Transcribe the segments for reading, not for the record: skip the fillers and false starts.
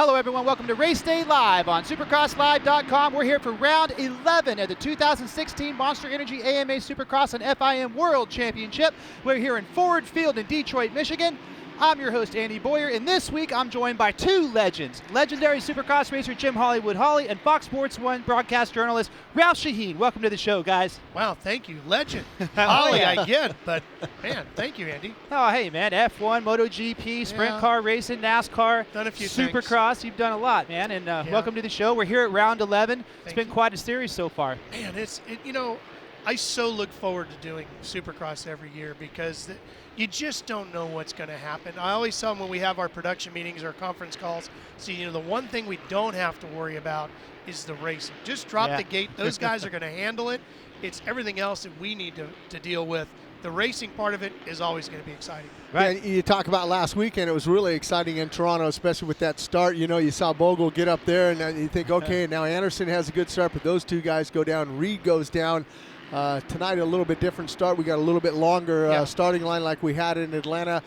Hello everyone, welcome to Race Day Live on supercrosslive.com. We're here for round 11 of the 2016 Monster Energy AMA Supercross and FIM World Championship. We're here in Ford Field in Detroit, Michigan. I'm your host, Andy Boyer, and this week I'm joined by two legends, legendary Supercross racer Jim Hollywood Holly and Fox Sports 1 broadcast journalist Ralph Shaheen. Welcome to the show, guys. Wow, thank you. Legend. Holly, I get, but man, thank you, Andy. Oh, hey, man, F1, MotoGP, sprint car racing, NASCAR, done a few Supercross. things. You've done a lot, man, and welcome to the show. We're here at round 11. It's been quite a series so far. Man, you know, I so look forward to doing Supercross every year because you just don't know what's going to happen. I always tell them when we have our production meetings or conference calls, see, the one thing we don't have to worry about is the racing. Just drop the gate. Those guys are going to handle it. It's everything else that we need to deal with. The racing part of it is always going to be exciting. Right. Yeah, you talk about last weekend, it was really exciting in Toronto, especially with that start. You know, you saw Bogle get up there, and you think, okay, now Anderson has a good start, but those two guys go down. Reed goes down. Tonight, a little bit different start. We got a little bit longer starting line like we had in Atlanta,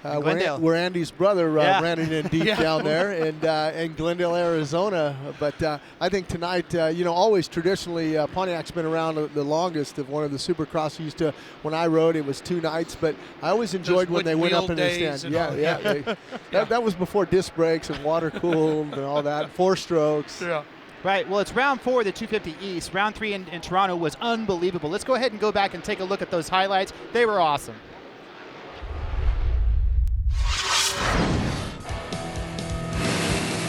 where Andy's brother ran it in deep down there, and in Glendale, Arizona. But I think tonight, always traditionally, Pontiac's been around the longest of one of the Supercross. Used to, when I rode, it was 2 nights, but I always enjoyed when they went up in the stand. That was before disc brakes and water cooled and all that, 4 strokes. Yeah. Right, well, it's round 4 of the 250 East. Round 3 in Toronto was unbelievable. Let's go ahead and go back and take a look at those highlights. They were awesome.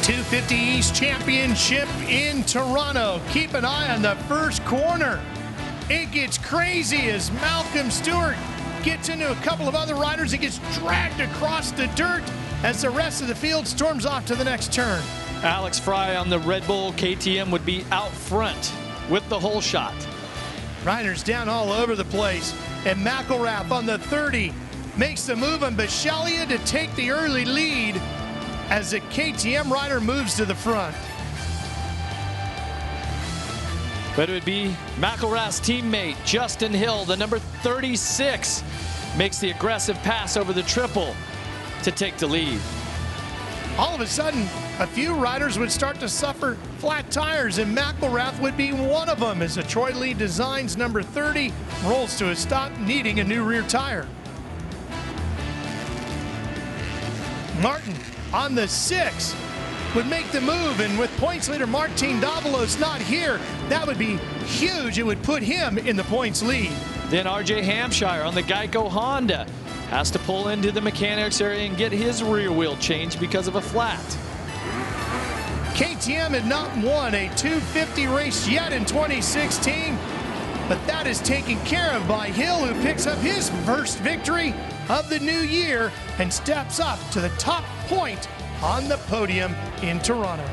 .250 East Championship in Toronto. Keep an eye on the first corner. It gets crazy as Malcolm Stewart gets into a couple of other riders. He gets dragged across the dirt as the rest of the field storms off to the next turn. Alex Fry on the Red Bull KTM would be out front with the whole shot. Riders down all over the place. And McGrath on the 30 makes the move on Bisceglia to take the early lead as the KTM rider moves to the front. But it would be McGrath's teammate, Justin Hill, the number 36, makes the aggressive pass over the triple to take the lead. All of a sudden, a few riders would start to suffer flat tires, and McGrath would be one of them as the Troy Lee Designs number 30 rolls to a stop, needing a new rear tire. Martin on the 6 would make the move, and with points leader Martin Davalos not here, that would be huge. It would put him in the points lead. Then RJ Hampshire on the Geico Honda has to pull into the mechanics area and get his rear wheel changed because of a flat. KTM had not won a 250 race yet in 2016, but that is taken care of by Hill, who picks up his first victory of the new year and steps up to the top point on the podium in Toronto.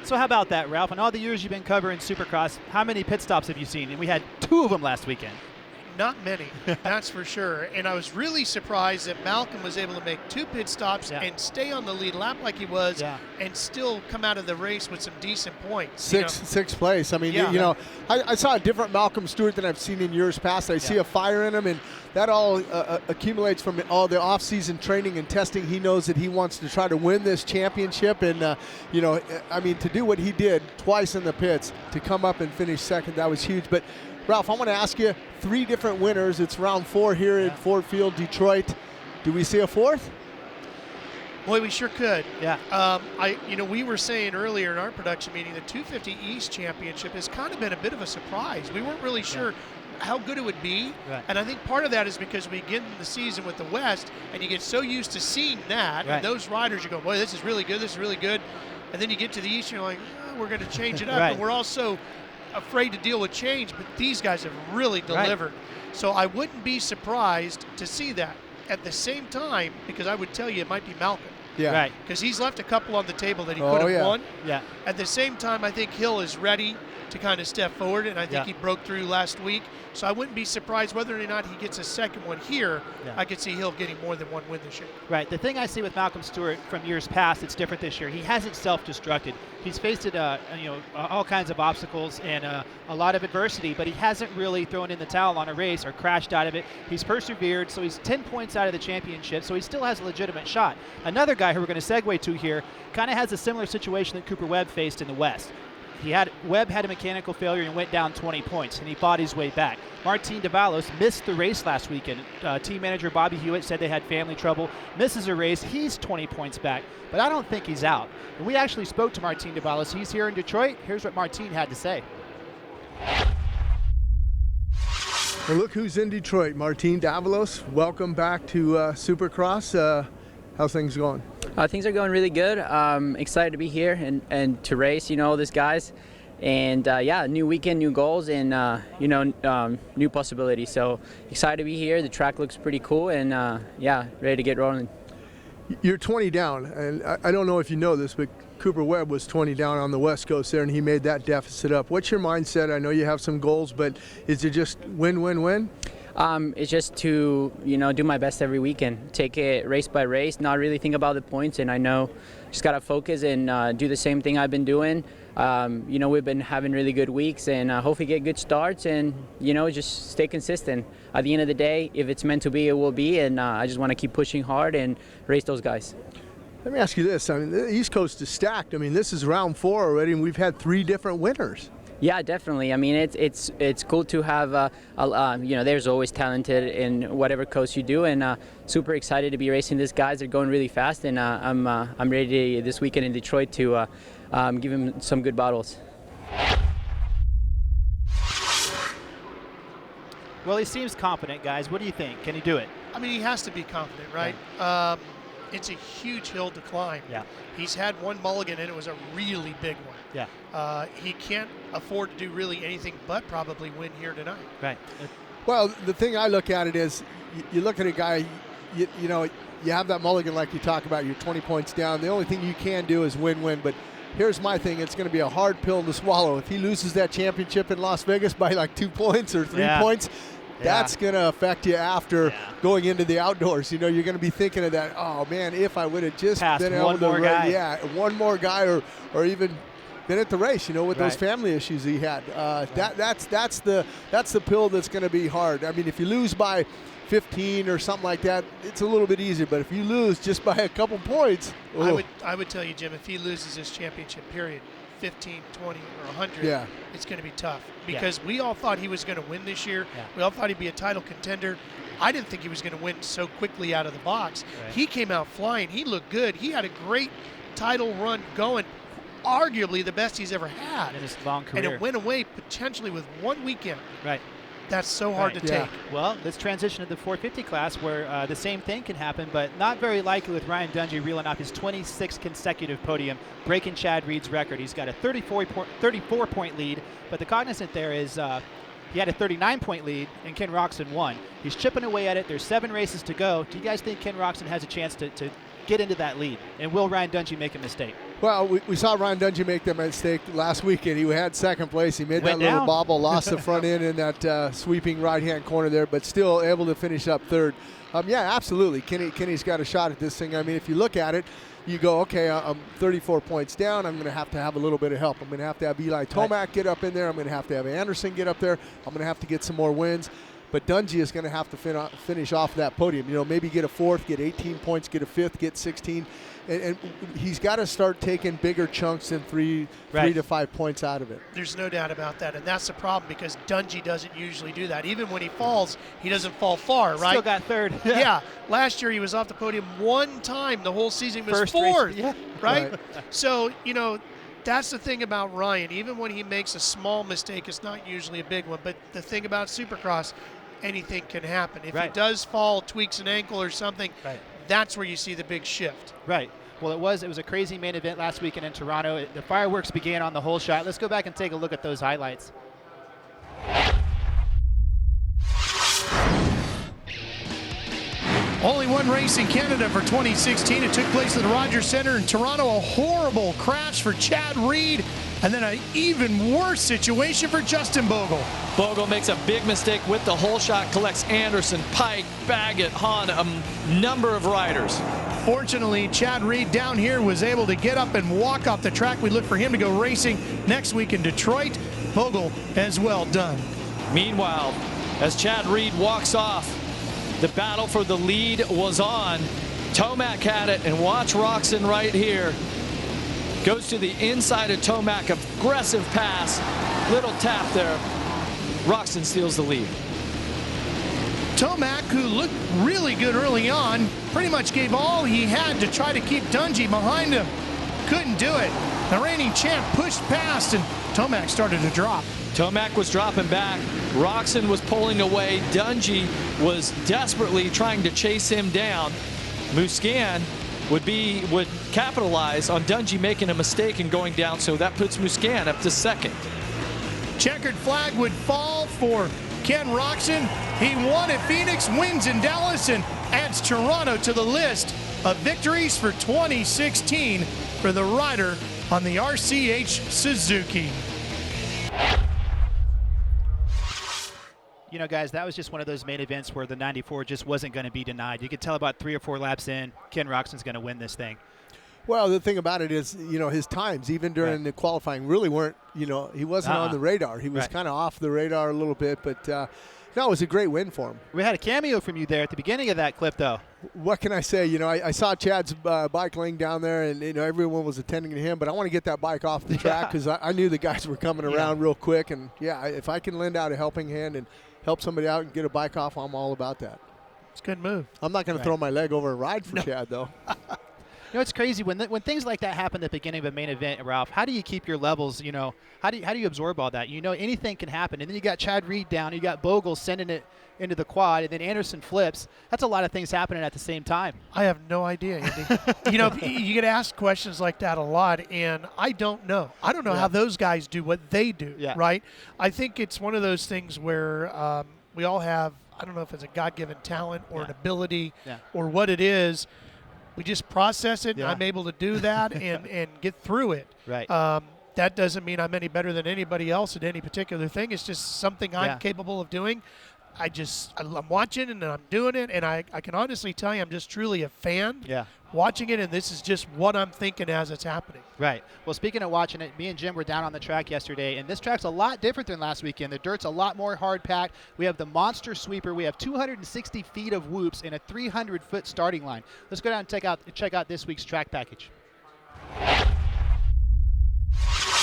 So how about that, Ralph? In all the years you've been covering Supercross, how many pit stops have you seen? And we had 2 of them last weekend. Not many, that's for sure. And I was really surprised that Malcolm was able to make 2 pit stops and stay on the lead lap like he was and still come out of the race with some decent points. Sixth place. I mean, I saw a different Malcolm Stewart than I've seen in years past. I see a fire in him, and that all accumulates from all the off-season training and testing. He knows that he wants to try to win this championship, and I mean, to do what he did twice in the pits, to come up and finish second, that was huge. But Ralph, I want to ask you, 3 different winners. It's round 4 here in Ford Field, Detroit. Do we see a 4th? Boy, we sure could. Yeah. We were saying earlier in our production meeting, the 250 East Championship has kind of been a bit of a surprise. We weren't really sure how good it would be. Right. And I think part of that is because we get into the season with the West, and you get so used to seeing that, and those riders, you go, boy, this is really good, this is really good. And then you get to the East, and you're like, we're going to change it up. And we're also afraid to deal with change, but these guys have really delivered. So I wouldn't be surprised to see that. At the same time, because I would tell you it might be Malcolm. Yeah. Right. Because he's left a couple on the table that he could have won. Yeah. At the same time, I think Hill is ready to kind of step forward, and I think he broke through last week. So I wouldn't be surprised whether or not he gets a second one here. Yeah. I could see Hill getting more than one win this year. Right. The thing I see with Malcolm Stewart from years past, it's different this year. He hasn't self-destructed. He's faced it, all kinds of obstacles and a lot of adversity, but he hasn't really thrown in the towel on a race or crashed out of it. He's persevered, so he's 10 points out of the championship, so he still has a legitimate shot. Another guy who we're going to segue to here kind of has a similar situation that Cooper Webb faced in the West. Webb had a mechanical failure and went down 20 points, and he fought his way back. Martin Davalos missed the race last weekend. Team manager Bobby Hewitt said they had family trouble. Misses a race. He's 20 points back, but I don't think he's out. And we actually spoke to Martin Davalos. He's here in Detroit. Here's what Martin had to say. Well, look who's in Detroit. Martin Davalos, welcome back to Supercross. How's things going? Things are going really good. Excited to be here and to race, all these guys. And new weekend, new goals, and new possibilities. So excited to be here. The track looks pretty cool, and ready to get rolling. You're 20 down, and I don't know if you know this, but Cooper Webb was 20 down on the West Coast there, and he made that deficit up. What's your mindset? I know you have some goals, but is it just win, win, win? It's just to do my best every weekend, take it race by race, not really think about the points, and I know just gotta focus and do the same thing I've been doing. We've been having really good weeks, and hopefully get good starts, and just stay consistent. At the end of the day, if it's meant to be, it will be, and I just want to keep pushing hard and race those guys. Let me ask you this: I mean, the East Coast is stacked. I mean, this is round 4 already, and we've had 3 different winners. Yeah, definitely. I mean, it's cool to have there's always talented in whatever coast you do, and super excited to be racing these guys. They're going really fast, and I'm ready this weekend in Detroit to give them some good battles. Well, he seems confident, guys. What do you think? Can he do it? I mean, he has to be confident, right? It's a huge hill to climb. Yeah. He's had one mulligan, and it was a really big one. Yeah. He can't afford to do really anything but probably win here tonight. Right. Well, the thing I look at it is, you look at a guy, you have that mulligan like you talk about, you're 20 points down. The only thing you can do is win-win, but here's my thing, it's going to be a hard pill to swallow. If he loses that championship in Las Vegas by like 2 points or 3 points, that's going to affect you after going into the outdoors. You're going to be thinking of that, oh man, if I would have just been able to one more guy or even been at the race, with those family issues he had. That's the pill that's going to be hard. I mean, if you lose by 15 or something like that, it's a little bit easier. But if you lose just by a couple points, I would tell you, Jim, if he loses this championship period, 15, 20, or 100, it's going to be tough because we all thought he was going to win this year. Yeah. We all thought he'd be a title contender. I didn't think he was going to win so quickly out of the box. Right. He came out flying. He looked good. He had a great title run going, arguably the best he's ever had in his long career. And it went away potentially with one weekend. Right. That's so hard to take. Well, let's transition to the 450 class where the same thing can happen, but not very likely with Ryan Dungey reeling off his 26th consecutive podium, breaking Chad Reed's record. He's got a 34-point lead, but the cognizant there is he had a 39-point lead, and Ken Roczen won. He's chipping away at it. There's 7 races to go. Do you guys think Ken Roczen has a chance to get into that lead? And will Ryan Dungey make a mistake? Well, we saw Ryan Dungey make that mistake last weekend. He had second place. He made that little bobble, lost the front end in that sweeping right-hand corner there, but still able to finish up third. Absolutely. Kenny's got a shot at this thing. I mean, if you look at it, you go, okay, I'm 34 points down. I'm going to have a little bit of help. I'm going to have Eli Tomac get up in there. I'm going to have Anderson get up there. I'm going to have to get some more wins. But Dungey is going to have to finish off that podium. Maybe get a 4th, get 18 points, get a 5th, get 16. And he's got to start taking bigger chunks than 3 to 5 points out of it. There's no doubt about that, and that's the problem because Dungey doesn't usually do that. Even when he falls, he doesn't fall far, right? Still got third. Yeah. Last year he was off the podium one time the whole season. He was First 4th, race. right? So, that's the thing about Ryan. Even when he makes a small mistake, it's not usually a big one. But the thing about Supercross, anything can happen. If he does fall, tweaks an ankle or something, that's where you see the big shift. Right. Well, it was a crazy main event last weekend in Toronto. The fireworks began on the whole shot. Let's go back and take a look at those highlights. Only one race in Canada for 2016. It took place at the Rogers Center in Toronto. A horrible crash for Chad Reed, and then an even worse situation for Justin Bogle. Bogle makes a big mistake with the hole shot, collects Anderson, Pike, Baggett, Hahn, a number of riders. Fortunately, Chad Reed down here was able to get up and walk off the track. We look for him to go racing next week in Detroit. Bogle as well done. Meanwhile, as Chad Reed walks off, the battle for the lead was on. Tomac had it, and watch Roczen right here. Goes to the inside of Tomac, aggressive pass, little tap there. Roczen steals the lead. Tomac, who looked really good early on, pretty much gave all he had to try to keep Dungey behind him. Couldn't do it. The reigning champ pushed past, and Tomac started to drop. Tomac was dropping back. Roczen was pulling away. Dungey was desperately trying to chase him down. Musquin would capitalize on Dungey making a mistake and going down, so that puts Musquin up to second. Checkered flag would fall for Ken Roczen. He won at Phoenix, wins in Dallas, and adds Toronto to the list of victories for 2016 for the rider on the RCH Suzuki. You know, guys, that was just one of those main events where the 94 just wasn't going to be denied. You could tell about 3 or 4 laps in, Ken Roczen's going to win this thing. Well, the thing about it is, you know, his times, even during the qualifying, really weren't, you know, he wasn't on the radar. He was kind of off the radar a little bit, but no, it was a great win for him. We had a cameo from you there at the beginning of that clip, though. What can I say? You know, I saw Chad's bike laying down there, and, you know, everyone was attending to him, but I want to get that bike off the track because I knew the guys were coming around real quick, and, if I can lend out a helping hand and help somebody out and get a bike off, I'm all about that. It's a good move. I'm not going to throw my leg over and ride for Chad, though. You know, it's crazy when things like that happen at the beginning of a main event, Ralph. How do you keep your levels? You know, how do you absorb all that? You know, anything can happen, and then you got Chad Reed down, you got Bogle sending it into the quad, and then Anderson flips. That's a lot of things happening at the same time. I have no idea, Andy. You know, you get asked questions like that a lot, and I don't know. I don't know how those guys do what they do, right? I think it's one of those things where we all have, I don't know if it's a God-given talent or an ability or what it is. We just process it, and I'm able to do that and get through it. Right. That doesn't mean I'm any better than anybody else at any particular thing. It's just something I'm capable of doing. I'm watching and I'm doing it, and I can honestly tell you I'm just truly a fan watching it, and this is just what I'm thinking as it's happening. Right. Well, speaking of watching it, me and Jim were down on the track yesterday, and this track's a lot different than last weekend. The dirt's a lot more hard-packed. We have the monster sweeper. We have 260 feet of whoops and a 300-foot starting line. Let's go down and check out this week's track package.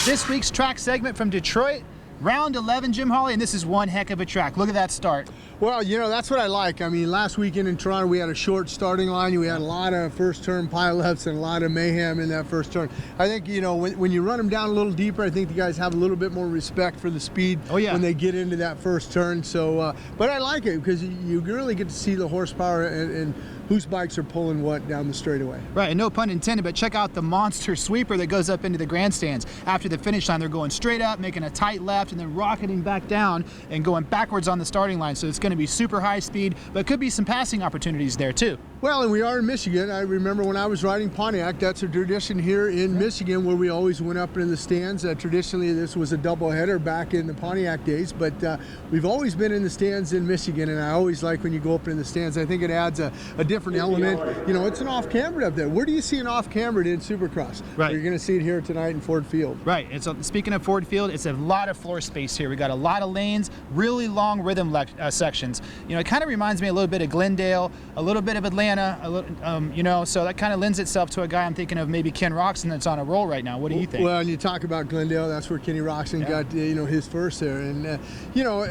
This week's track segment from Detroit. Round 11, Jim Hawley, and this is one heck of a track. Look at that start. Well, you know, that's what I like. I mean, last weekend in Toronto, we had a short starting line. We had a lot of first-turn pileups and a lot of mayhem in that first turn. I think, you know, when you run them down a little deeper, I think the guys have a little bit more respect for the speed when they get into that first turn. So, but I like it because you really get to see the horsepower and whose bikes are pulling what down the straightaway. Right, and no pun intended, but check out the monster sweeper that goes up into the grandstands. After the finish line, they're going straight up, making a tight left, and then rocketing back down and going backwards on the starting line. So it's going to be super high speed, but could be some passing opportunities there too. Well, and we are in Michigan. I remember when I was riding Pontiac, that's a tradition here in Michigan where we always went up in the stands. Traditionally, this was a doubleheader back in the Pontiac days, but we've always been in the stands in Michigan, and I always like when you go up in the stands. I think it adds a different element. You know, it's an off-cambered up there. Where do you see an off-cambered in Supercross? Right. You're going to see it here tonight in Ford Field. Right. And so speaking of Ford Field, it's a lot of floor space here. We got a lot of lanes, really long rhythm sections. You know, it kind of reminds me a little bit of Glendale, a little bit of Atlanta, a little, you know, so that kind of lends itself to a guy I'm thinking of, maybe Ken Roczen, that's on a roll right now. What do you think? Well, and you talk about Glendale, that's where Kenny Roczen got, you know, his first there. And, you know,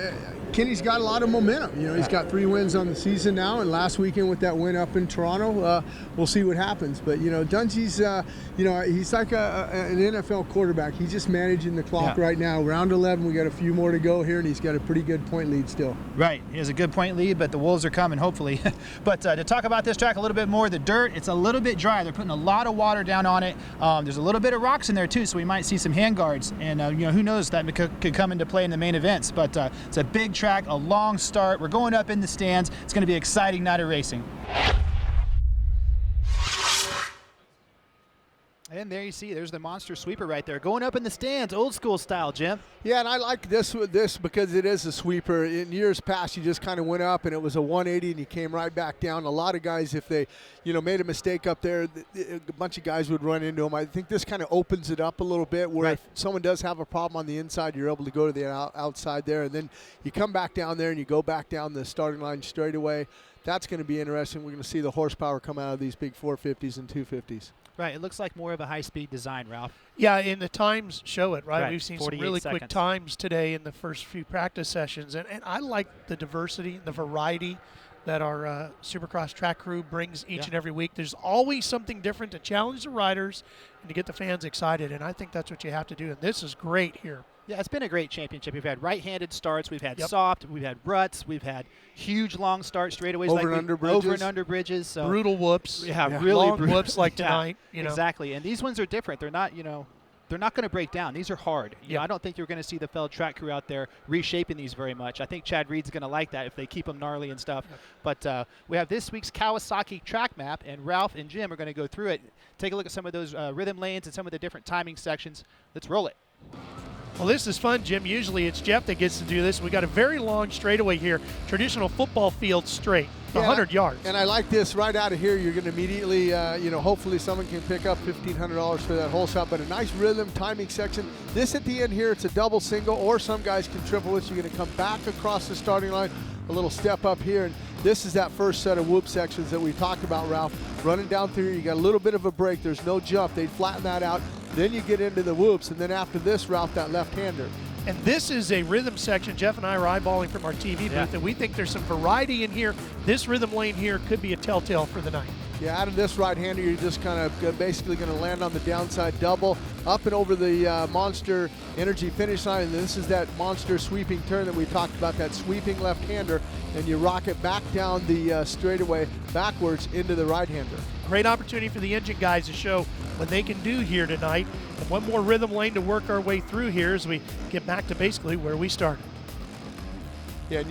Kenny's got a lot of momentum. You know, he's got 3 wins on the season now, and last weekend with that win up in Toronto, we'll see what happens. But, you know, Dungey's, you know, he's like an NFL quarterback. He's just managing the clock right now. Round 11, we got a few more to go here, and he's got a pretty good point lead still. Right. He has a good point lead, but the Wolves are coming, hopefully. But to talk about this track a little bit more, the dirt, it's a little bit dry. They're putting a lot of water down on it. There's a little bit of rocks in there, too, so we might see some handguards. And, you know, who knows, that could come into play in the main events. But it's a big track, a long start. We're going up in the stands. It's going to be an exciting night of racing. And there you see, there's the monster sweeper right there, going up in the stands, old school style, Jim. Yeah, and I like this because it is a sweeper. In years past, you just kind of went up and it was a 180 and you came right back down. A lot of guys, if they, made a mistake up there, a bunch of guys would run into them. I think this kind of opens it up a little bit where if someone does have a problem on the inside, you're able to go to the outside there, and then you come back down there and you go back down the starting line straight away. That's going to be interesting. We're going to see the horsepower come out of these big 450s and 250s. Right, it looks like more of a high-speed design, Ralph. Yeah, and the times show it, right? We've seen some really seconds. quick times today in the first few practice sessions, and I like the diversity, the variety that our Supercross track crew brings each and every week. There's always something different to challenge the riders and to get the fans excited, and I think that's what you have to do, and this is great here. Yeah, it's been a great championship. We've had right-handed starts, we've had soft, we've had ruts, we've had huge long start straightaways, over and under bridges. So brutal whoops. Yeah, really long whoops like tonight. Exactly, and these ones are different. They're not, they're not going to break down. These are hard. I don't think you're going to see the fellow track crew out there reshaping these very much. I think Chad Reed's going to like that if they keep them gnarly and stuff. But we have this week's Kawasaki track map, and Ralph and Jim are going to go through it, take a look at some of those rhythm lanes and some of the different timing sections. Let's roll it. Well, this is fun, Jim. Usually it's Jeff that gets to do this. We got a very long straightaway here, traditional football field straight, 100 yards. And I like this right out of here. You're going to immediately, hopefully someone can pick up $1,500 for that whole shot, but a nice rhythm timing section. This at the end here, it's a double single, or some guys can triple this. You're going to come back across the starting line, a little step up here, and this is that first set of whoop sections that we talked about, Ralph. Running down through here, you got a little bit of a break. There's no jump. They flatten that out. Then you get into the whoops, and then after this, Ralph, that left-hander. And this is a rhythm section. Jeff and I are eyeballing from our TV booth, and we think there's some variety in here. This rhythm lane here could be a telltale for the night. Yeah, out of this right-hander, you're just kind of basically going to land on the downside double, up and over the Monster Energy finish line, and this is that Monster sweeping turn that we talked about, that sweeping left-hander, and you rock it back down the straightaway backwards into the right-hander. Great opportunity for the engine guys to show what they can do here tonight. And one more rhythm lane to work our way through here as we get back to basically where we started. Yeah,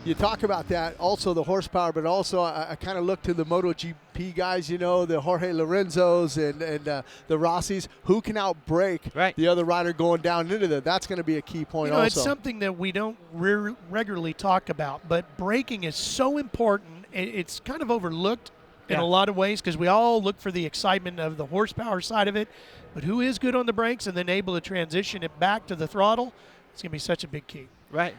you talk about that, also the horsepower, but also I kind of look to the MotoGP guys, the Jorge Lorenzos and the Rossis, who can outbrake the other rider going down into that. That's going to be a key point also. It's something that we don't regularly talk about, but braking is so important. It's kind of overlooked in a lot of ways because we all look for the excitement of the horsepower side of it, but who is good on the brakes and then able to transition it back to the throttle, it's going to be such a big key. Right.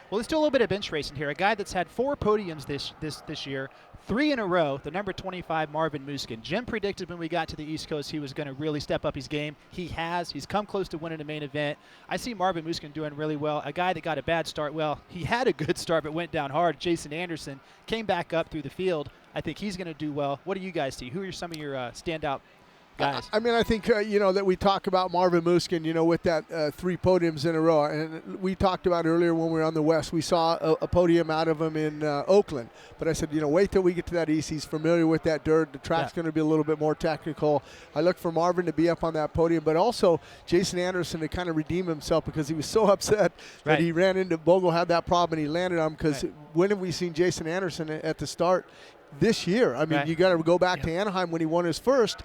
Well, let's do a little bit of bench racing here. A guy that's had 4 podiums this year, 3 in a row, the number 25, Marvin Musquin. Jim predicted when we got to the East Coast he was going to really step up his game. He has. He's come close to winning a main event. I see Marvin Musquin doing really well. A guy that got a bad start, well, he had a good start but went down hard. Jason Anderson came back up through the field. I think he's going to do well. What do you guys see? Who are some of your standout guys? I mean, I think, that we talk about Marvin Musquin, with that 3 podiums in a row. And we talked about earlier when we were on the West, we saw a podium out of him in Oakland. But I said, wait till we get to that East. He's familiar with that dirt. The track's going to be a little bit more technical. I look for Marvin to be up on that podium, but also Jason Anderson to kind of redeem himself because he was so upset that he ran into Bogle, had that problem, and he landed on him because when have we seen Jason Anderson at the start this year? I mean, you got to go back to Anaheim when he won his first.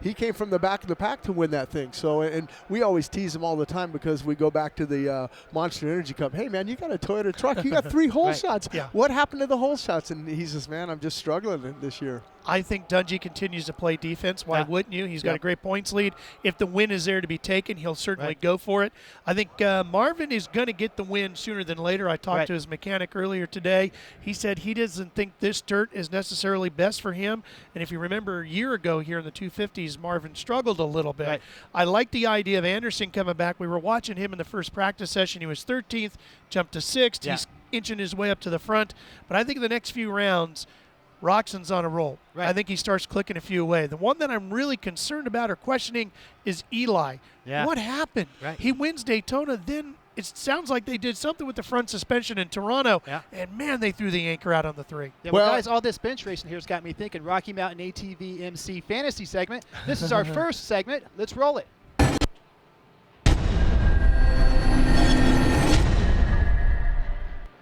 He came from the back of the pack to win that thing. So, and we always tease him all the time because we go back to the Monster Energy Cup. Hey, man, you got a Toyota truck. You got 3 hole shots. Yeah. What happened to the hole shots? And he says, man, I'm just struggling this year. I think Dungey continues to play defense. Why wouldn't you? He's got a great points lead. If the win is there to be taken, he'll certainly go for it. I think Marvin is going to get the win sooner than later. I talked to his mechanic earlier today. He said he doesn't think this dirt is necessarily best for him. And if you remember a year ago here in the 250s, Marvin struggled a little bit. I like the idea of Anderson coming back. We were watching him in the first practice session. He was 13th, jumped to 6th. He's inching his way up to the front. But I think in the next few rounds, Roczen's on a roll. I think he starts clicking a few away. The one that I'm really concerned about or questioning is Eli. What happened? He wins Daytona, then it sounds like they did something with the front suspension in Toronto, and man, they threw the anchor out on the 3. Yeah, well, guys, all this bench racing here has got me thinking Rocky Mountain ATV MC Fantasy segment. This is our first segment. Let's roll it.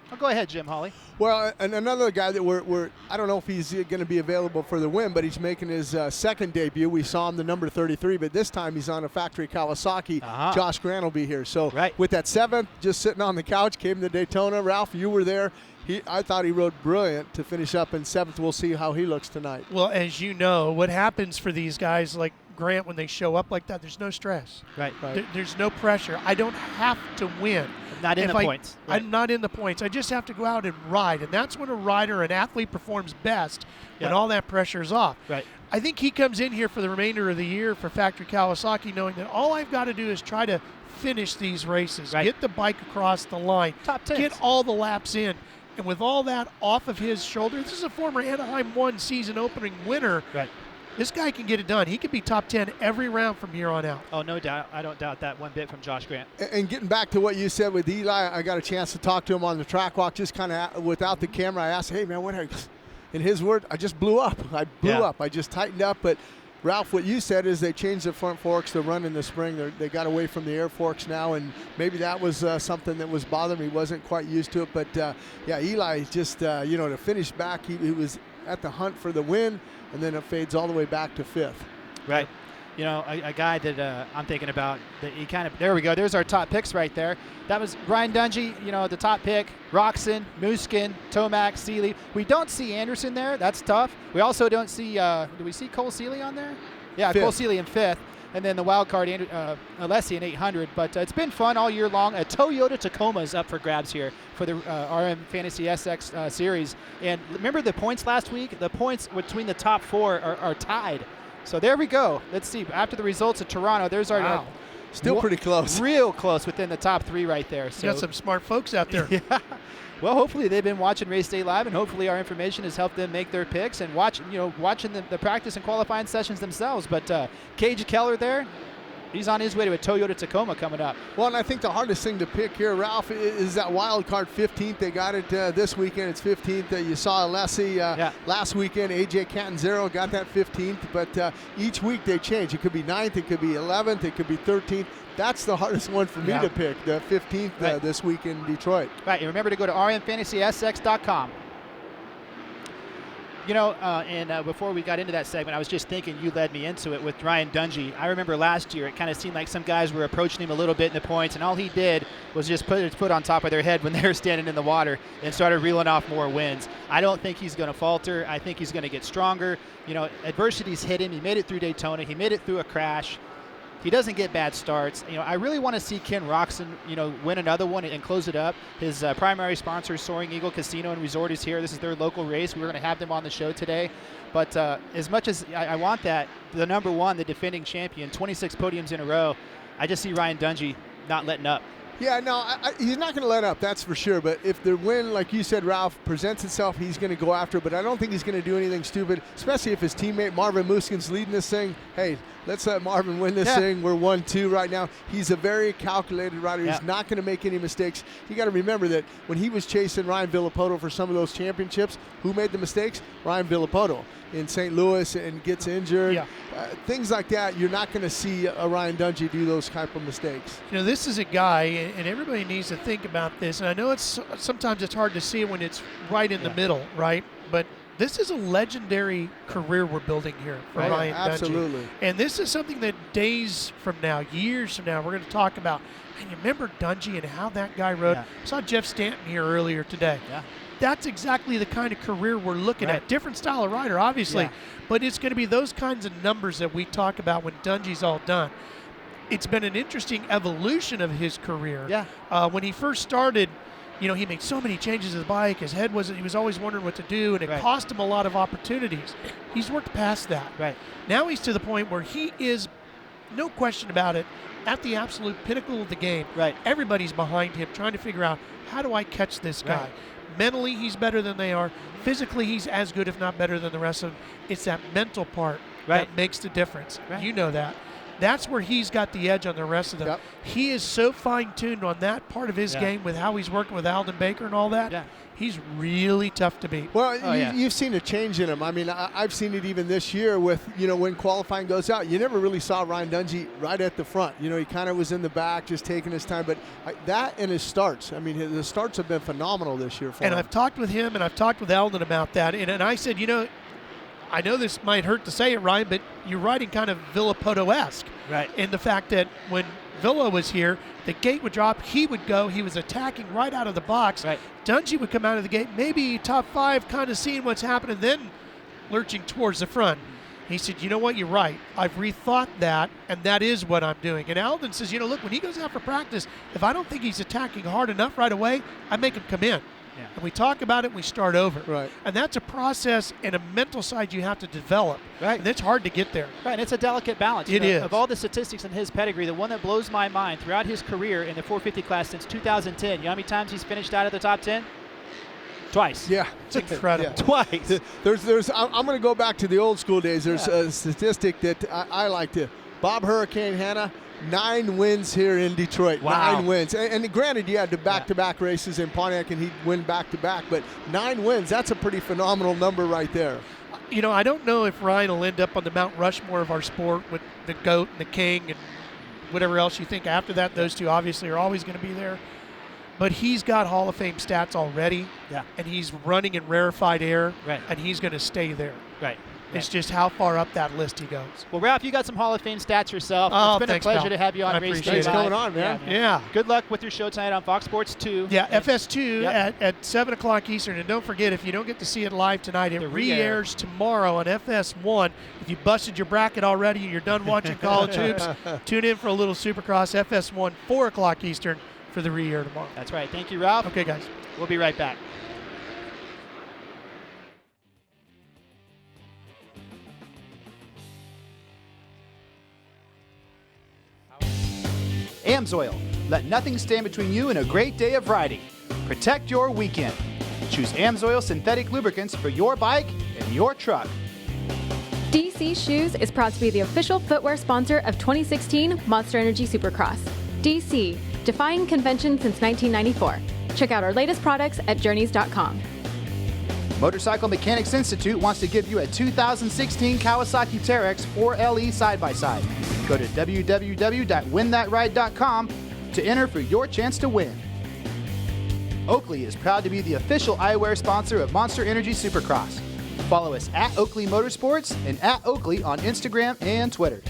I'll go Go ahead, Jim Hawley. Well, and another guy that I don't know if he's going to be available for the win, but he's making his second debut. We saw him the number 33, but this time he's on a factory Kawasaki. Josh Grant will be here. So with that 7th, just sitting on the couch, came to Daytona. Ralph, you were there. I thought he rode brilliant to finish up in 7th. We'll see how he looks tonight. Well, as you know, what happens for these guys like Grant when they show up like that, there's no stress. Right. There's no pressure. I don't have to win. Not in the points. Right. I'm not in the points. I just have to go out and ride. And that's when a rider, an athlete performs best, when all that pressure is off. Right. I think he comes in here for the remainder of the year for Factory Kawasaki knowing that all I've got to do is try to finish these races, get the bike across the line, top 10s, get all the laps in. And with all that off of his shoulder, this is a former Anaheim 1 season opening winner. Right. This guy can get it done. He could be top 10 every round from here on out. Oh, no doubt. I don't doubt that one bit from Josh Grant. And getting back to what you said with Eli, I got a chance to talk to him on the track walk, just kind of without the camera. I asked, hey, man, what are you? In his word, I just blew up. I blew up. I just tightened up. But, Ralph, what you said is they changed the front forks to run in the spring. They got away from the air forks now, and maybe that was something that was bothering me. He wasn't quite used to it. But, Eli just, to finish back, he was at the hunt for the win, and then it fades all the way back to 5th. Right. A guy that I'm thinking about, that he kind of, there we go, there's our top picks right there. That was Ryan Dungey, the top pick, Roczen, Muskin, Tomac, Seeley. We don't see Anderson there. That's tough. We also don't see, do we see Cole Seeley on there? Yeah, 5th. Cole Seeley in 5th. And then the wild card, Alessi in 800. But it's been fun all year long. A Toyota Tacoma is up for grabs here for the RM Fantasy SX series. And remember the points last week? The points between the top 4 are tied. So there we go. Let's see. After the results of Toronto, there's our still pretty close. Real close within the top 3 right there. So you got some smart folks out there. Yeah. Well, hopefully they've been watching Race Day Live, and hopefully our information has helped them make their picks and watching the practice and qualifying sessions themselves. But Cage Keller there, he's on his way to a Toyota Tacoma coming up. Well, and I think the hardest thing to pick here, Ralph, is that wild card 15th. They got it this weekend. It's 15th. You saw Alessi last weekend. AJ Catanzaro got that 15th. But each week they change. It could be 9th. It could be 11th. It could be 13th. That's the hardest one for me to pick, the 15th this week in Detroit. Right, and remember to go to rmfantasysx.com. Before we got into that segment, I was just thinking, you led me into it with Ryan Dungey. I remember last year, it kind of seemed like some guys were approaching him a little bit in the points, and all he did was just put his foot on top of their head when they were standing in the water and started reeling off more wins. I don't think he's going to falter. I think he's going to get stronger. Adversity's hit him. He made it through Daytona. He made it through a crash. He doesn't get bad starts. I really want to see Ken Roczen, win another one and close it up. His primary sponsor, Soaring Eagle Casino and Resort, is here. This is their local race. We're going to have them on the show today. But as much as I want that, the number 1, the defending champion, 26 podiums in a row, I just see Ryan Dungey not letting up. Yeah, no, he's not going to let up, that's for sure. But if the win, like you said, Ralph, presents itself, he's going to go after it. But I don't think he's going to do anything stupid, especially if his teammate Marvin Muskin's leading this thing. Hey, let's let Marvin win this thing. We're 1-2 right now. He's a very calculated rider. He's not going to make any mistakes. You got to remember that when he was chasing Ryan Villopoto for some of those championships, who made the mistakes? Ryan Villopoto in St. Louis and gets injured. Things like that, you're not going to see a Ryan Dungey do those type of mistakes. This is a guy, and everybody needs to think about this. And I know sometimes it's hard to see it when it's right in the middle, right? But this is a legendary career we're building here for Ryan Dungey. Absolutely. And this is something that days from now, years from now, we're going to talk about. And you remember Dungey and how that guy rode? I saw Jeff Stanton here earlier today. That's exactly the kind of career we're looking at. Different style of rider, obviously, but it's going to be those kinds of numbers that we talk about when Dungey's all done. It's been an interesting evolution of his career. When he first started, he made so many changes to the bike. His head he was always wondering what to do, and it cost him a lot of opportunities. He's worked past that. Now he's to the point where he is, no question about it, at the absolute pinnacle of the game. Everybody's behind him trying to figure out, how do I catch this guy? Mentally, he's better than they are. Physically, he's as good, if not better, than the rest of them. It's that mental part that makes the difference. You know that. That's where he's got the edge on the rest of them. He is so fine-tuned on that part of his game with how he's working with Alden Baker and all that. he's really tough to beat. Well, you've seen a change in him. I mean, I've seen it even this year with, when qualifying goes out. You never really saw Ryan Dungey right at the front. He kind of was in the back, just taking his time. But that and his starts. I mean, the starts have been phenomenal this year for him. And I've talked with him and I've talked with Eldon about that. And I said, I know this might hurt to say it, Ryan, but you're riding kind of Villapoto-esque. Right. In the fact that when Villa was here, the gate would drop, he would go, he was attacking right out of the box. Right. Dungey would come out of the gate, maybe top 5, kind of seeing what's happening, then lurching towards the front. He said, you know what, you're right. I've rethought that, and that is what I'm doing. And Eldon says, look, when he goes out for practice, if I don't think he's attacking hard enough right away, I make him come in. Yeah. And we talk about it, we start over. Right. And that's a process and a mental side you have to develop. Right. And it's hard to get there. Right, and it's a delicate balance. It is. Of all the statistics in his pedigree, the one that blows my mind throughout his career in the 450 class since 2010, you know how many times he's finished out of the top 10? Twice. Yeah. It's incredible. Twice. I'm going to go back to the old school days. There's a statistic that I like to. Bob Hurricane Hanna, 9 wins here in Detroit. Wow. 9 wins. And granted, you had the back-to-back races in Pontiac, and he'd win back-to-back. But 9 wins, that's a pretty phenomenal number right there. I don't know if Ryan will end up on the Mount Rushmore of our sport with the GOAT and the King and whatever else you think after that. Those two obviously are always going to be there. But he's got Hall of Fame stats already. Yeah. And he's running in rarefied air. Right. And he's going to stay there. Right. It's just how far up that list he goes. Well, Ralph, you got some Hall of Fame stats yourself. Oh, it's been thanks, a pleasure pal. to have you on I Race appreciate Day it. Thanks Live. coming on, man. Yeah. Good luck with your show tonight on Fox Sports 2. Yeah, FS2 Yep. at 7 o'clock Eastern. And don't forget, if you don't get to see it live tonight, it The re-air. re-airs tomorrow on FS1. If you busted your bracket already and you're done watching college hoops, tune in for a little Supercross FS1, 4 o'clock Eastern for the re-air tomorrow. That's right. Thank you, Ralph. Okay, guys. We'll be right back. AMSOIL. Let nothing stand between you and a great day of riding. Protect your weekend. Choose AMSOIL synthetic lubricants for your bike and your truck. DC Shoes is proud to be the official footwear sponsor of 2016 Monster Energy Supercross. DC, defying convention since 1994. Check out our latest products at journeys.com. Motorcycle Mechanics Institute wants to give you a 2016 Kawasaki Teryx 4LE side-by-side. Go to www.winthatride.com to enter for your chance to win. Oakley is proud to be the official eyewear sponsor of Monster Energy Supercross. Follow us at Oakley Motorsports and at Oakley on Instagram and Twitter.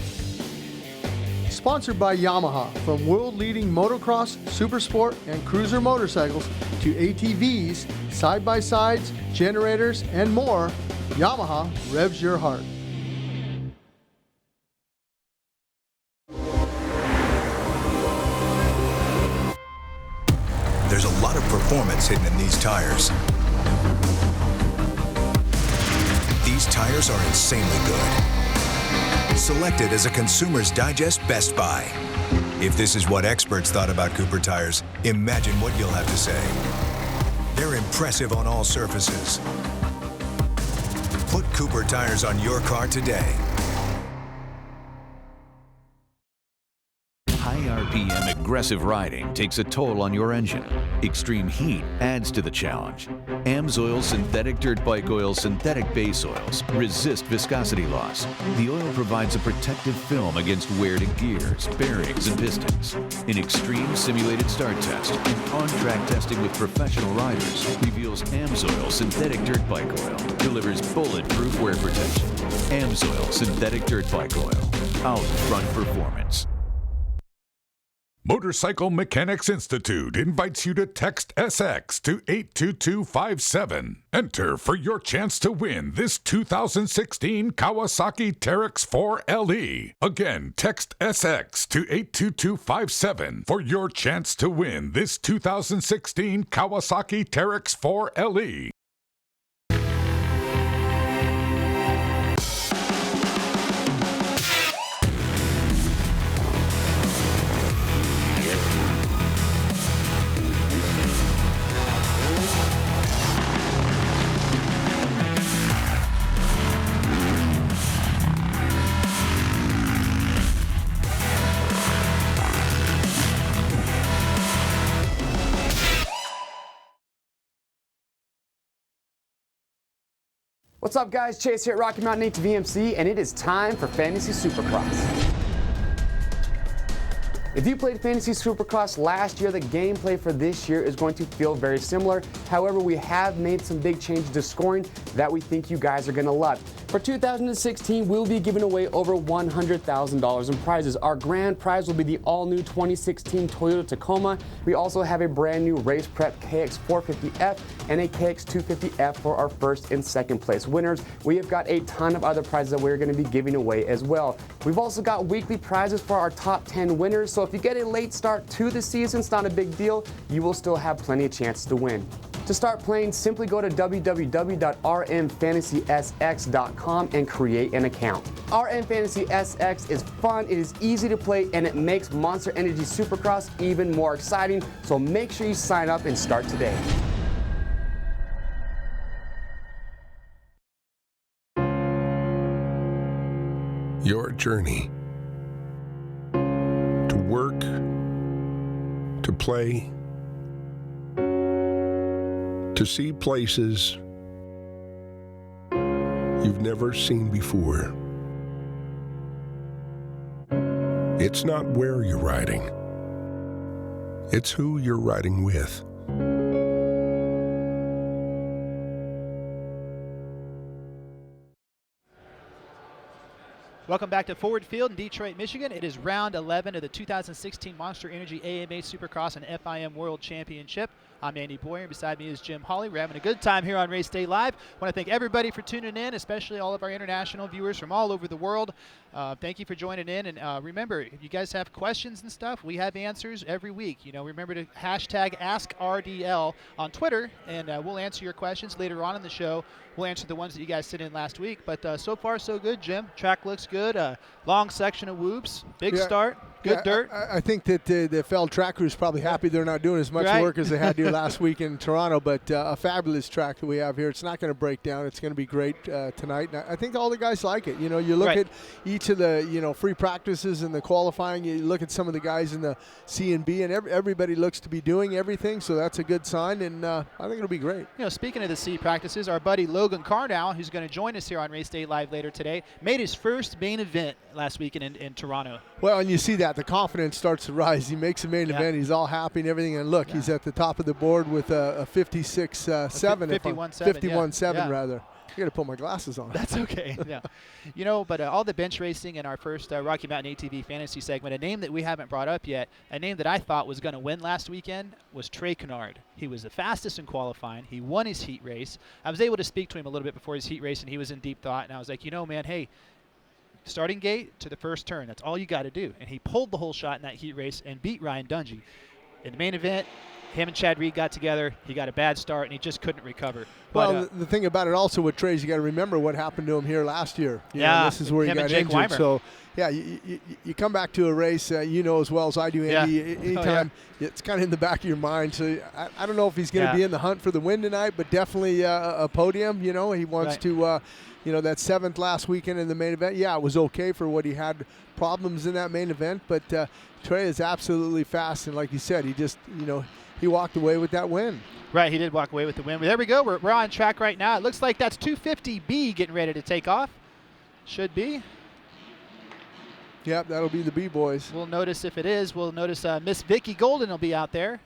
Sponsored by Yamaha. From world-leading motocross, supersport, and cruiser motorcycles to ATVs, side-by-sides, generators, and more, Yamaha revs your heart. There's a lot of performance hidden in these tires. These tires are insanely good. Selected as a Consumer's Digest Best Buy. If this is what experts thought about Cooper tires, imagine what you'll have to say. They're impressive on all surfaces. Put Cooper tires on your car today. High RPM aggressive riding takes a toll on your engine. Extreme heat adds to the challenge. AMSOIL synthetic dirt bike oil synthetic base oils resist viscosity loss. The oil provides a protective film against wear to gears, bearings, and pistons. An extreme simulated start test and on-track testing with professional riders reveals AMSOIL synthetic dirt bike oil delivers bulletproof wear protection. AMSOIL synthetic dirt bike oil. Out front performance. Motorcycle Mechanics Institute invites you to text SX to 82257. Enter for your chance to win this 2016 Kawasaki Teryx 4LE. Again, text SX to 82257 for your chance to win this 2016 Kawasaki Teryx 4LE. What's up, guys? Chase here at Rocky Mountain ATV MC, and it is time for Fantasy Supercross. If you played Fantasy Supercross last year, the gameplay for this year is going to feel very similar. However, we have made some big changes to scoring that we think you guys are going to love. For 2016, we'll be giving away over $100,000 in prizes. Our grand prize will be the all-new 2016 Toyota Tacoma. We also have a brand new Race Prep KX450F and a KX250F for our first and second place winners. We have got a ton of other prizes that we're going to be giving away as well. We've also got weekly prizes for our top 10 winners, so if you get a late start to the season, it's not a big deal. You will still have plenty of chances to win. To start playing, simply go to www.rmfantasysx.com and create an account. RM Fantasy SX is fun, it is easy to play, and it makes Monster Energy Supercross even more exciting, so make sure you sign up and start today. Your journey to work, to play, to see places you've never seen before. It's not where you're riding, it's who you're riding with. Welcome back to Forward Field in Detroit, Michigan. It is round 11 of the 2016 Monster Energy AMA Supercross and FIM World Championship. I'm Andy Boyer. Beside me is Jim Hawley. We're having a good time here on Race Day Live. I want to thank everybody for tuning in, especially all of our international viewers from all over the world. Thank you for joining in. And remember, if you guys have questions and stuff, we have answers every week. You know, remember to hashtag AskRDL on Twitter, and we'll answer your questions later on in the show. We'll answer the ones that you guys sent in last week. But so far, so good, Jim. Track looks good. Long section of whoops. Big start. Good dirt. I think that the Feld track crew is probably happy they're not doing as much work as they had to do last week in Toronto, but a fabulous track that we have here. It's not going to break down. It's going to be great tonight. And I think all the guys like it. You know, you look at each of the free practices and the qualifying. You look at some of the guys in the C and B, and everybody looks to be doing everything. So that's a good sign, and I think it'll be great. You know, speaking of the C practices, our buddy Logan Carell, who's going to join us here on Race Day Live later today, made his first main event last weekend in Toronto. Well, and you see that the confidence starts to rise. He makes a main event. He's all happy and everything. And look, he's at the top of the board with a 56.7. 51.7 rather. I got to put my glasses on. That's okay. Yeah. You know, but all the bench racing in our first Rocky Mountain ATV fantasy segment, a name that we haven't brought up yet, a name that I thought was going to win last weekend was Trey Canard. He was the fastest in qualifying. He won his heat race. I was able to speak to him a little bit before his heat race, and he was in deep thought. And I was like, you know, man, hey, starting gate to the first turn, that's all you got to do. And he pulled the whole shot in that heat race and beat Ryan Dungey. In the main event, him and Chad Reed got together. He got a bad start, and he just couldn't recover. Well, the thing about it also with Trey is you got to remember what happened to him here last year. You know, this is where he got injured. Weimer. So, yeah, you come back to a race, you know as well as I do, Andy, anytime it's kind of in the back of your mind. So I don't know if he's going to be in the hunt for the win tonight, but definitely a podium. You know, he wants to, you know, that 7th last weekend in the main event. Yeah, it was okay for what he had problems in that main event, but Trey is absolutely fast. And like you said, he just, you know, he walked away with that win. Right, he did walk away with the win. But there we go. We're on track right now. It looks like that's 250B getting ready to take off. Should be. Yep, that'll be the B-boys. We'll notice if it is. We'll notice Miss Vicky Golden will be out there.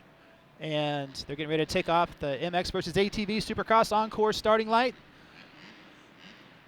And they're getting ready to take off the MX versus ATV Supercross Encore starting light.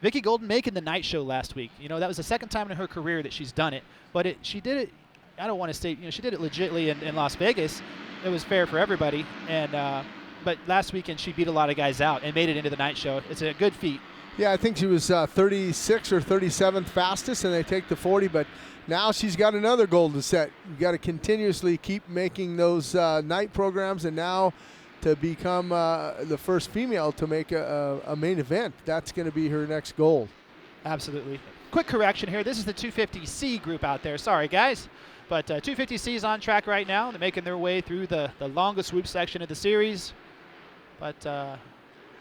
Vicky Golden making the night show last week. You know, that was the second time in her career that she's done it. But she did it, I don't want to say, you know, she did it legitly in Las Vegas. It was fair for everybody. And but last weekend she beat a lot of guys out and made it into the night show. It's a good feat. Yeah, I think she was 36th or 37th fastest, and they take the 40. But now she's got another goal to set. You got to continuously keep making those night programs, and now to become the first female to make a main event. That's going to be her next goal. Absolutely. Quick correction here. This is the 250C group out there. Sorry, guys. But 250C is on track right now. They're making their way through the longest swoop section of the series. But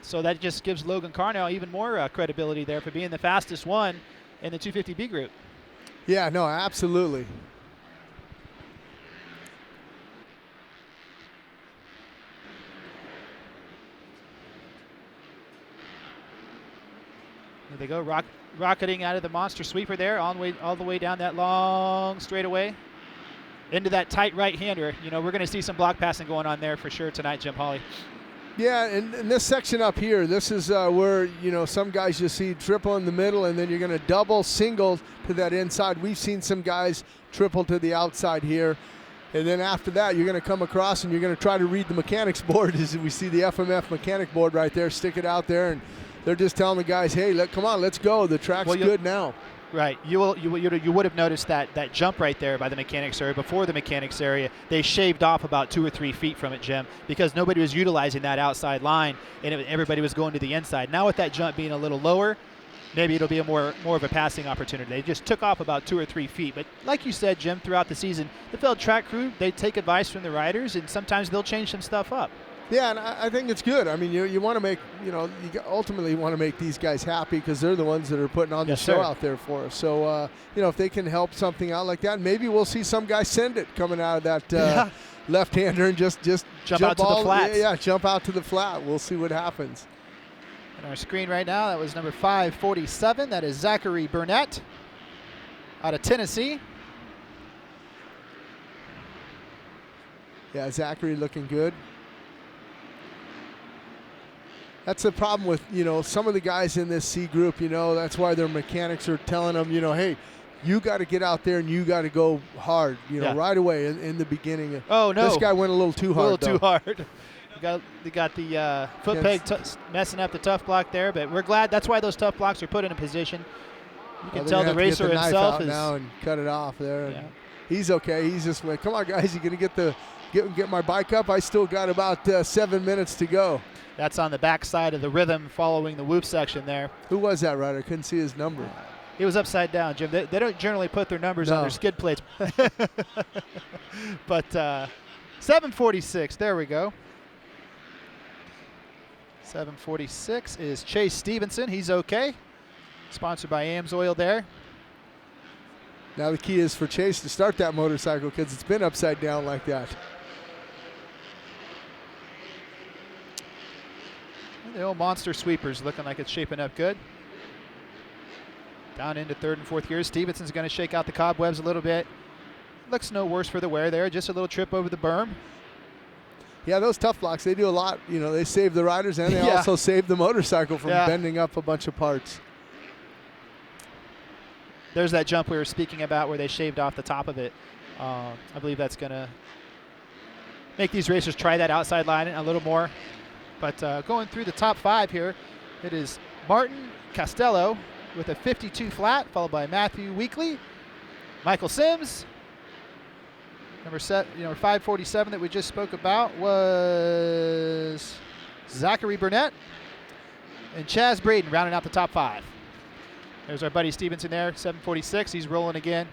so that just gives Logan Carell even more credibility there for being the fastest one in the 250B group. Yeah, no, absolutely. There they go, rocketing out of the monster sweeper there, all the way down that long straightaway into that tight right-hander. You know, we're going to see some block passing going on there for sure tonight, Jim Hawley. Yeah, and this section up here, this is where, you know, some guys you see triple in the middle, and then you're going to double, single to that inside. We've seen some guys triple to the outside here. And then after that, you're going to come across and you're going to try to read the mechanics board. As we see the FMF mechanic board right there, stick it out there, and they're just telling the guys, hey, come on, let's go. The track's good now. Right. You would have noticed that jump right there by the mechanics area. Before the mechanics area, they shaved off about 2 or 3 feet from it, Jim, because nobody was utilizing that outside line, and everybody was going to the inside. Now with that jump being a little lower, maybe it'll be a more of a passing opportunity. They just took off about 2 or 3 feet. But like you said, Jim, throughout the season, the field track crew, they take advice from the riders, and sometimes they'll change some stuff up. Yeah, and I think it's good. I mean, you want to make, you know, you ultimately want to make these guys happy because they're the ones that are putting on the show out there for us. So, you know, if they can help something out like that, maybe we'll see some guy send it coming out of that left-hander and just jump out to the flat. Yeah, jump out to the flat. We'll see what happens. On our screen right now, that was number 547. That is Zachary Burnett out of Tennessee. Yeah, Zachary looking good. That's the problem with, you know, some of the guys in this C group, you know, that's why their mechanics are telling them, you know, hey, you got to get out there and you got to go hard, you know, right away in the beginning. Oh, no. This guy went a little too hard. Too hard. They got the foot peg messing up the tough block there, but we're glad. That's why those tough blocks are put in a position. You can tell the racer himself is now and cut it off there. Yeah. He's okay. He's just like, come on, guys, you gonna get my bike up? I still got about 7 minutes to go. That's on the back side of the rhythm following the whoop section there. Who was that rider? Couldn't see his number. He was upside down, Jim. They don't generally put their numbers on their skid plates. But 746, there we go. 746 is Chase Stevenson. He's okay. Sponsored by AMSOIL there. Now the key is for Chase to start that motorcycle because it's been upside down like that. The old monster sweeper's looking like it's shaping up good. Down into 3rd and 4th gears. Stevenson's going to shake out the cobwebs a little bit. Looks no worse for the wear there. Just a little trip over the berm. Yeah, those tough blocks, they do a lot. You know, they save the riders and they also save the motorcycle from bending up a bunch of parts. There's that jump we were speaking about where they shaved off the top of it. I believe that's going to make these racers try that outside line a little more. But going through the top 5 here, it is Martin Costello with a 52 flat, followed by Matthew Weekly, Michael Sims. Number 547 that we just spoke about was Zachary Burnett and Chaz Braden rounding out the top 5. There's our buddy Stevenson there, 746. He's rolling again.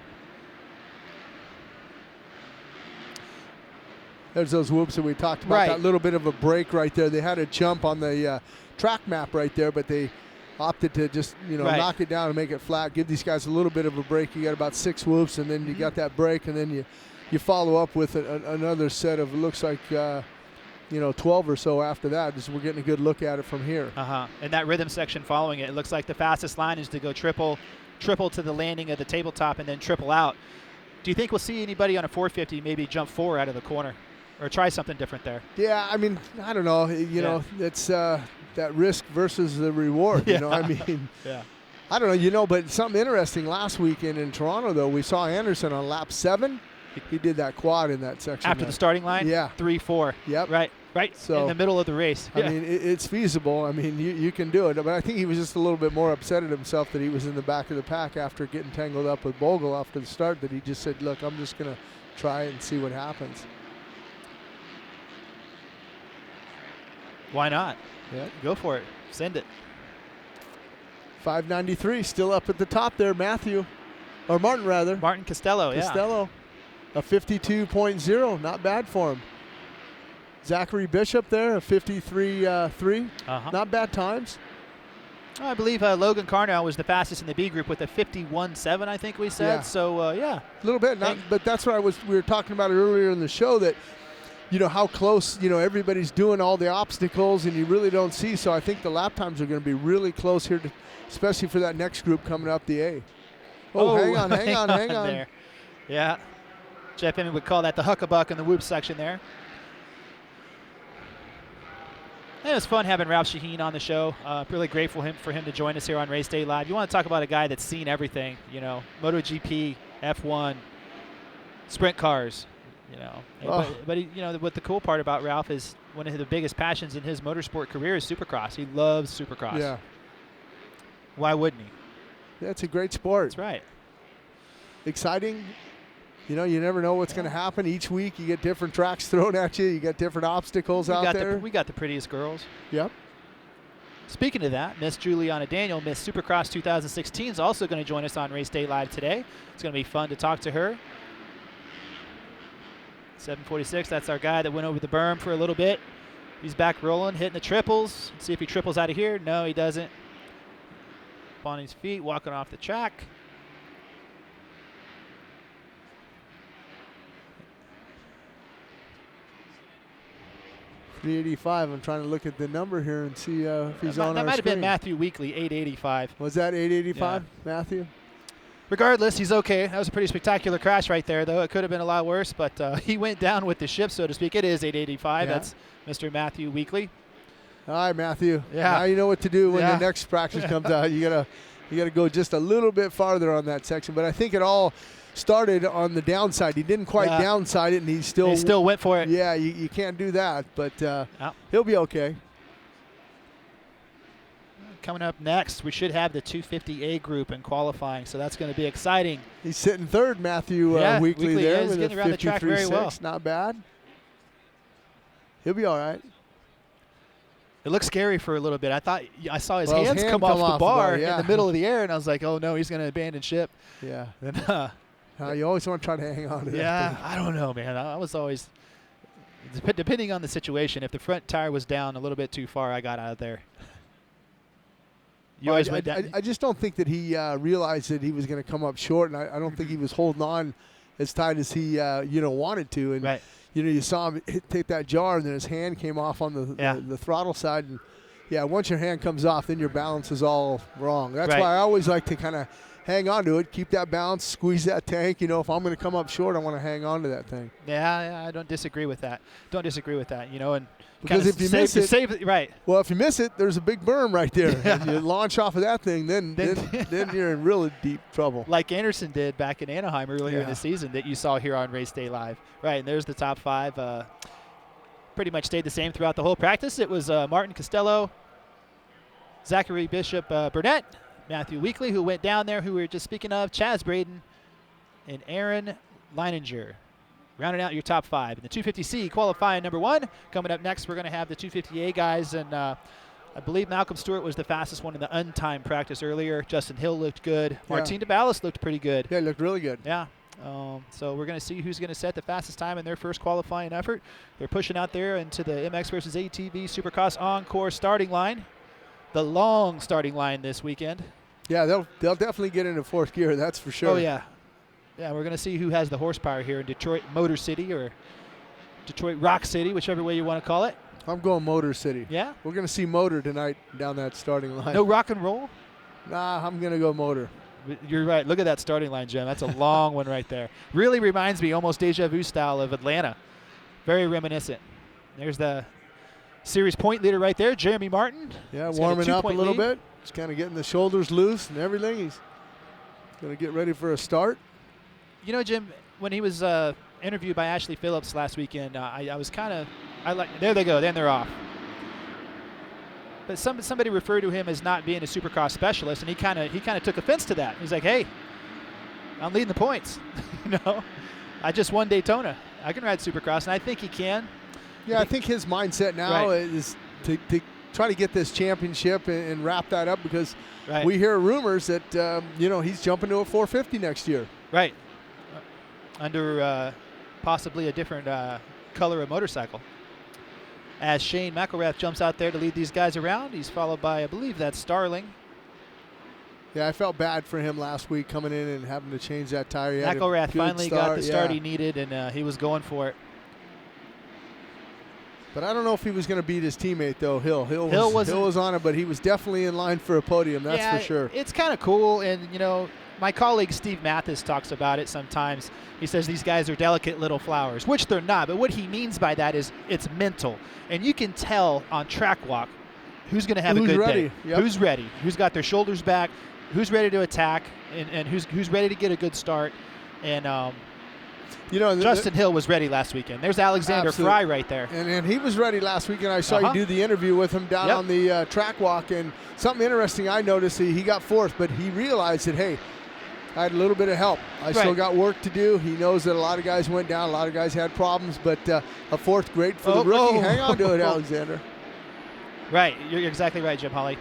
There's those whoops that we talked about, that little bit of a break right there. They had a jump on the track map right there, but they opted to just, knock it down and make it flat, give these guys a little bit of a break. You got about 6 whoops, and then you got that break, and then you follow up with another set of, it looks like, 12 or so after that. We're getting a good look at it from here. And that rhythm section following it, it looks like the fastest line is to go triple to the landing of the tabletop and then triple out. Do you think we'll see anybody on a 450 maybe jump 4 out of the corner? Or try something different there? Yeah, I mean, I don't know. It's that risk versus the reward. I don't know. But something interesting last weekend in Toronto, though, we saw Anderson on lap 7. He did that quad in that section. After the starting line? Yeah. 3-4. Yep. Right. So in the middle of the race. I mean, it's feasible. I mean, you can do it. But I think he was just a little bit more upset at himself that he was in the back of the pack after getting tangled up with Bogle after the start, that he just said, look, I'm just going to try it and see what happens. Why not? Yeah. Go for it. Send it. 593 still up at the top there, Martin rather. Martin Costello, Costello, a 52.0, not bad for him. Zachary Bishop there, a 53.3, not bad times. I believe Logan Carell was the fastest in the B group with a 51.7, I think we said. Yeah. So, a little bit, but that's what we were talking about earlier in the show, that how close, everybody's doing all the obstacles, and you really don't see. So I think the lap times are going to be really close here, especially for that next group coming up the A. Oh, hang on. There. Yeah. Jeff Emmett would call that the huckabuck in the whoop section there. And it was fun having Ralph Shaheen on the show. Really grateful for him to join us here on Race Day Live. You want to talk about a guy that's seen everything, MotoGP, F1, sprint cars, But he, what the cool part about Ralph is one of the biggest passions in his motorsport career is Supercross. He loves Supercross. Yeah. Why wouldn't he? Yeah, it's a great sport. That's right. Exciting. You never know what's going to happen. Each week you get different tracks thrown at you. You got different obstacles out there. We got the prettiest girls. Yep. Speaking of that, Miss Juliana Daniel, Miss Supercross 2016, is also going to join us on Race Day Live today. It's going to be fun to talk to her. 746, that's our guy that went over the berm for a little bit. He's back rolling, hitting the triples. See if he triples out of here. No, he doesn't. Up on his feet, walking off the track. .385. I'm trying to look at the number here and see if he's on our That might have been screen. Matthew Weekly, 885. Was that 885, Yeah. Matthew? Regardless, he's okay. That was a pretty spectacular crash right there, though. It could have been a lot worse, but he went down with the ship, so to speak. It is 885. Yeah. That's Mr. Matthew Weekly. All right, Matthew. Yeah. Now you know what to do when Yeah. the next practice comes out. You gotta go just a little bit farther on that section. But I think it all started on the downside. He didn't quite downside it, and he still went for it. Yeah, you can't do that, but he'll be okay. Coming up next, we should have the 250A group in qualifying, so that's going to be exciting. He's sitting third, Matthew Weekly Weekly, there. he's with getting a around the track very well. 53.6. Not bad. He'll be all right. It looked scary for a little bit. I saw his Well, his hands hand come off the bar yeah. in the middle of the air, and I was like, oh, no, he's going to abandon ship. Yeah. And, you always want to try to hang on to that yeah, thing. I don't know, man. I was always, depending on the situation, if the front tire was down a little bit too far, I got out of there. You always went down. I just don't think that he realized that he was going to come up short, and I don't think he was holding on as tight as he wanted to. And right. You saw him take that jar, and then his hand came off on the throttle side. And once your hand comes off, then your balance is all wrong. That's why I always like to kind of hang on to it, keep that balance, squeeze that tank. If I'm going to come up short, I want to hang on to that thing. Yeah, I don't disagree with that. And because if you miss it, right. Well, if you miss it, there's a big berm right there. Yeah. If you launch off of that thing, then you're in really deep trouble. Like Anderson did back in Anaheim earlier in the season that you saw here on Race Day Live. Right, and there's the top five. Pretty much stayed the same throughout the whole practice. It was Martin Costello, Zachary Bishop Burnett, Matthew Weekly, who went down there, who we were just speaking of, Chaz Braden, and Aaron Leininger. Rounding out your top five. In the 250C qualifying number one. Coming up next, we're going to have the 250A guys, and I believe Malcolm Stewart was the fastest one in the untimed practice earlier. Justin Hill looked good. Martin Davalos looked pretty good. Yeah, looked really good. Yeah. So we're going to see who's going to set the fastest time in their first qualifying effort. They're pushing out there into the MX versus ATV Supercross Encore starting line. The long starting line this weekend. Yeah, they'll definitely get into fourth gear, that's for sure. Oh, yeah. Yeah, we're going to see who has the horsepower here in Detroit Motor City or Detroit Rock City, whichever way you want to call it. I'm going Motor City. Yeah? We're going to see Motor tonight down that starting line. No rock and roll? Nah, I'm going to go Motor. You're right. Look at that starting line, Jim. That's a long one right there. Really reminds me almost deja vu style of Atlanta. Very reminiscent. There's the series point leader right there, Jeremy Martin. Yeah, He's warming got a up a 2-point little lead. bit. Just kind of getting the shoulders loose and everything. He's going to get ready for a start. You know, Jim, when he was interviewed by Ashley Phillips last weekend, I was kind of, there they go, then they're off. But somebody referred to him as not being a Supercross specialist, and he kind of took offense to that. He's like, hey, I'm leading the points. I just won Daytona. I can ride Supercross, and I think he can. Yeah, I think his mindset now is to try to get this championship and wrap that up, because we hear rumors that he's jumping to a 450 next year. Right. Under possibly a different color of motorcycle. As Shane McElrath jumps out there to lead these guys around, he's followed by, I believe that's Starling. Yeah, I felt bad for him last week coming in and having to change that tire. McElrath finally got the start he needed, and he was going for it. But I don't know if he was going to beat his teammate, though, Hill. Hill was on it, but he was definitely in line for a podium, that's for sure. It's kind of cool, and, you know, my colleague Steve Mathis talks about it sometimes. He says these guys are delicate little flowers, which they're not, but what he means by that is it's mental. And you can tell on track walk who's going to have a good day. Yep. Who's ready, who's got their shoulders back, who's ready to attack, and who's ready to get a good start. And you know, Justin Hill was ready last weekend. There's Alexander Fry right there. And he was ready last weekend. I saw you do the interview with him down on the track walk. And something interesting I noticed, he got fourth, but he realized that, hey, I had a little bit of help. I still got work to do. He knows that a lot of guys went down. A lot of guys had problems, but a fourth, great for the rookie. Hang on to it, Alexander. Right. You're exactly right, Jim Holly.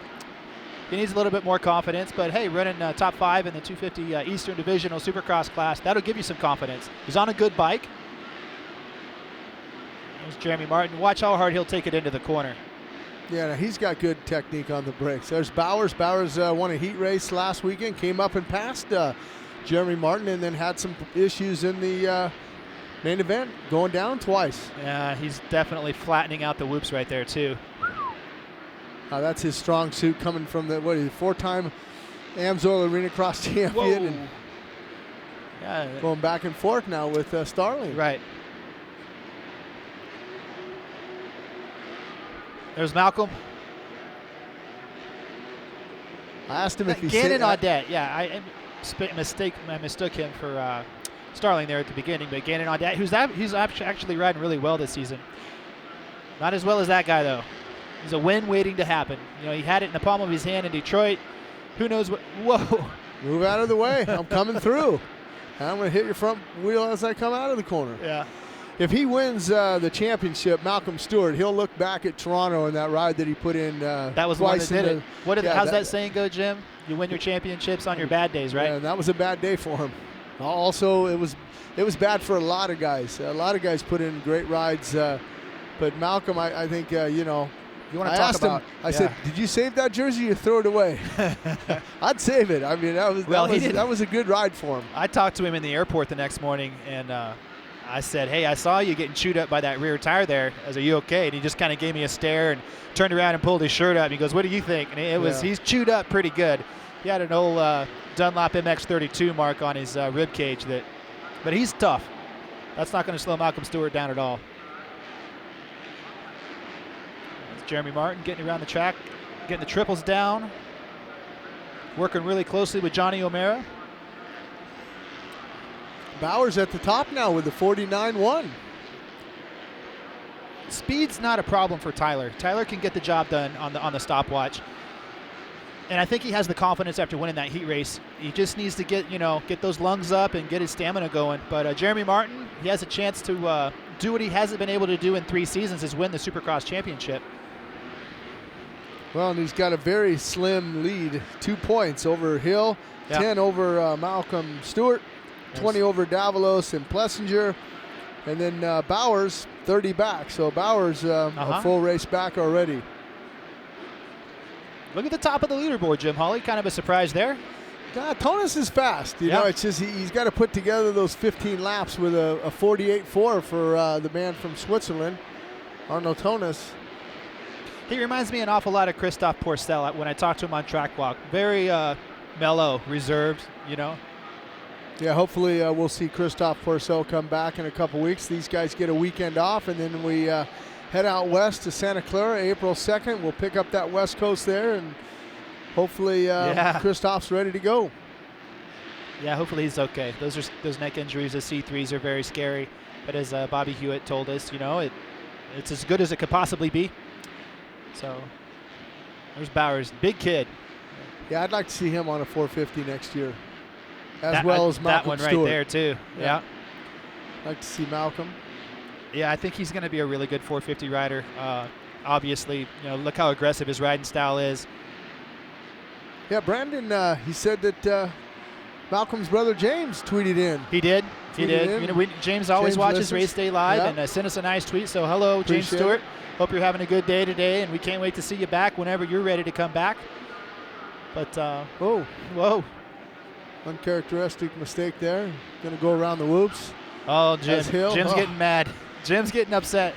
He needs a little bit more confidence, but hey, running top 5 in the 250 Eastern Divisional Supercross class, that'll give you some confidence. He's on a good bike. There's Jeremy Martin. Watch how hard he'll take it into the corner. Yeah, he's got good technique on the brakes. There's Bowers. Bowers won a heat race last weekend, came up and passed Jeremy Martin, and then had some issues in the main event, going down twice. Yeah, he's definitely flattening out the whoops right there, too. That's his strong suit, coming from the 4-time AMSOIL ArenaCross champion. And going back and forth now with Starling. Right. There's Malcolm. I asked him if he Gannon Audette. Yeah, I mistook him for Starling there at the beginning, but Gannon Audette, he's actually riding really well this season. Not as well as that guy, though. There's a win waiting to happen. You know, he had it in the palm of his hand in Detroit. Who knows what? Whoa. Move out of the way. I'm coming through. I'm going to hit your front wheel as I come out of the corner. Yeah. If he wins the championship, Malcolm Stewart, he'll look back at Toronto and that ride that he put in that was twice. One that did it. How's that saying go, Jim? You win your championships on your bad days, right? Yeah, that was a bad day for him. Also, it was bad for a lot of guys. A lot of guys put in great rides. But Malcolm, I think, you know, I asked him, I said, did you save that jersey or throw it away? I'd save it. I mean, that was a good ride for him. I talked to him in the airport the next morning, and I said, hey, I saw you getting chewed up by that rear tire there. I said, are you okay? And he just kind of gave me a stare and turned around and pulled his shirt up. He goes, what do you think? And he's chewed up pretty good. He had an old Dunlop MX32 mark on his rib cage. But he's tough. That's not going to slow Malcolm Stewart down at all. Jeremy Martin getting around the track, getting the triples down, working really closely with Johnny O'Mara. Bowers at the top now with the 49-1. Speed's not a problem for Tyler. Tyler can get the job done on the stopwatch. And I think he has the confidence after winning that heat race. He just needs to get those lungs up and get his stamina going. But Jeremy Martin, he has a chance to do what he hasn't been able to do in 3 seasons, is win the Supercross championship. Well, and he's got a very slim lead, 2 points over Hill, 10 over Malcolm Stewart, 20 over Davalos and Plessinger, and then Bowers 30 back. So Bowers a full race back already. Look at the top of the leaderboard, Jim Holly. Kind of a surprise there. Tonis is fast. You know, it's just he's got to put together those 15 laps with a 48.4 for the man from Switzerland, Arno Tonis. He reminds me an awful lot of Christophe Pourcel when I talked to him on track walk. Very mellow, reserved, you know. Yeah, hopefully we'll see Christophe Pourcel come back in a couple weeks. These guys get a weekend off, and then we head out west to Santa Clara April 2nd. We'll pick up that west coast there, and hopefully Christophe's ready to go. Yeah, hopefully he's okay. Those neck injuries, the C3s, are very scary. But as Bobby Hewitt told us, you know, it's as good as it could possibly be. So there's Bowers, big kid. Yeah, I'd like to see him on a 450 next year, as well as Malcolm Stewart. That one right there too. Yeah. I'd like to see Malcolm. Yeah, I think he's going to be a really good 450 rider. Obviously, you know, look how aggressive his riding style is. Yeah, Brandon, he said that Malcolm's brother James tweeted in. He did. He did. You know, James always watches Race Day Live and sent us a nice tweet. So hello, James Stewart. Hope you're having a good day today, and we can't wait to see you back whenever you're ready to come back. But whoa, uncharacteristic mistake there. Going to go around the whoops. Oh, Jim's getting mad. Jim's getting upset.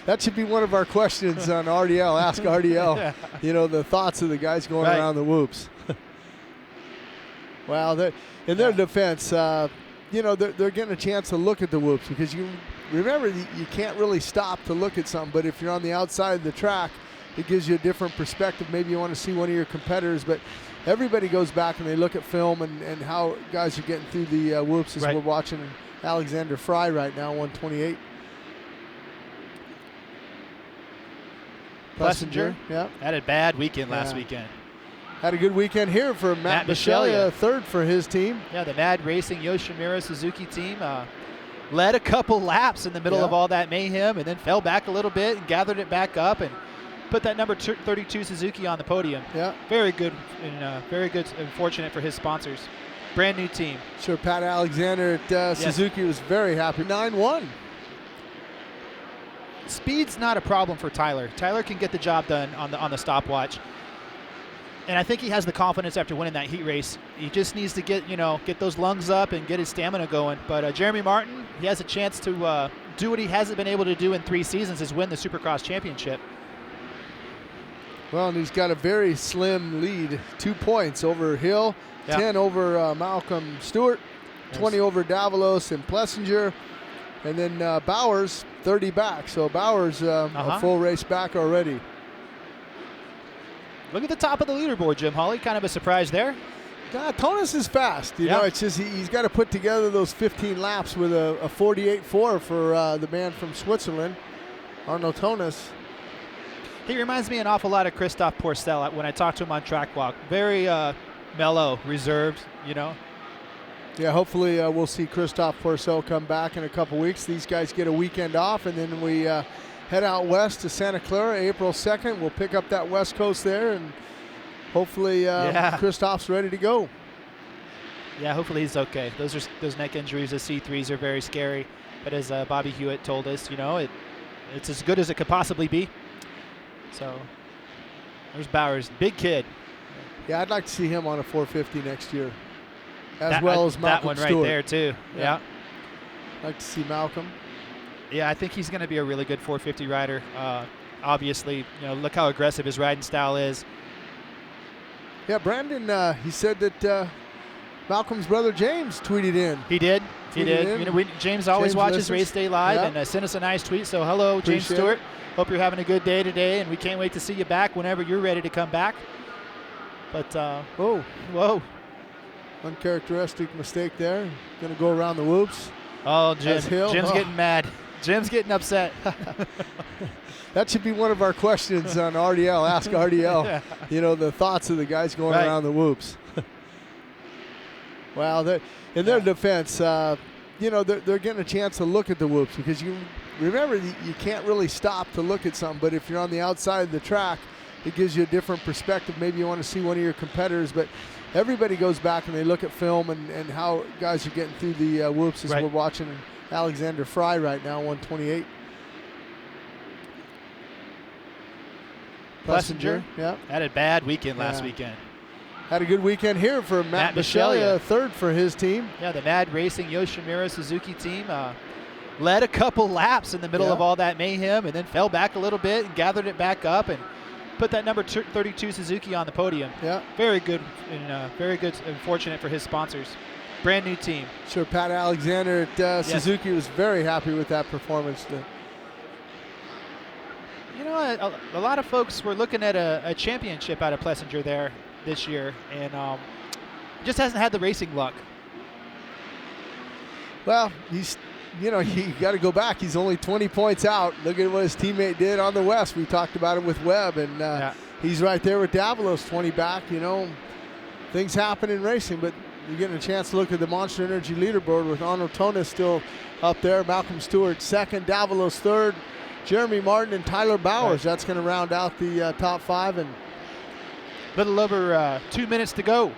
That should be one of our questions on RDL. Ask RDL. Yeah. You know, the thoughts of the guys going Right. around the whoops. Well, in their defense, you know, they're getting a chance to look at the whoops because you remember you can't really stop to look at something. But if you're on the outside of the track, it gives you a different perspective. Maybe you want to see one of your competitors, but everybody goes back and they look at film and how guys are getting through the whoops as Right. we're watching Alexander Fry right now, 128. Plessinger, yeah. had a bad weekend last Yeah. weekend. Had a good weekend here for Matt Michelia, third for his team. Yeah, the Mad Racing Yoshimura Suzuki team led a couple laps in the middle of all that mayhem and then fell back a little bit and gathered it back up and put that number 32 Suzuki on the podium. Yeah. Very good and fortunate for his sponsors. Brand new team. Sure, Pat Alexander at Suzuki was very happy. 9-1. Speed's not a problem for Tyler. Tyler can get the job done on the stopwatch. And I think he has the confidence after winning that heat race. He just needs to get those lungs up and get his stamina going. But Jeremy Martin, he has a chance to do what he hasn't been able to do in 3 seasons, is win the Supercross championship. Well, and he's got a very slim lead, 2 points over Hill, 10 over Malcolm Stewart, 20 over Davalos and Plessinger, and then Bowers 30 back. So Bowers a full race back already. Look at the top of the leaderboard, Jim Hawley. Kind of a surprise there. Tonis is fast. You know, it's just he's got to put together those 15 laps with a 48.4 for the man from Switzerland, Arno Tonis. He reminds me an awful lot of Christophe Pourcel when I talked to him on track walk. Very mellow, reserved, you know. Yeah, hopefully we'll see Christophe Pourcel come back in a couple weeks. These guys get a weekend off, and then we head out west to Santa Clara April 2nd. We'll pick up that west coast there, and hopefully Christophe's ready to go. Yeah, hopefully he's okay. Those neck injuries, the C3s are very scary. But as Bobby Hewitt told us, you know, it's as good as it could possibly be. So there's Bowers, big kid. Yeah, I'd like to see him on a 450 next year, as well as Malcolm that one Stewart. right there too. Yeah. I'd like to see Malcolm. Yeah, I think he's going to be a really good 450 rider. Obviously, you know, look how aggressive his riding style is. Yeah, Brandon, he said that Malcolm's brother James tweeted in. He did. He did. You know, James always watches listens. Race Day Live and sent us a nice tweet. So hello, James Appreciate Stewart. it. Hope you're having a good day today, and we can't wait to see you back whenever you're ready to come back. But whoa, uncharacteristic mistake there. Going to go around the whoops. Oh, Jim's getting mad. Jim's getting upset. That should be one of our questions on RDL. Ask RDL. Yeah. You know, the thoughts of the guys going around the whoops. Well, in their defense, you know, they're getting a chance to look at the whoops because you remember you can't really stop to look at something. But if you're on the outside of the track, it gives you a different perspective. Maybe you want to see one of your competitors, but everybody goes back and they look at film and how guys are getting through the whoops as we're watching Alexander Fry right now, 128. Plessinger, yeah, had a bad weekend last weekend. Had a good weekend here for Matt Michelia, third for his team. Yeah, the Mad Racing Yoshimura Suzuki team led a couple laps in the middle of all that mayhem and then fell back a little bit and gathered it back up and put that number 32 Suzuki on the podium. Yeah. Very good and fortunate for his sponsors. Brand new team. Sure, Pat Alexander at Suzuki was very happy with that performance. You know, a lot of folks were looking at a championship out of Plessinger there this year, and just hasn't had the racing luck. Well, you got to go back. He's only 20 points out. Look at what his teammate did on the West. We talked about it with Webb, and he's right there with Davalos, 20 back. You know, things happen in racing, but you're getting a chance to look at the Monster Energy leaderboard with Arno Tonis still up there, Malcolm Stewart second, Davalos third, Jeremy Martin and Tyler Bowers. That's going to round out the top 5. And little over 2 minutes to go. You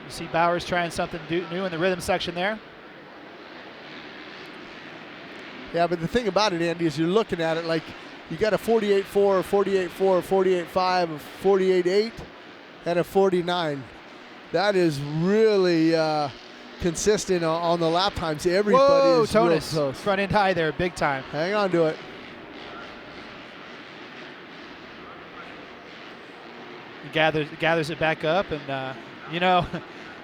see Bowers trying something new in the rhythm section there. Yeah, but the thing about it, Andy, is you're looking at it like you got a 48.4, 48.4, 48.5, a 48.8, and a 49. That is really consistent on the lap times. Everybody Whoa, is real Tonis, close. front end high there, big time. Hang on to it. He gathers it back up, and you know,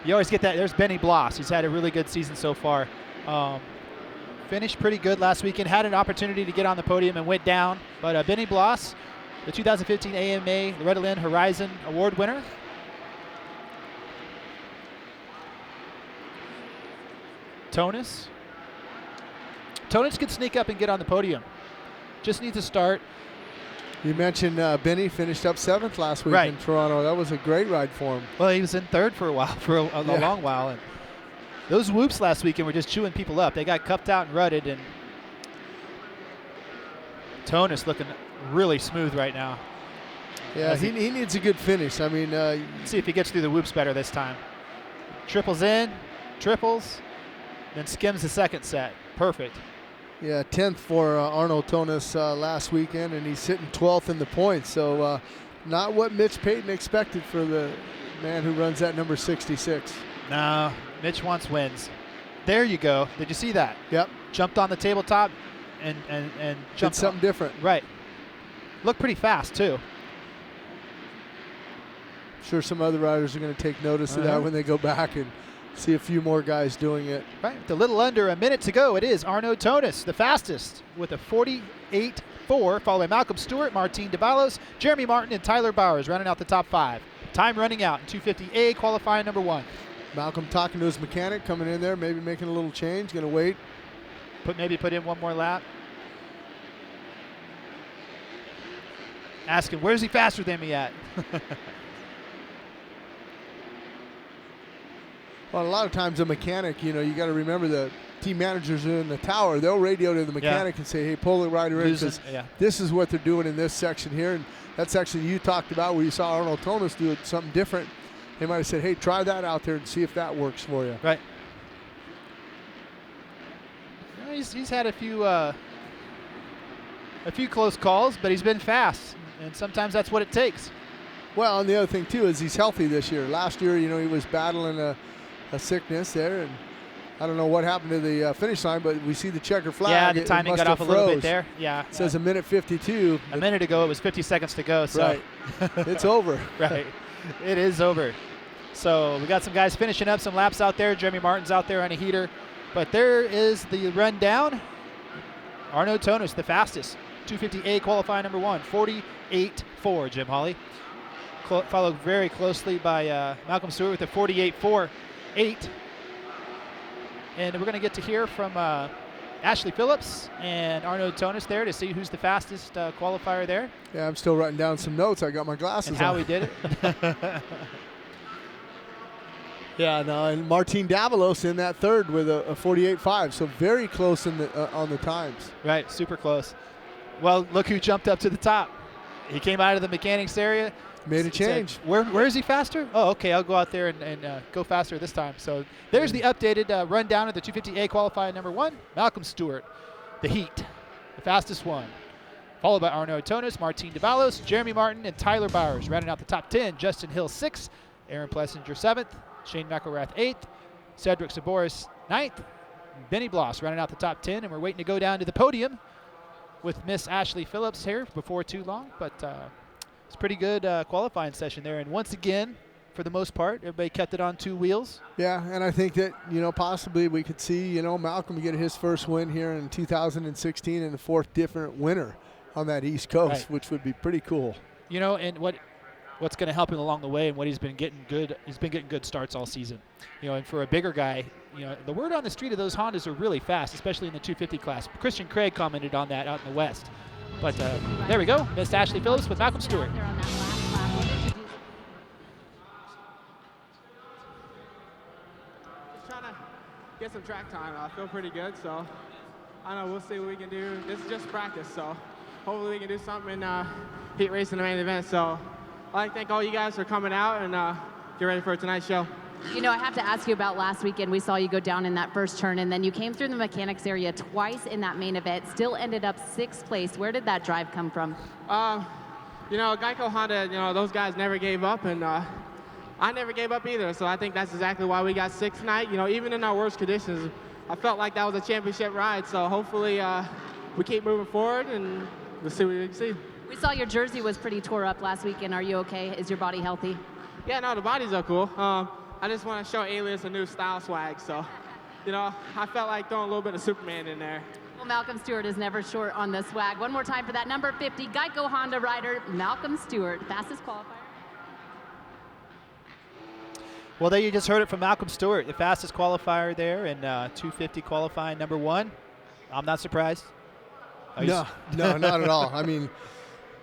you always get that. There's Benny Bloss. He's had a really good season so far. Finished pretty good last weekend. Had an opportunity to get on the podium and went down, but Benny Bloss, the 2015 AMA Loretta Lynn Horizon Award winner. Tonis could sneak up and get on the podium. Just needs to start. You mentioned Benny finished up 7th last week in Toronto. That was a great ride for him. Well, he was in 3rd for a while, for a long while. And those whoops last weekend were just chewing people up. They got cupped out and rutted, and Tonis looking really smooth right now. Yeah, he needs a good finish. I mean, see if he gets through the whoops better this time. Triples in, triples, then skims the second set. Perfect. Yeah, 10th for Arnold Tonis last weekend, and he's sitting 12th in the points. So not what Mitch Payton expected for the man who runs that number 66. No, Mitch wants wins. There you go. Did you see that? Yep. Jumped on the tabletop and jumped Did something different. Right. Looked pretty fast, too. Sure some other riders are going to take notice of that when they go back and see a few more guys doing it. Right, with a little under a minute to go, it is Arno Tonis, the fastest, with a 48.4, followed by Malcolm Stewart, Martin Davalos, Jeremy Martin, and Tyler Bowers rounding out the top 5. Time running out in 250A, qualifying number 1. Malcolm talking to his mechanic, coming in there, maybe making a little change, going to wait. Maybe put in one more lap. Asking, where's he faster than me at? Well, a lot of times a mechanic, you know, you got to remember the team managers are in the tower. They'll radio to the mechanic and say, hey, pull the rider in, because this is what they're doing in this section here. And that section you talked about where you saw Arnold Tonis do something different, they might have said, hey, try that out there and see if that works for you. Right. Well, he's had a few close calls, but he's been fast, and sometimes that's what it takes. Well, and the other thing, too, is he's healthy this year. Last year, you know, he was battling a sickness there, and I don't know what happened to the finish line, but we see the checker flag. Yeah, the timing got off a little bit there. Yeah. It says a minute 52. A minute ago, it was 50 seconds to go. So. Right. It's over. Right. It is over. So we got some guys finishing up some laps out there. Jeremy Martin's out there on a heater. But there is the rundown. Arno Tonis, the fastest. 250A qualifying number 1, 48.4, Jim Hawley. Followed very closely by Malcolm Stewart with a 48.48. And we're going to get to hear from Ashley Phillips and Arno Tonis there to see who's the fastest qualifier there. Yeah, I'm still writing down some notes. I got my glasses and how on. he did it. Yeah, no, and Martin Davalos in that 3rd with a 48.5, so very close in the on the times. Right, super close. Well, look who jumped up to the top. He came out of the mechanics area. Made a change. Said, where is he faster? Oh, okay, I'll go out there and go faster this time. So there's the updated rundown of the 250A qualifying number 1, Malcolm Stewart, the Heat, the fastest one. Followed by Arno Tonis, Martin Davalos, Jeremy Martin, and Tyler Bowers. Rounding out the top 10, Justin Hill 6th, Aaron Plessinger 7th, Shane McElrath 8th, Cedric Saboris 9th, Benny Bloss rounding out the top 10, and we're waiting to go down to the podium with Miss Ashley Phillips here before too long, but it's a pretty good qualifying session there. And once again, for the most part, everybody kept it on 2 wheels. Yeah, and I think that, you know, possibly we could see, you know, Malcolm get his first win here in 2016 and the 4th different winner on that East Coast, which would be pretty cool. You know, and what's going to help him along the way and what he's been getting good starts all season. You know, and for a bigger guy, you know, the word on the street of those Hondas are really fast, especially in the 250 class. Christian Craig commented on that out in the West. But there we go, Miss Ashley Phillips with Malcolm Stewart. Trying to get some track time. I feel pretty good, so I don't know, we'll see what we can do. This is just practice, so hopefully we can do something in heat race in the main event. So I'd like to thank all you guys for coming out and get ready for tonight's show. You know, I have to ask you about last weekend. We saw you go down in that first turn, and then you came through the mechanics area twice in that main event, still ended up 6th place. Where did that drive come from? You know, Geico Honda, you know, those guys never gave up, and I never gave up either. So I think that's exactly why we got 6th tonight. You know, even in our worst conditions, I felt like that was a championship ride. So hopefully we keep moving forward and we'll see what we can see. We saw your jersey was pretty tore up last weekend. Are you okay? Is your body healthy? Yeah, no, the bodies are cool. I just want to show Alias a new style swag. So, you know, I felt like throwing a little bit of Superman in there. Well, Malcolm Stewart is never short on the swag. One more time for that number 50 Geico Honda rider, Malcolm Stewart, fastest qualifier. Well, there you just heard it from Malcolm Stewart, the fastest qualifier there, and 250 qualifying number 1. I'm not surprised. No, not at all. I mean,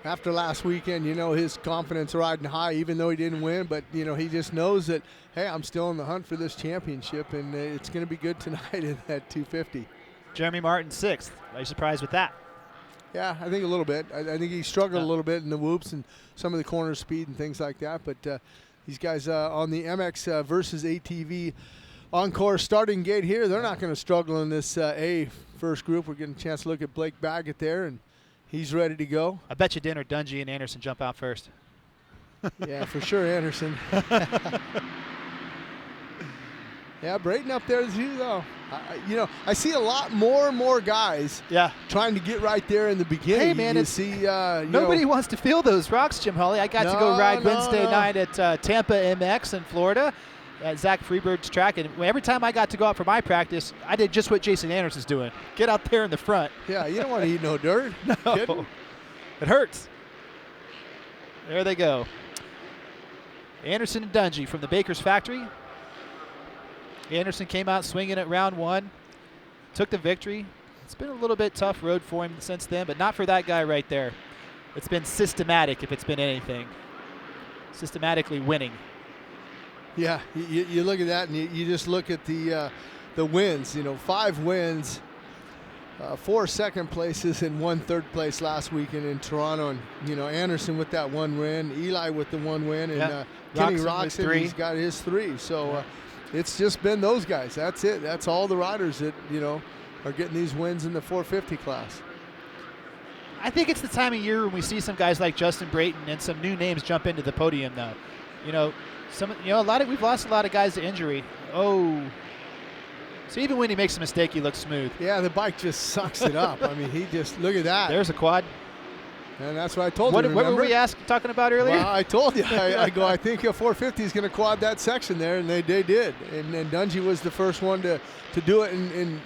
after last weekend, you know, his confidence riding high, even though he didn't win. But, you know, he just knows that, hey, I'm still in the hunt for this championship, and it's going to be good tonight at 250. Jeremy Martin, 6th. Are you surprised with that? Yeah, I think a little bit. I think he struggled a little bit in the whoops and some of the corner speed and things like that. But these guys on the MX versus ATV Encore starting gate here, they're not going to struggle in this A first group. We're getting a chance to look at Blake Baggett there, and he's ready to go. I bet you Dinner, Dungey, and Anderson jump out first. Yeah, for sure, Anderson. Yeah, Brayton up there too, though. You know, I see a lot more and more guys trying to get right there in the beginning. Hey, man, nobody wants to feel those rocks, Jim Hawley. I got to go ride Wednesday night at Tampa MX in Florida at Zach Freebird's track, and every time I got to go out for my practice, I did just what Jason Anderson's doing. Get out there in the front. Yeah, you don't want to eat no dirt. No. It hurts. There they go. Anderson and Dungey from the Baker's Factory. Anderson came out swinging at round 1, took the victory. It's been a little bit tough road for him since then, but not for that guy right there. It's been systematic, if it's been anything. Systematically winning. Yeah, you look at that, and you just look at the wins. You know, 5 wins, 4 second places, and 1 third place last weekend in Toronto. And you know, Anderson with that 1 win, Eli with the 1 win, and Kenny Roczen, he's got his 3. So it's just been those guys. That's it. That's all the riders that, you know, are getting these wins in the 450 class. I think it's the time of year when we see some guys like Justin Brayton and some new names jump into the podium now. You know, we've lost a lot of guys to injury. Oh, so even when he makes a mistake, he looks smooth. Yeah, the bike just sucks it up. I mean, he just, look at that. There's a quad. And that's what I told you. What were we talking about earlier? Well, I told you. I think a 450 is going to quad that section there, and they did. And Dungey was the first one to do it. And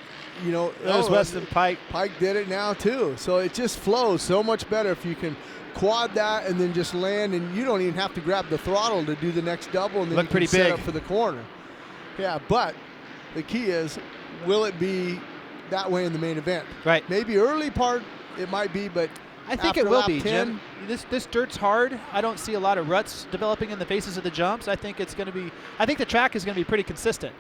you know, that was Weston Pike. Pike did it now too. So it just flows so much better if you can quad that and then just land, and you don't even have to grab the throttle to do the next double, and then you can set up for the corner. Yeah, but the key is, will it be that way in the main event? Right. Maybe early part it might be, but I think it will be, Jim. This dirt's hard. I don't see a lot of ruts developing in the faces of the jumps. I think it's going to be. I think the track is going to be pretty consistent.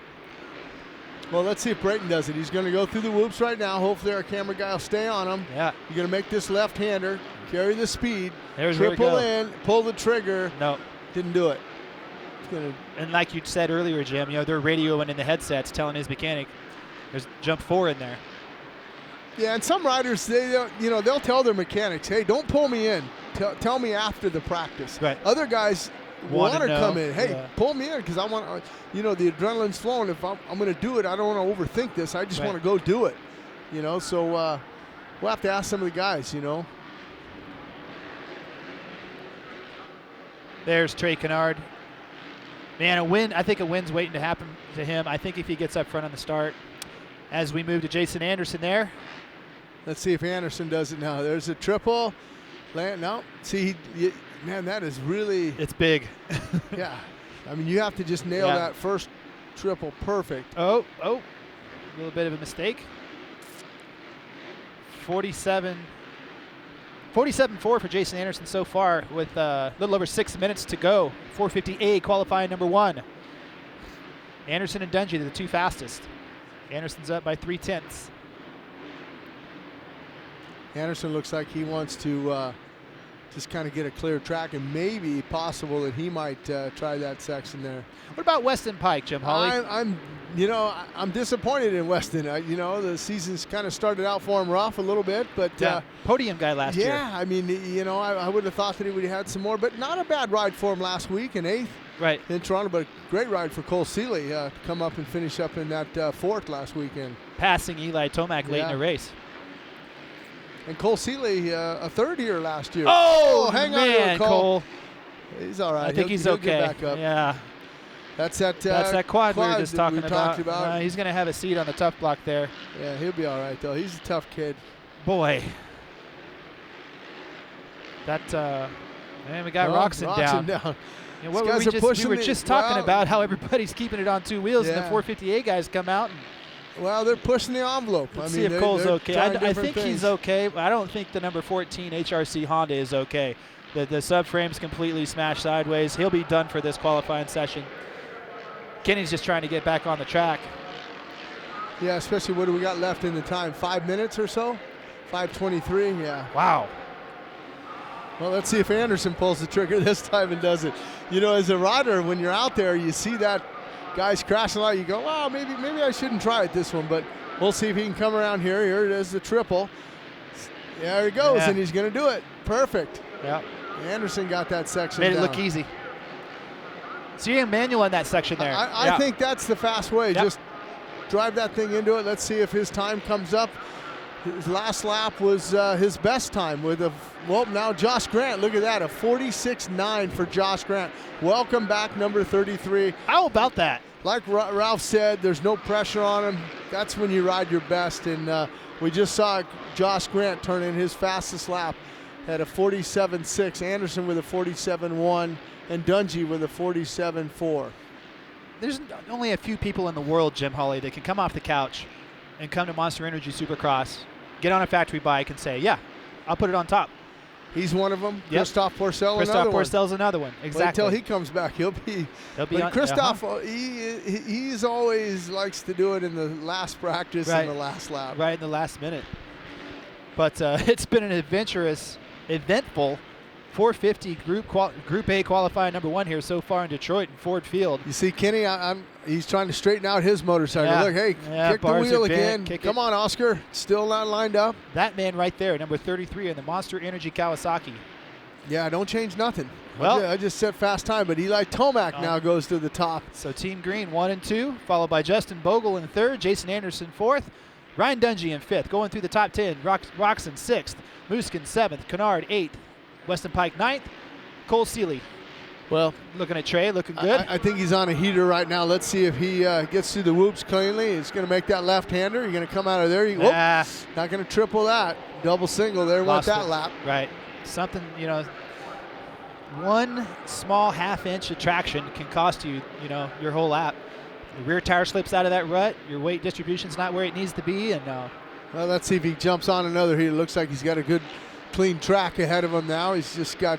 Well, let's see if Brayton does it. He's going to go through the whoops right now. Hopefully our camera guy will stay on him. Yeah. You're going to make this left-hander, carry the speed, There's triple in, pull the trigger. No. Didn't do it. And like you said earlier, Jim, you know, they're radioing in the headsets telling his mechanic there's jump 4 in there. Yeah, and some riders, they'll tell their mechanics, hey, don't pull me in. Tell me after the practice. Right. Other guys want to come in. Hey, yeah. pull me in because I want, the adrenaline's flowing. If I'm going to do it, I don't want to overthink this. I just want to go do it. You know, so we'll have to ask some of the guys, you know. There's Trey Canard. Man, a win. I think a win's waiting to happen to him. I think if he gets up front on the start, as we move to Jason Anderson there. Let's see if Anderson does it now. There's a triple. No. See, man, that is really. It's big. Yeah. I mean, you have to just nail that first triple perfect. Oh, a little bit of a mistake. 47.4 for Jason Anderson so far with a little over 6 minutes to go. 450A qualifying number 1. Anderson and Dungey are the 2 fastest. Anderson's up by 3/10. Anderson looks like he wants to just kind of get a clear track, and maybe possible that he might try that section there. What about Weston Pike, Jim Hawley? I'm disappointed in Weston. The season's kind of started out for him rough a little bit, but podium guy last year. Yeah, I mean, I would have thought that he would have had some more, but not a bad ride for him last week, an 8th. in Toronto, but great ride for Cole Seeley to come up and finish up in that fourth last weekend. Passing Eli Tomac late in the race. And Cole Seeley, a third here last year. Oh, hang man, on to Cole. He's all right. I think he's okay. Get back up. Yeah. That's that quad we were just talking about. about. He's going to have a seat on the tough block there. Yeah, he'll be all right, though. He's a tough kid. Boy. That, man, we got Roczen down. You know, what we were just talking about how everybody's keeping it on two wheels, and the 458 guys come out. Well, they're pushing the envelope. Let's see if Cole's okay. I think he's okay. But I don't think the number 14 HRC Honda is okay. The subframe's completely smashed sideways. He'll be done for this qualifying session. Kenny's just trying to get back on the track. Yeah, especially what do we got left in the time? 5 minutes or so? 5:23, yeah. Wow. Well, let's see if Anderson pulls the trigger this time and does it. You know, as a rider, when you're out there, you see that guy's crashing a lot. You go, wow, maybe I shouldn't try it this one, but we'll see if he can come around here. Here it is, the triple. There he goes, and he's going to do it. Perfect. Yeah. Anderson got that section Made it down. look easy. See a manual in that section there. I think that's the fast way. Just drive that thing into it. Let's see if his time comes up. His last lap was his best time with now Josh Grant. Look at that, a 46.9 for Josh Grant. Welcome back, number 33. How about that? Like Ralph said, there's no pressure on him. That's when you ride your best. And we just saw Josh Grant turn in his fastest lap at a 47.6. Anderson with a 47.1. And Dungey with a 47.4. There's only a few people in the world, Jim Hawley, that can come off the couch and come to Monster Energy Supercross, get on a factory bike and say, yeah, I'll put it on top. He's one of them. Yep. Christophe Porcel, another one. Porcel's another one. Exactly. Wait until he comes back. He'll be on. Christophe, he's always likes to do it in the last practice and the last lap. Right in the last minute. But it's been an adventurous, eventful 450 Group A qualifying number 1 here so far in Detroit and Ford Field. You see Kenny, he's trying to straighten out his motorcycle. Yeah. Look, hey, kick the wheel again. Come on, Oscar. Still not lined up. That man right there, number 33 in the Monster Energy Kawasaki. Yeah, don't change nothing. Well, I just set fast time, but Eli Tomac now goes to the top. So Team Green 1 and 2, followed by Justin Bogle in 3rd, Jason Anderson 4th, Ryan Dungey in 5th. Going through the top 10, Roczen 6th, Muskin 7th, Canard 8th, Weston Pike 9th, Cole Seeley. Well, looking at Trey, looking good. I think he's on a heater right now. Let's see if he gets through the whoops cleanly. He's going to make that left-hander. You're going to come out of there. Not going to triple that. Double single there. Want that lap. Right. Something, one small half-inch of traction can cost you, your whole lap. The rear tire slips out of that rut. Your weight distribution's not where it needs to be. And well, let's see if he jumps on another heater. Looks like he's got a good clean track ahead of him now. He's just got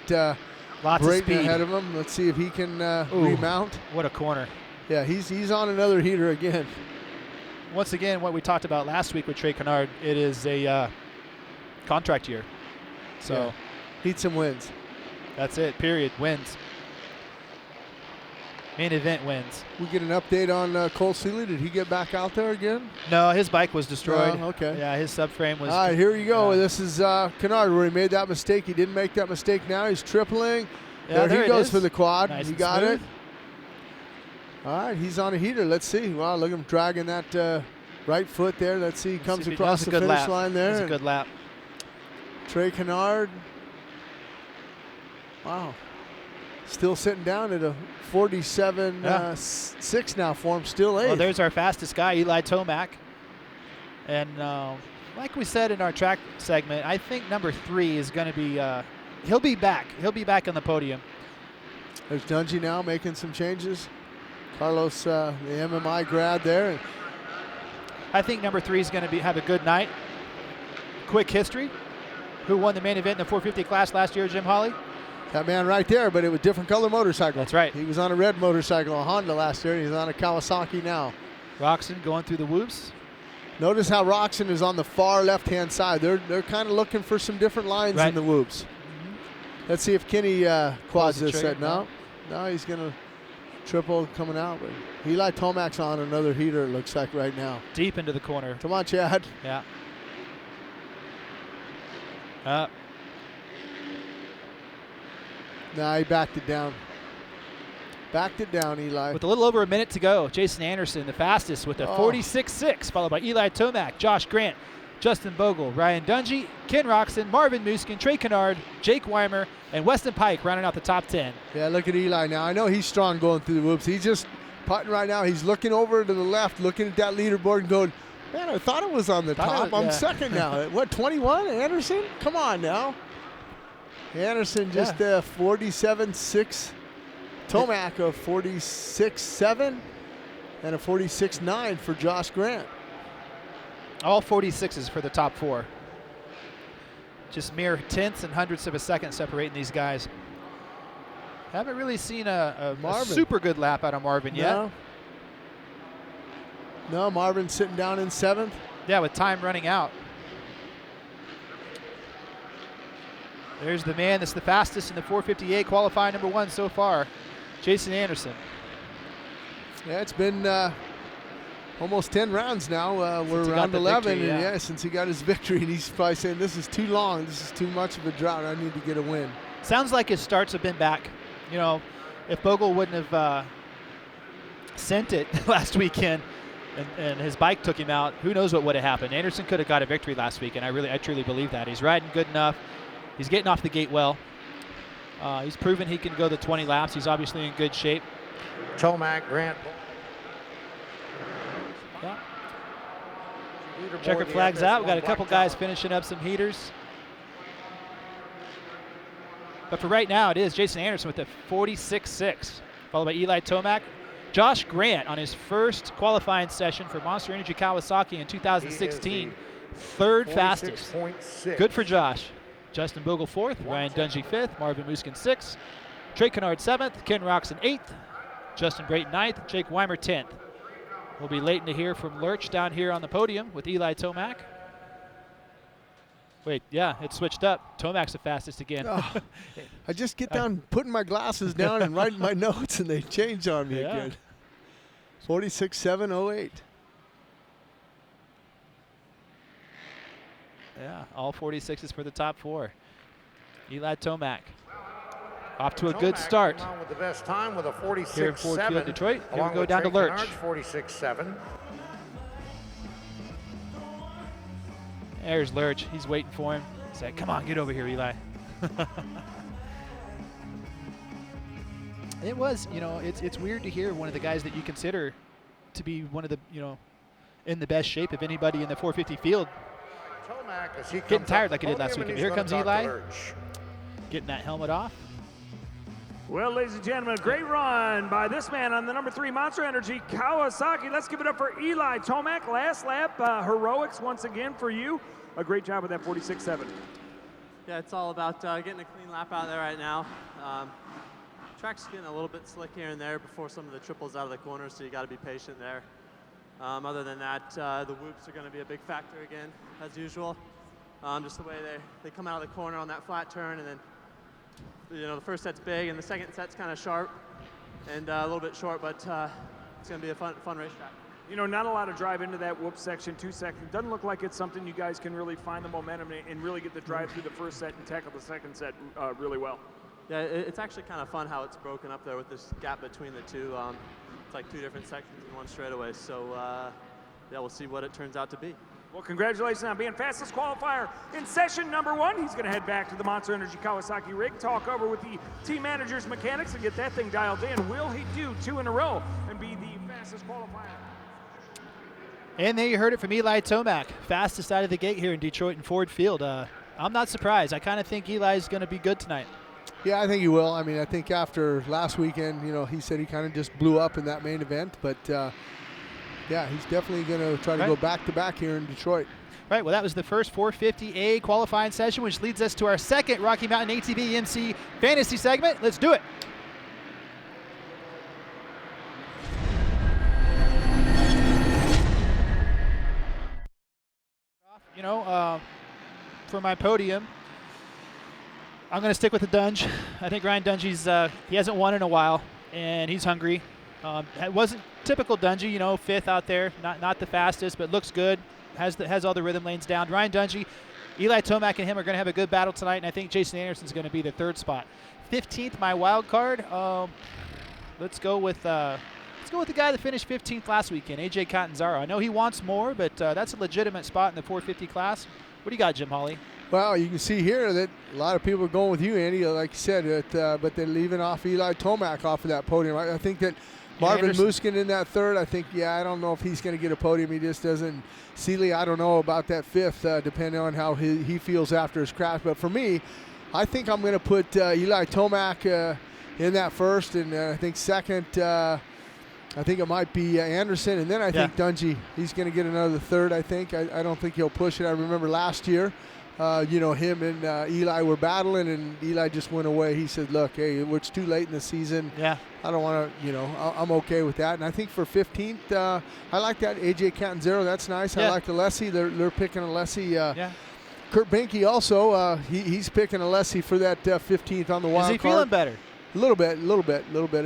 lots of speed ahead of him. Let's see if he can remount. What a corner. Yeah, he's on another heater again. Once again, what we talked about last week with Trey Canard, it is a contract year. So heats and wins. That's it, period. Wins. Main event wins. We get an update on Cole Seeley. Did he get back out there again? No, his bike was destroyed. Oh, okay. Yeah, his subframe was. All right, here you go. This is Canard where he made that mistake. He didn't make that mistake now. He's tripling. Yeah, there he goes for the quad. Nice he got smooth. it. All right, he's on a heater. Let's see. Wow, look at him dragging that right foot there. Let's see. He comes across the finish line there. That's a good lap. Trey Canard. Wow. Still sitting down at a 47.6 now for him, still 8th. Well, there's our fastest guy, Eli Tomac. And like we said in our track segment, I think number 3 is going to be, he'll be back. He'll be back on the podium. There's Dungey now making some changes. Carlos, the MMI grad there. I think number 3 is going to have a good night. Quick history. Who won the main event in the 450 class last year, Jim Hawley? That man right there, but it was different color motorcycle. That's right. He was on a red motorcycle, a Honda last year. He's on a Kawasaki now. Roczen going through the whoops. Notice how Roczen is on the far left-hand side. They're kind of looking for some different lines in the whoops. Mm-hmm. Let's see if Kenny quads this set. No, he's going to triple coming out. But Eli Tomac's on another heater, it looks like right now. Deep into the corner. Come on, Chad. Yeah. Nah, he backed it down. Backed it down, Eli. With a little over a minute to go, Jason Anderson, the fastest, with a 46.6, followed by Eli Tomac, Josh Grant, Justin Bogle, Ryan Dungey, Ken Roczen, Marvin Muskin, Trey Canard, Jake Weimer, and Weston Pike rounding out the top 10. Yeah, look at Eli now. I know he's strong going through the whoops. He's just putting right now. He's looking over to the left, looking at that leaderboard and going, man, I thought it was on the top. I'm second now. What, 21, Anderson? Come on now. Anderson just 47.6. Tomac a 46.7 and a 46.9 for Josh Grant. All 46s for the top 4. Just mere tenths and hundredths of a second separating these guys. Haven't really seen a super good lap out of Marvin yet. No, Marvin's sitting down in 7th. Yeah, with time running out. There's the man that's the fastest in the 458, qualifying number 1 so far, Jason Anderson. Yeah, it's been almost 10 rounds now. We're around 11, victory, and since he got his victory, and he's probably saying, this is too long, this is too much of a drought, I need to get a win. Sounds like his starts have been back. You know, if Bogle wouldn't have sent it last weekend and his bike took him out, who knows what would have happened. Anderson could have got a victory last week, and I truly believe that. He's riding good enough. He's getting off the gate well. He's proven he can go the 20 laps. He's obviously in good shape. Tomac, Grant. Yeah. Checker flags out. We've got a couple guys finishing up some heaters. But for right now, it is Jason Anderson with a 46.6, followed by Eli Tomac. Josh Grant on his first qualifying session for Monster Energy Kawasaki in 2016. Third fastest. Good for Josh. Justin Bogle 4th, Ryan Dungey 5th, Marvin Muskin 6th, Trey Canard 7th, Ken Roczen 8th, Justin Brayton 9th, Jake Weimer 10th. We'll be waiting to hear from Lurch down here on the podium with Eli Tomac. Wait, yeah, it switched up. Tomac's the fastest again. I just get down, putting my glasses down and writing my notes, and they change on me again. 46.708. Yeah, all 46s for the top 4. Eli Tomac off to a good start. With the best time with a 46.7 here in Ford Field, Detroit. Here we go down to Lurch. 46.7. There's Lurch. He's waiting for him. He's like, come on, get over here, Eli. It was, you know, it's weird to hear one of the guys that you consider to be one of the, you know, in the best shape of anybody in the 450 field, getting tired like he did last weekend. Here comes Eli, getting that helmet off. Well, ladies and gentlemen, a great run by this man on the number 3 Monster Energy Kawasaki. Let's give it up for Eli Tomac. Last lap, heroics once again for you. A great job with that 46.7. Yeah, it's all about getting a clean lap out there right now. Track's getting a little bit slick here and there before some of the triples out of the corners, so you got to be patient there. Other than that, the whoops are going to be a big factor again, as usual. Just the way they come out of the corner on that flat turn, and then, you know, the first set's big and the second set's kind of sharp and a little bit short, but it's going to be a fun racetrack. You know, not a lot of drive into that whoop section, 2 seconds. Doesn't look like it's something you guys can really find the momentum and really get the drive through the first set and tackle the second set really well. Yeah, it's actually kind of fun how it's broken up there with this gap between the two. It's like 2 different sections in one straightaway. So, yeah, we'll see what it turns out to be. Well, congratulations on being fastest qualifier in session number 1. He's going to head back to the Monster Energy Kawasaki rig, talk over with the team managers, mechanics, and get that thing dialed in. Will he do 2 in a row and be the fastest qualifier? And there you heard it from Eli Tomac, fastest out of the gate here in Detroit and Ford Field. I'm not surprised. I kind of think Eli's going to be good tonight. Yeah, I think he will. I mean, I think after last weekend, you know, he said he kind of just blew up in that main event, but yeah, he's definitely going to try to go back-to-back here in Detroit. Right, well, that was the first 450A qualifying session, which leads us to our second Rocky Mountain ATV MC fantasy segment. Let's do it. You know, for my podium, I'm going to stick with the Dunge. I think Ryan Dungey's, he hasn't won in a while, and he's hungry. It wasn't typical Dungey, you know, 5th out there, not the fastest, but looks good, has all the rhythm lanes down. Ryan Dungey, Eli Tomac and him are going to have a good battle tonight, and I think Jason Anderson's going to be the 3rd spot. 15th, my wild card. let's go with the guy that finished 15th last weekend, AJ Catanzaro. I know he wants more, but that's a legitimate spot in the 450 class. What do you got, Jim Hawley? Well, you can see here that a lot of people are going with you, Andy, like you said, but they're leaving off Eli Tomac off of that podium. I think that Marvin Muskin in that third, I think, I don't know if he's going to get a podium. He just doesn't. Seeley, I don't know about that fifth, depending on how he feels after his crash. But for me, I think I'm going to put Eli Tomac in that first, and I think second, I think it might be Anderson, and then I think Dungey, he's going to get another third, I think. I don't think he'll push it. I remember last year, him and Eli were battling, and Eli just went away. He said, look, hey, it's too late in the season. Yeah. I don't want to, I'm okay with that. And I think for 15th, I like that AJ Catanzaro. That's nice. I like Alessi. They're picking Alessi. Kurt Benke also, he's picking Alessi for that 15th on the wild card. Is he feeling better? A little bit. He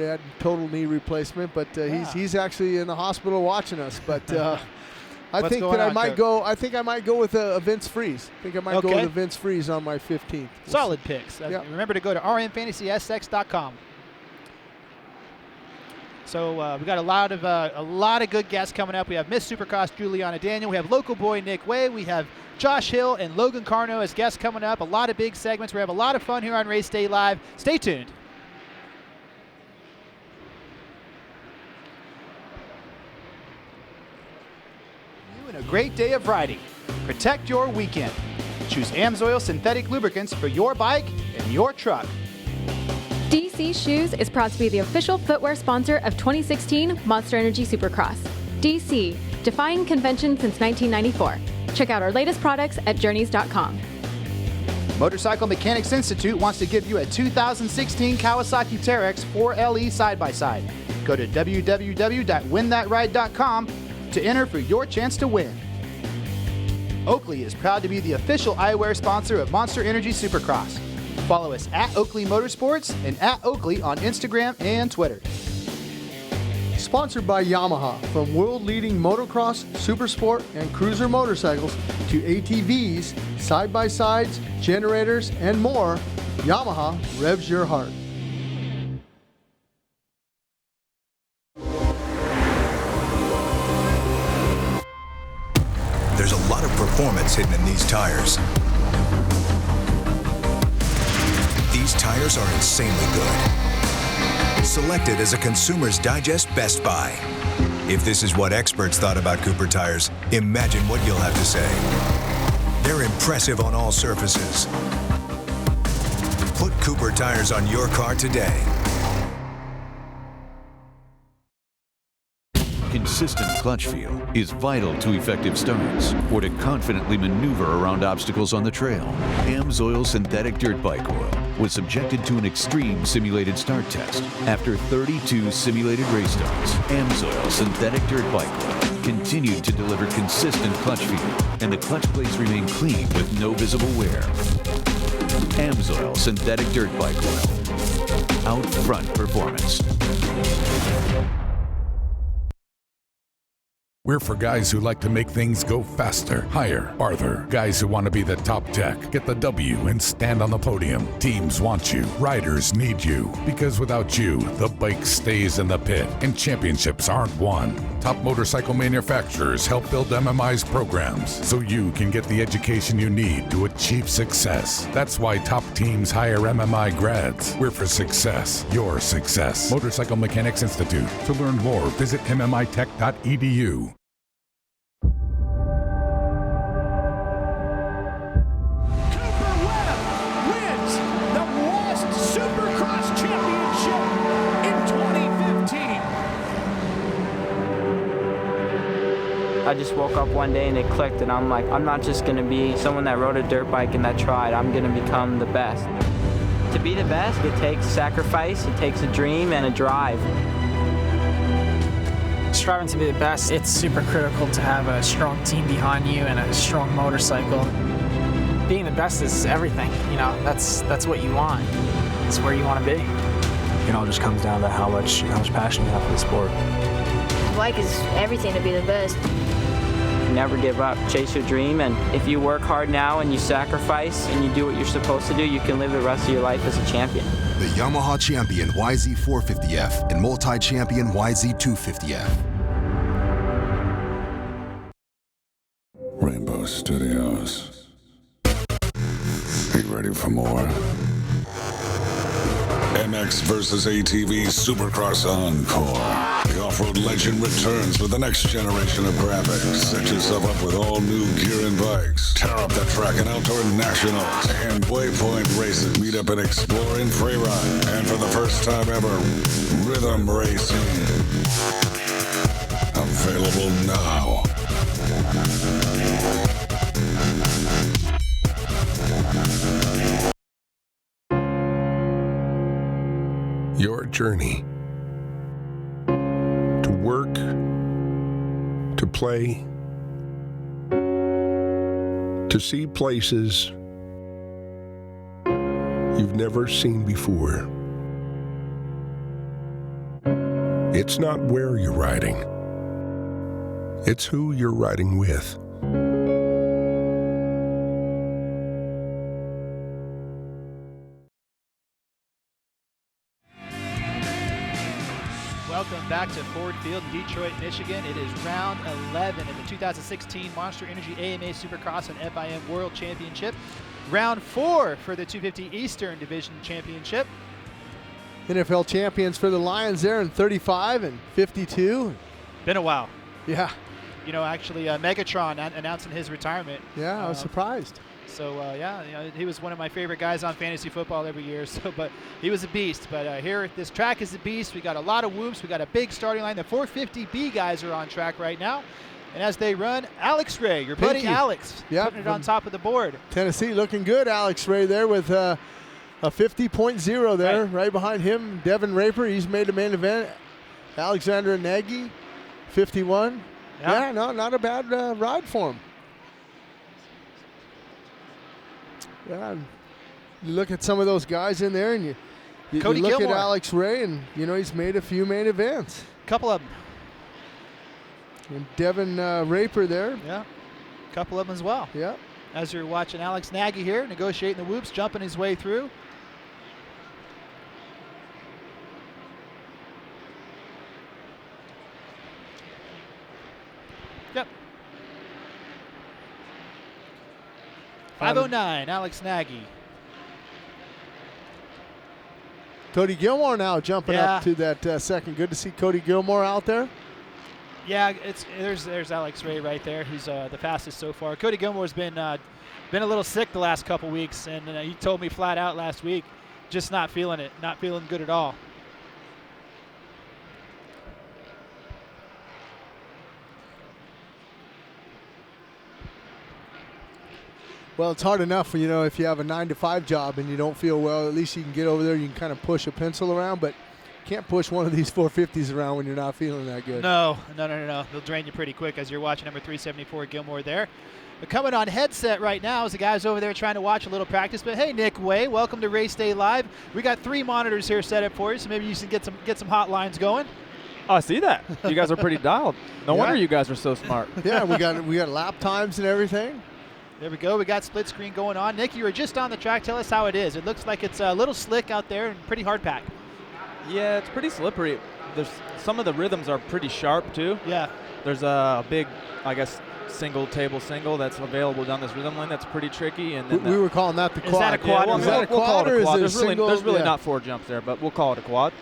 had total knee replacement, but he's actually in the hospital watching us. But I think that I might go. I think I might go with a Vince Freeze. I think I might go with a Vince Freeze on my 15th. Solid picks. Remember to go to rmfantasysx.com. So we got a lot of good guests coming up. We have Miss Supercross Juliana Daniel. We have local boy Nick Way. We have Josh Hill and Logan Carell as guests coming up. A lot of big segments. We have a lot of fun here on Race Day Live. Stay tuned. A great day of riding. Protect your weekend. Choose AMSOIL synthetic lubricants for your bike and your truck. DC Shoes is proud to be the official footwear sponsor of 2016 Monster Energy Supercross. DC, defying convention since 1994. Check out our latest products at journeys.com. Motorcycle Mechanics Institute wants to give you a 2016 Kawasaki Teryx 4LE side-by-side. Go to www.winthatride.com to enter for your chance to win. Oakley is proud to be the official eyewear sponsor of Monster Energy Supercross. Follow us at Oakley Motorsports and at Oakley on Instagram and Twitter. Sponsored by Yamaha. From world-leading motocross, supersport, and cruiser motorcycles to ATVs, side-by-sides, generators, and more, Yamaha revs your heart. There's a lot of performance hidden in these tires. These tires are insanely good. Selected as a Consumer's Digest Best Buy. If this is what experts thought about Cooper tires, imagine what you'll have to say. They're impressive on all surfaces. Put Cooper tires on your car today. Consistent clutch feel is vital to effective starts or to confidently maneuver around obstacles on the trail. AMSOIL synthetic dirt bike oil was subjected to an extreme simulated start test. After 32 simulated race starts, AMSOIL synthetic dirt bike oil continued to deliver consistent clutch feel, and the clutch plates remained clean with no visible wear. AMSOIL synthetic dirt bike oil. Out front performance. We're for guys who like to make things go faster, higher, farther. Guys who want to be the top tech, get the W, and stand on the podium. Teams want you. Riders need you. Because without you, the bike stays in the pit, and championships aren't won. Top motorcycle manufacturers help build MMI's programs so you can get the education you need to achieve success. That's why top teams hire MMI grads. We're for success, your success. Motorcycle Mechanics Institute. To learn more, visit mmitech.edu. I just woke up one day and it clicked, and I'm like, I'm not just going to be someone that rode a dirt bike and that tried. I'm going to become the best. To be the best, it takes sacrifice, it takes a dream and a drive. Striving to be the best, it's super critical to have a strong team behind you and a strong motorcycle. Being the best is everything, you know, that's what you want. It's where you want to be. It all just comes down to how much passion you have for the sport. Bike is everything to be the best. never give up. Chase your dream, and if you work hard now and you sacrifice and you do what you're supposed to do, you can live the rest of your life as a champion. The Yamaha champion YZ450F and multi-champion YZ250F. Rainbow Studios. Are you ready for more? MX vs. ATV Supercross Encore. The off-road legend returns with the next generation of graphics. Set yourself up with all new gear and bikes. Tear up the track in outdoor nationals and waypoint races. Meet up and explore in freeride. And for the first time ever, rhythm racing. Available now. Your journey to work, to play, to see places you've never seen before. It's not where you're riding, it's who you're riding with. Welcome back to Ford Field in Detroit, Michigan. It is round 11 in the 2016 Monster Energy AMA Supercross and FIM World Championship. Round 4 for the 250 Eastern Division Championship. NFL champions for the Lions there in 35 and 52. Been a while. Yeah. You know, actually, Megatron announcing his retirement. Yeah, I was surprised. So, yeah, you know, he was one of my favorite guys on fantasy football every year. So, but he was a beast. But here, this track is a beast. We got a lot of whoops. We got a big starting line. The 450B guys are on track right now. And as they run, Alex Ray, your buddy Alex, putting it on top of the board. Tennessee looking good. Alex Ray there with a 50.0 there, right behind him. Devin Raper, he's made the main event. Alexander Nagy, 51. Yeah, no, not a bad ride for him. Yeah, you look at some of those guys in there, and you look Gilmore at Alex Ray, and you know he's made a few main events. A couple of them. And Devin Raper there. Yeah, a couple of them as well. Yeah. As you're watching Alex Nagy here, negotiating the whoops, jumping his way through. Yep. 509, Alex Nagy. Cody Gilmore now jumping up to that second. Good to see Cody Gilmore out there. Yeah, there's Alex Ray right there, who's the fastest so far. Cody Gilmore's been a little sick the last couple weeks, and he told me flat out last week, just not feeling it, not feeling good at all. Well, it's hard enough, you know, if you have a 9-to-5 job and you don't feel well, at least you can get over there, you can kind of push a pencil around, but you can't push one of these 450s around when you're not feeling that good. No. They'll drain you pretty quick as you're watching number 374 Gilmore there. But coming on headset right now is the guys over there trying to watch a little practice. But hey, Nick Way, welcome to Race Day Live. We got 3 monitors here set up for you, so maybe you should get some hotlines going. Oh, I see that. You guys are pretty dialed. No wonder you guys are so smart. Yeah, we got lap times and everything. There we go. We got split screen going on. Nick, you were just on the track. Tell us how it is. It looks like it's a little slick out there and pretty hard pack. Yeah, it's pretty slippery. There's some of the rhythms are pretty sharp too. Yeah. There's a big, I guess, single that's available down this rhythm lane that's pretty tricky. And then we were calling that the quad. Is that a quad? Yeah, we'll call it a quad. There's really yeah. not 4 jumps there, but we'll call it a quad.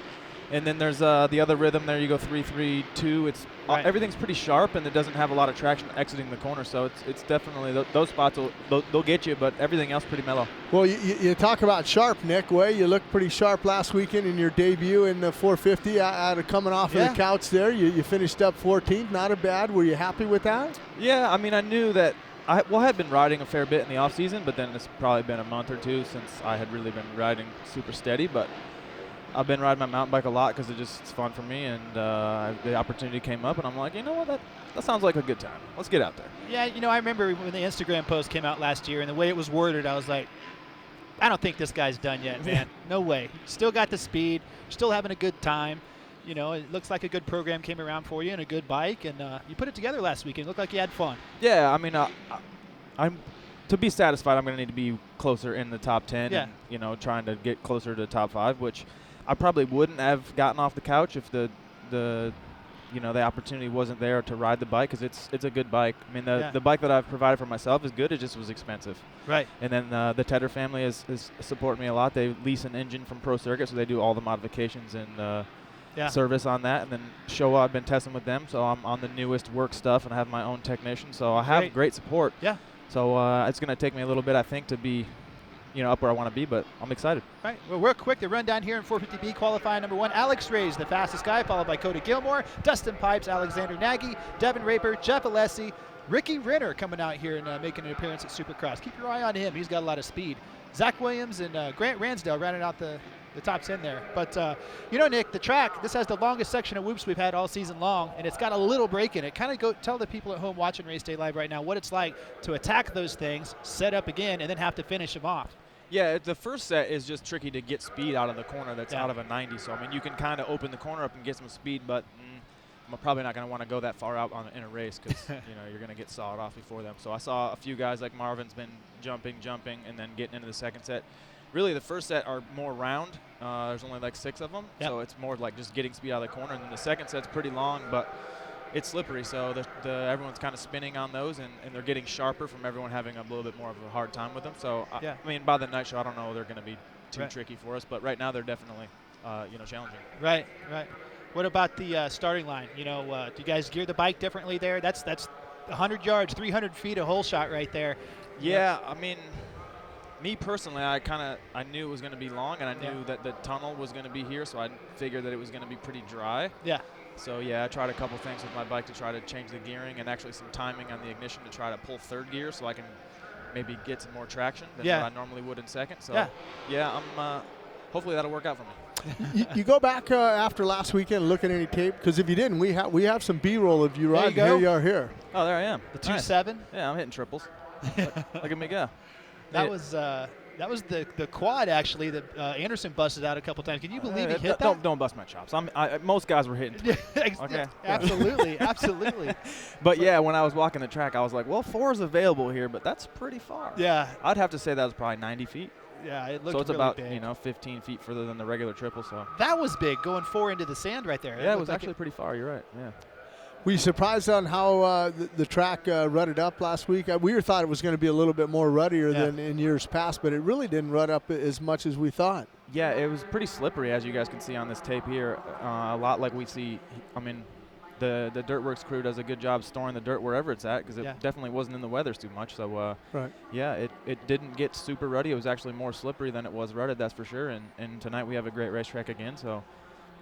And then there's the other rhythm there. You go 3-3-2. It's everything's pretty sharp, and it doesn't have a lot of traction exiting the corner. So it's definitely those spots they'll get you, but everything else pretty mellow. Well, you talk about sharp, Nick Way. You looked pretty sharp last weekend in your debut in the 450 out of coming off of the couch there. You finished up 14th. Not a bad. Were you happy with that? Yeah, I mean, I knew that. I had been riding a fair bit in the off season, but then it's probably been a month or 2 since I had really been riding super steady. But I've been riding my mountain bike a lot because it's fun for me, and the opportunity came up, and I'm like, you know what, that sounds like a good time. Let's get out there. Yeah, you know, I remember when the Instagram post came out last year, and the way it was worded, I was like, I don't think this guy's done yet, man. No way. Still got the speed, still having a good time. you know, it looks like a good program came around for you and a good bike, and you put it together last weekend. It looked like you had fun. Yeah, I mean, to be satisfied, I'm going to need to be closer in the top 10 Yeah. and, you know, trying to get closer to the top 5, which I probably wouldn't have gotten off the couch if the you know, the opportunity wasn't there to ride the bike, because it's a good bike. I mean, the bike that I've provided for myself is good. It just was expensive. Right. And then the Tedder family is supporting me a lot. They lease an engine from Pro Circuit, so they do all the modifications and service on that. And then Showa, I've been testing with them, so I'm on the newest work stuff, and I have my own technician. So I have great support. Yeah. So it's going to take me a little bit, I think, to be, you know, up where I want to be, but I'm excited. All right, well, real quick, the rundown here in 450B qualifying number 1. Alex Ray's the fastest guy, followed by Cody Gilmore, Dustin Pipes, Alexander Nagy, Devin Raper, Jeff Alessi, Ricky Renner coming out here and making an appearance at Supercross. Keep your eye on him. He's got a lot of speed. Zach Williams and Grant Ransdale rounding out the top 10 there. But, you know, Nick, the track, this has the longest section of whoops we've had all season long, and it's got a little break in it. Kind of tell the people at home watching Race Day Live right now what it's like to attack those things, set up again, and then have to finish them off. Yeah, the first set is just tricky to get speed out of the corner that's out of a 90. So, I mean, you can kind of open the corner up and get some speed, but I'm probably not going to want to go that far out in a race because, you know, you're going to get sawed off before them. So I saw a few guys like Marvin's been jumping, and then getting into the second set. Really, the first set are more round. There's only like 6 of them, so it's more like just getting speed out of the corner. And then the second set's pretty long, but it's slippery, so everyone's kind of spinning on those, and they're getting sharper from everyone having a little bit more of a hard time with them. So, I mean, by the night show, I don't know they're going to be too tricky for us, but right now they're definitely, you know, challenging. Right. What about the starting line? You know, do you guys gear the bike differently there? That's 100 yards, 300 feet of hole shot right there. Yeah, I mean, me personally, I knew it was going to be long, and I knew that the tunnel was going to be here, so I figured that it was going to be pretty dry. Yeah. So, yeah, I tried a couple things with my bike to try to change the gearing and actually some timing on the ignition to try to pull third gear so I can maybe get some more traction than what I normally would in second. So, I'm hopefully that'll work out for me. You go back after last weekend and look at any tape? Because if you didn't, we have some B-roll of you riding. Here you are here. Oh, there I am. The 2.7? Yeah, I'm hitting triples. Look at me go. That was the quad, actually, that Anderson busted out a couple times. Can you believe he hit that? Don't bust my chops. Most guys were hitting. Okay. Absolutely, absolutely. But, yeah, when I was walking the track, I was like, well, 4 is available here, but that's pretty far. Yeah. I'd have to say that was probably 90 feet. Yeah, it looked so it's really about, big. you know, 15 feet further than the regular triple. So that was big, going 4 into the sand right there. Yeah, it was actually pretty far. You're right. Yeah. Were you surprised on how the track rutted up last week? We thought it was going to be a little bit more ruddier than in years past, but it really didn't rut up as much as we thought. Yeah, it was pretty slippery, as you guys can see on this tape here. A lot like we see. I mean, the Dirtworks crew does a good job storing the dirt wherever it's at, because it definitely wasn't in the weathers too much. So, yeah, it didn't get super ruddy. It was actually more slippery than it was rutted, that's for sure. And tonight we have a great racetrack again. So,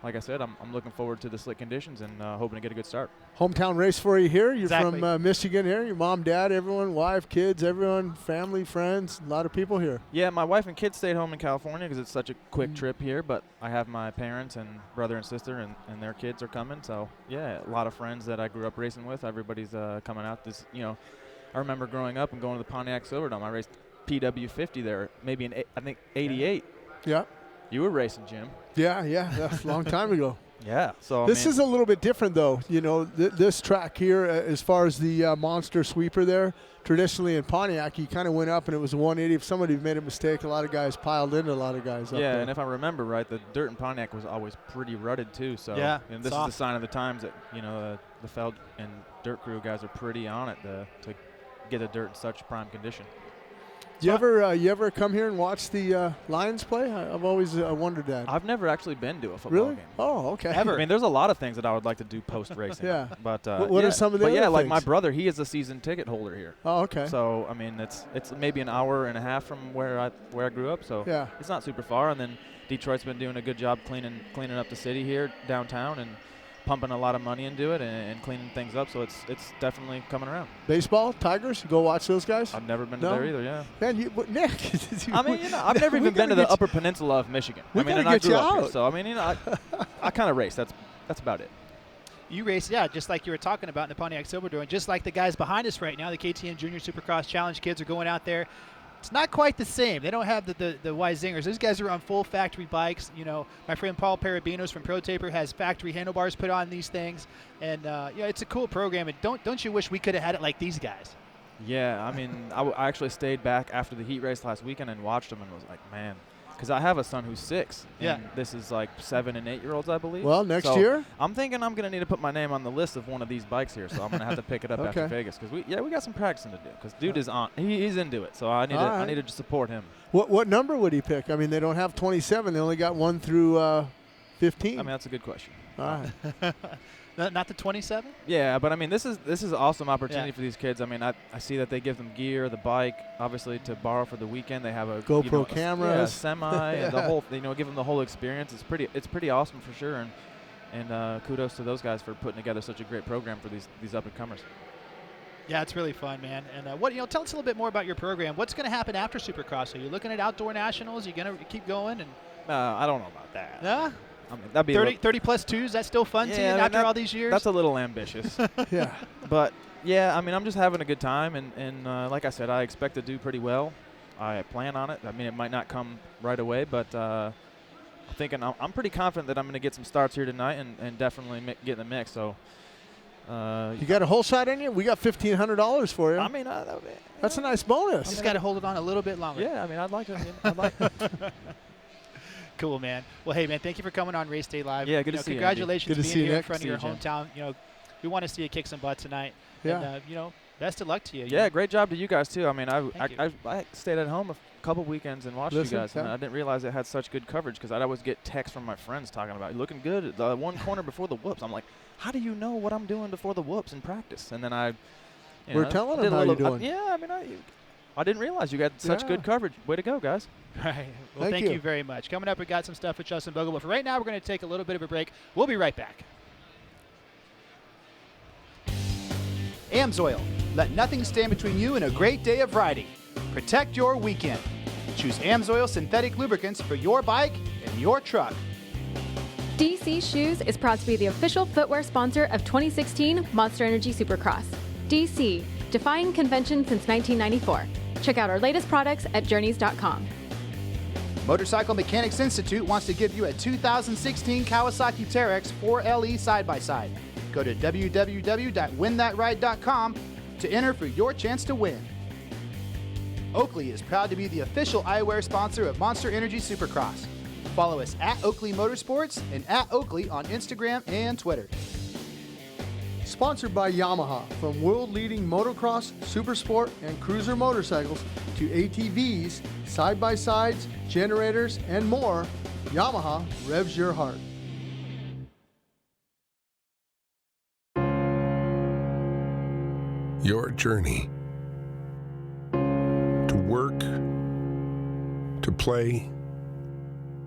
like I said, I'm looking forward to the slick conditions and hoping to get a good start. Hometown race for you here. You're Exactly. from Michigan here. Your mom, dad, everyone, wife, kids, everyone, family, friends, a lot of people here. Yeah, my wife and kids stayed home in California because it's such a quick trip here, but I have my parents and brother and sister and their kids are coming. So, yeah, a lot of friends that I grew up racing with. Everybody's coming out. This, you know, I remember growing up and going to the Pontiac Silverdome. I raced PW50 there, maybe in, I think, 88. Yeah. You were racing, Jim. Yeah, that's a long time ago. Yeah. So this is a little bit different, though. You know, this track here, as far as the monster sweeper there, traditionally in Pontiac, you kind of went up and it was a 180. If somebody made a mistake, a lot of guys piled into a lot of guys up there. And if I remember right, the dirt in Pontiac was always pretty rutted too. So and this is the sign of the times that, you know, the Feld and dirt crew guys are pretty on it to get the dirt in such prime condition. You ever come here and watch the Lions play? I've always wondered that. I've never actually been to a football game. Oh, okay. Ever. I mean, there's a lot of things that I would like to do post racing. Yeah. But what are some of the other like things? my brother, he is a season ticket holder here. Oh, okay. So I mean, it's maybe an hour and a half from where I grew up. So it's not super far. And then Detroit's been doing a good job cleaning up the city here downtown and pumping a lot of money into it and cleaning things up, so it's definitely coming around. Baseball, Tigers, you go watch those guys? I've never been to there either, yeah. Man, Nick. I mean, you know, I've never even been to the Upper Peninsula of Michigan. I mean, and I grew up here, so I mean, you know, I kind of race. That's about it. You race, just like you were talking about in the Pontiac Silverdome, just like the guys behind us right now, the KTM Junior Supercross Challenge kids are going out there. It's not quite the same. They don't have the Y Zingers. Those guys are on full factory bikes. You know, my friend Paul Parabinos from Pro Taper has factory handlebars put on these things, and it's a cool program. And don't you wish we could have had it like these guys? Yeah, I mean, I actually stayed back after the heat race last weekend and watched them and was like, man, because I have a son who's 6. Yeah. And this is like 7 and 8-year-olds, I believe. Well, next so year? I'm thinking I'm going to need to put my name on the list of one of these bikes here, so I'm going to have to pick it up after Vegas because we got some practicing to do because dude is on. He's into it, so I need to support him. What number would he pick? I mean, they don't have 27. They only got 1 through 15. I mean, that's a good question. All right. Not the 27? Yeah, but I mean, this is an awesome opportunity for these kids. I mean, I see that they give them gear, the bike, obviously to borrow for the weekend. They have a GoPro cameras, semi, and the whole. Give them the whole experience. It's pretty awesome for sure, and kudos to those guys for putting together such a great program for these up and comers. Yeah, it's really fun, man. And tell us a little bit more about your program. What's going to happen after Supercross? Are you looking at outdoor nationals? Are you going to keep going? And I don't know about that. Yeah. I mean, that'd be 30 plus 2s. That's still fun to you after all these years? That's a little ambitious. Yeah. But, yeah, I mean, I'm just having a good time. And like I said, I expect to do pretty well. I plan on it. I mean, it might not come right away, but I'm pretty confident that I'm going to get some starts here tonight and definitely get in the mix. So, you got a whole shot in you? We got $1,500 for you. I mean, that's a nice bonus. You just got to hold it on a little bit longer. Yeah, I mean, I'd like to. Cool, man. Well, hey, man, thank you for coming on Race Day Live. Yeah, good to see you. Congratulations Good to being see you, here in Nick. front of your hometown. We want to see you kick some butt tonight. Yeah. And, best of luck to you. Yeah, great job to you guys too. I mean, I stayed at home a couple weekends and watched you guys, and I didn't realize it had such good coverage because I'd always get texts from my friends talking about looking good at the one corner before the whoops. I'm like, how do you know what I'm doing before the whoops in practice? And then we're telling them how you're doing. Yeah, I mean, I didn't realize you got such good coverage. Way to go, guys. Right. Well, thank you very much. Coming up, we got some stuff with Justin Bogle, but for right now, we're going to take a little bit of a break. We'll be right back. AMSOIL. Let nothing stand between you and a great day of riding. Protect your weekend. Choose AMSOIL synthetic lubricants for your bike and your truck. DC Shoes is proud to be the official footwear sponsor of 2016 Monster Energy Supercross. DC, defying convention since 1994. Check out our latest products at journeys.com. Motorcycle Mechanics Institute wants to give you a 2016 Kawasaki Teryx 4LE side-by-side. Go to www.winthatride.com to enter for your chance to win. Oakley is proud to be the official eyewear sponsor of Monster Energy Supercross. Follow us at Oakley Motorsports and at Oakley on Instagram and Twitter. Sponsored by Yamaha. From world-leading motocross, supersport, and cruiser motorcycles to ATVs, side-by-sides, generators, and more, Yamaha revs your heart. Your journey to work, to play,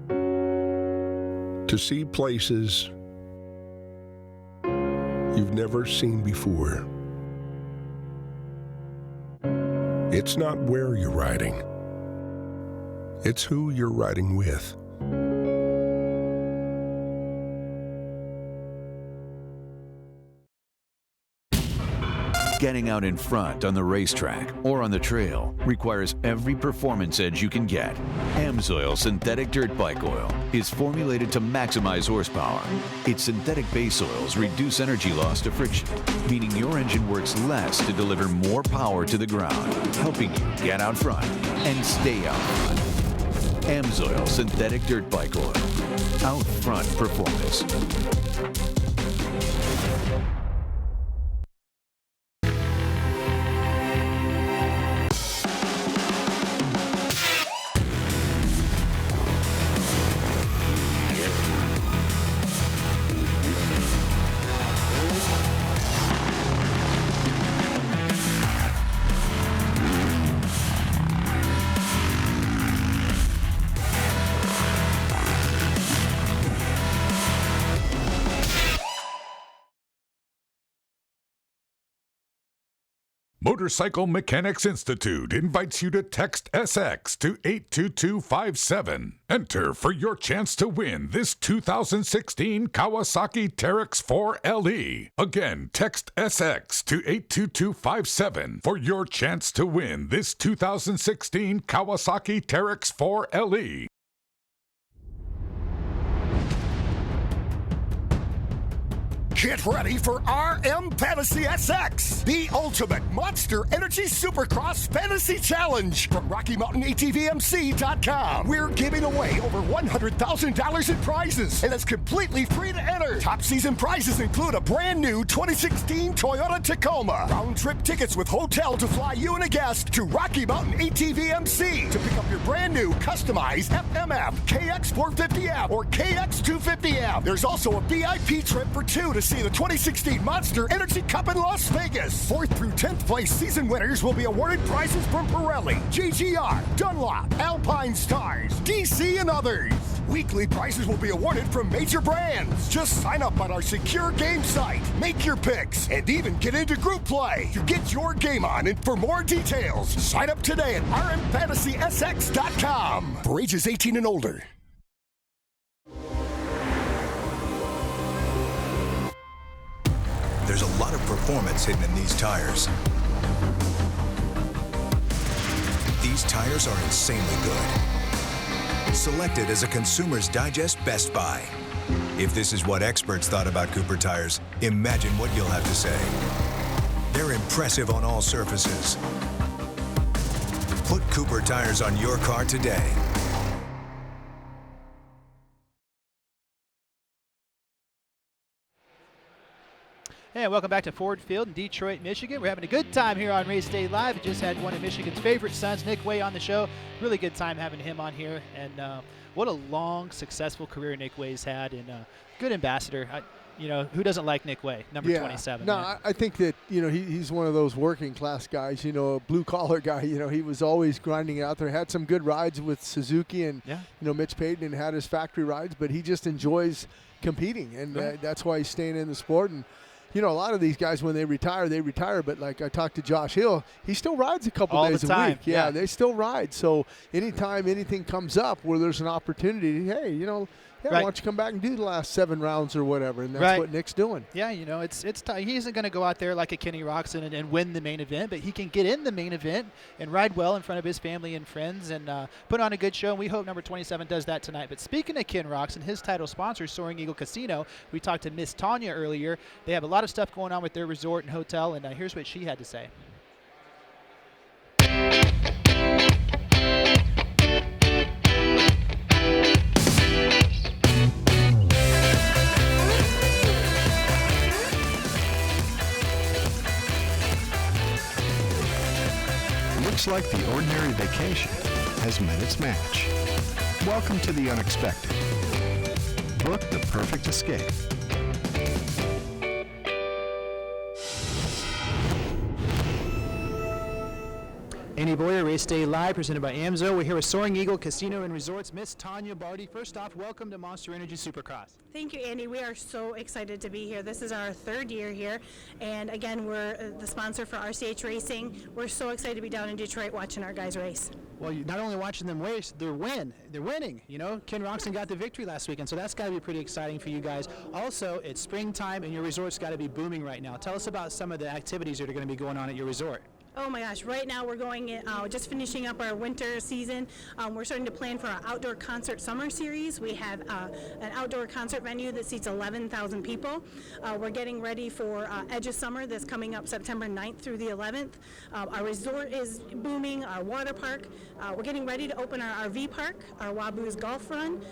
to see places you've never seen before. It's not where you're riding, it's who you're riding with. Getting out in front on the racetrack or on the trail requires every performance edge you can get. AMSOIL Synthetic Dirt Bike Oil is formulated to maximize horsepower. Its synthetic base oils reduce energy loss to friction, meaning your engine works less to deliver more power to the ground, helping you get out front and stay out front. AMSOIL Synthetic Dirt Bike Oil. Out front performance. Motorcycle Mechanics Institute invites you to text SX to 82257. Enter for your chance to win this 2016 Kawasaki Teryx 4 LE. Again, text SX to 82257 for your chance to win this 2016 Kawasaki Teryx 4 LE. Get ready for RM Fantasy SX, the ultimate Monster Energy Supercross Fantasy Challenge from RockyMountainATVMC.com. We're giving away over $100,000 in prizes, and it's completely free to enter. Top season prizes include a brand new 2016 Toyota Tacoma, round-trip tickets with hotel to fly you and a guest to Rocky Mountain ATVMC to pick up your brand new customized FMF, KX450F, or KX250F. There's also a VIP trip for two to see the 2016 Monster Energy Cup in Las Vegas. 4th through 10th place season winners will be awarded prizes from Pirelli, GGR, Dunlop, Alpine Stars, DC, and others. Weekly prizes will be awarded from major brands. Just sign up on our secure game site, make your picks, and even get into group play to get your game on. And for more details, sign up today at rmfantasysx.com. For ages 18 and older. There's a lot of performance hidden in these tires. These tires are insanely good. Selected as a Consumer's Digest Best Buy. If this is what experts thought about Cooper tires, imagine what you'll have to say. They're impressive on all surfaces. Put Cooper tires on your car today. And welcome back to Ford Field in Detroit, Michigan. We're having a good time here on Race Day Live. We just had one of Michigan's favorite sons, Nick Way, on the show. Really good time having him on here. And what a long, successful career Nick Way's had, and good ambassador. Who doesn't like Nick Way, number 27? No, I think that, he's one of those working class guys, a blue collar guy. He was always grinding out there, had some good rides with Suzuki and, Mitch Payton, and had his factory rides, but he just enjoys competing, and that's why he's staying in the sport. And a lot of these guys, when they retire, but like I talked to Josh Hill, he still rides a couple days a week. Yeah, they still ride. So anytime anything comes up where there's an opportunity, hey, why don't you come back and do the last 7 rounds or whatever? And that's what Nick's doing. Yeah, it's he isn't going to go out there like a Kenny Roczen and win the main event, but he can get in the main event and ride well in front of his family and friends and put on a good show. And we hope number 27 does that tonight. But speaking of Ken Roczen, his title sponsor, Soaring Eagle Casino, we talked to Miss Tanya earlier. They have a lot of stuff going on with their resort and hotel, and here's what she had to say. Looks like the ordinary vacation has met its match. Welcome to the unexpected. Book the perfect escape. Andy Boyer, Race Day Live, presented by AMSO. We're here with Soaring Eagle Casino and Resorts. Miss Tanya Barty, first off, welcome to Monster Energy Supercross. Thank you, Andy. We are so excited to be here. This is our 3rd year here, and again, we're the sponsor for RCH Racing. We're so excited to be down in Detroit watching our guys race. Well, you're not only watching them race, they're winning. Ken Roczen got the victory last weekend, so that's got to be pretty exciting for you guys. Also, it's springtime, and your resort's got to be booming right now. Tell us about some of the activities that are going to be going on at your resort. Oh my gosh, right now we're going, just finishing up our winter season. We're starting to plan for our outdoor concert summer series. We have an outdoor concert venue that seats 11,000 people. We're getting ready for Edge of Summer that's coming up September 9th through the 11th. Our resort is booming, our water park. We're getting ready to open our RV park, our Wabu's Golf Run,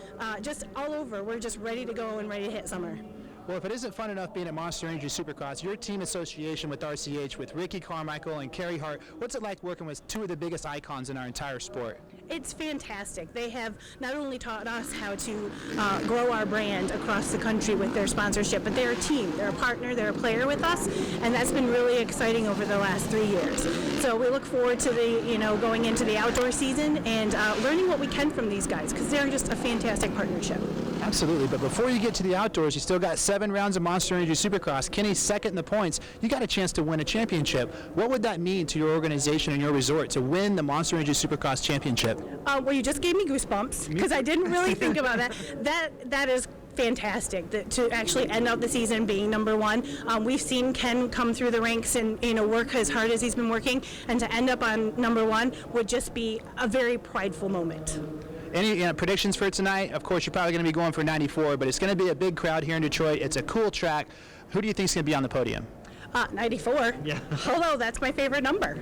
just all over. We're just ready to go and ready to hit summer. Well, if it isn't fun enough being at Monster Energy Supercross, your team association with RCH, with Ricky Carmichael and Carrie Hart, what's it like working with 2 of the biggest icons in our entire sport? It's fantastic. They have not only taught us how to grow our brand across the country with their sponsorship, but they're a team, they're a partner, they're a player with us, and that's been really exciting over the last 3 years. So we look forward to going into the outdoor season and learning what we can from these guys, because they're just a fantastic partnership. Absolutely, but before you get to the outdoors, you still got 7 rounds of Monster Energy Supercross. Kenny's second in the points. You got a chance to win a championship. What would that mean to your organization and your resort to win the Monster Energy Supercross championship? Well, you just gave me goosebumps because I didn't really think about that. That is fantastic to actually end out the season being number 1. We've seen Ken come through the ranks and work as hard as he's been working, and to end up on number 1 would just be a very prideful moment. Any predictions for tonight? Of course, you're probably going to be going for 94, but it's going to be a big crowd here in Detroit. It's a cool track. Who do you think is going to be on the podium? 94. Yeah. Although that's my favorite number.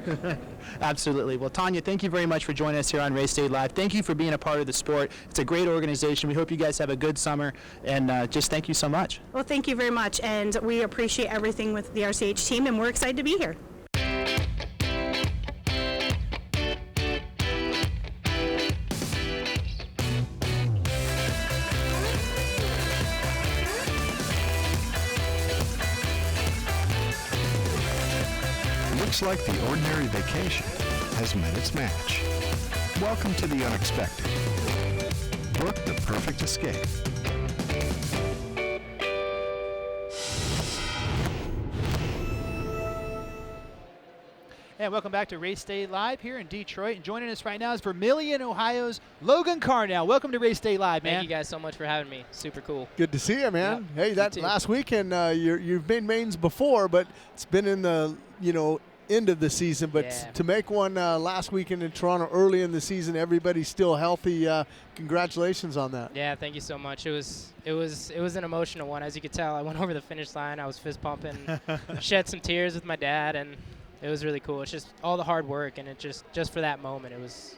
Absolutely. Well, Tanya, thank you very much for joining us here on Race Day Live. Thank you for being a part of the sport. It's a great organization. We hope you guys have a good summer, and just thank you so much. Well, thank you very much, and we appreciate everything with the RCH team, and we're excited to be here. Looks like the ordinary vacation has met its match. Welcome to the unexpected. Book the perfect escape. And welcome back to Race Day Live here in Detroit. And joining us right now is Vermillion, Ohio's Logan Carell. Welcome to Race Day Live, man. Thank you guys so much for having me. Super cool. Good to see you, man. Yep. Hey, that last weekend, you've made mains before, but it's been in the, end of the season. But to make one last weekend in Toronto early in the season, everybody's still healthy. Congratulations on that. Yeah, thank you so much. It was an emotional one. As you could tell, I went over the finish line. I was fist pumping, shed some tears with my dad, and it was really cool. It's just all the hard work, and it just for that moment, it was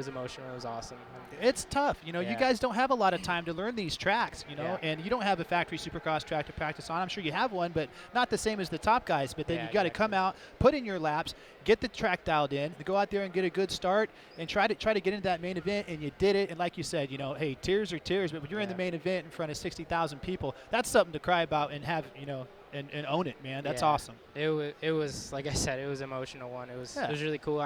emotional. It was awesome. It's tough. You guys don't have a lot of time to learn these tracks, and you don't have a factory Supercross track to practice on. I'm sure you have one, but not the same as the top guys. But then you got to come out, put in your laps, get the track dialed in, go out there and get a good start, and try to get into that main event. And you did it. And like you said, hey, tears are tears. But when you're in the main event in front of 60,000 people, that's something to cry about and have, and own it, man. That's awesome. It was like I said, it was an emotional one. It was really cool.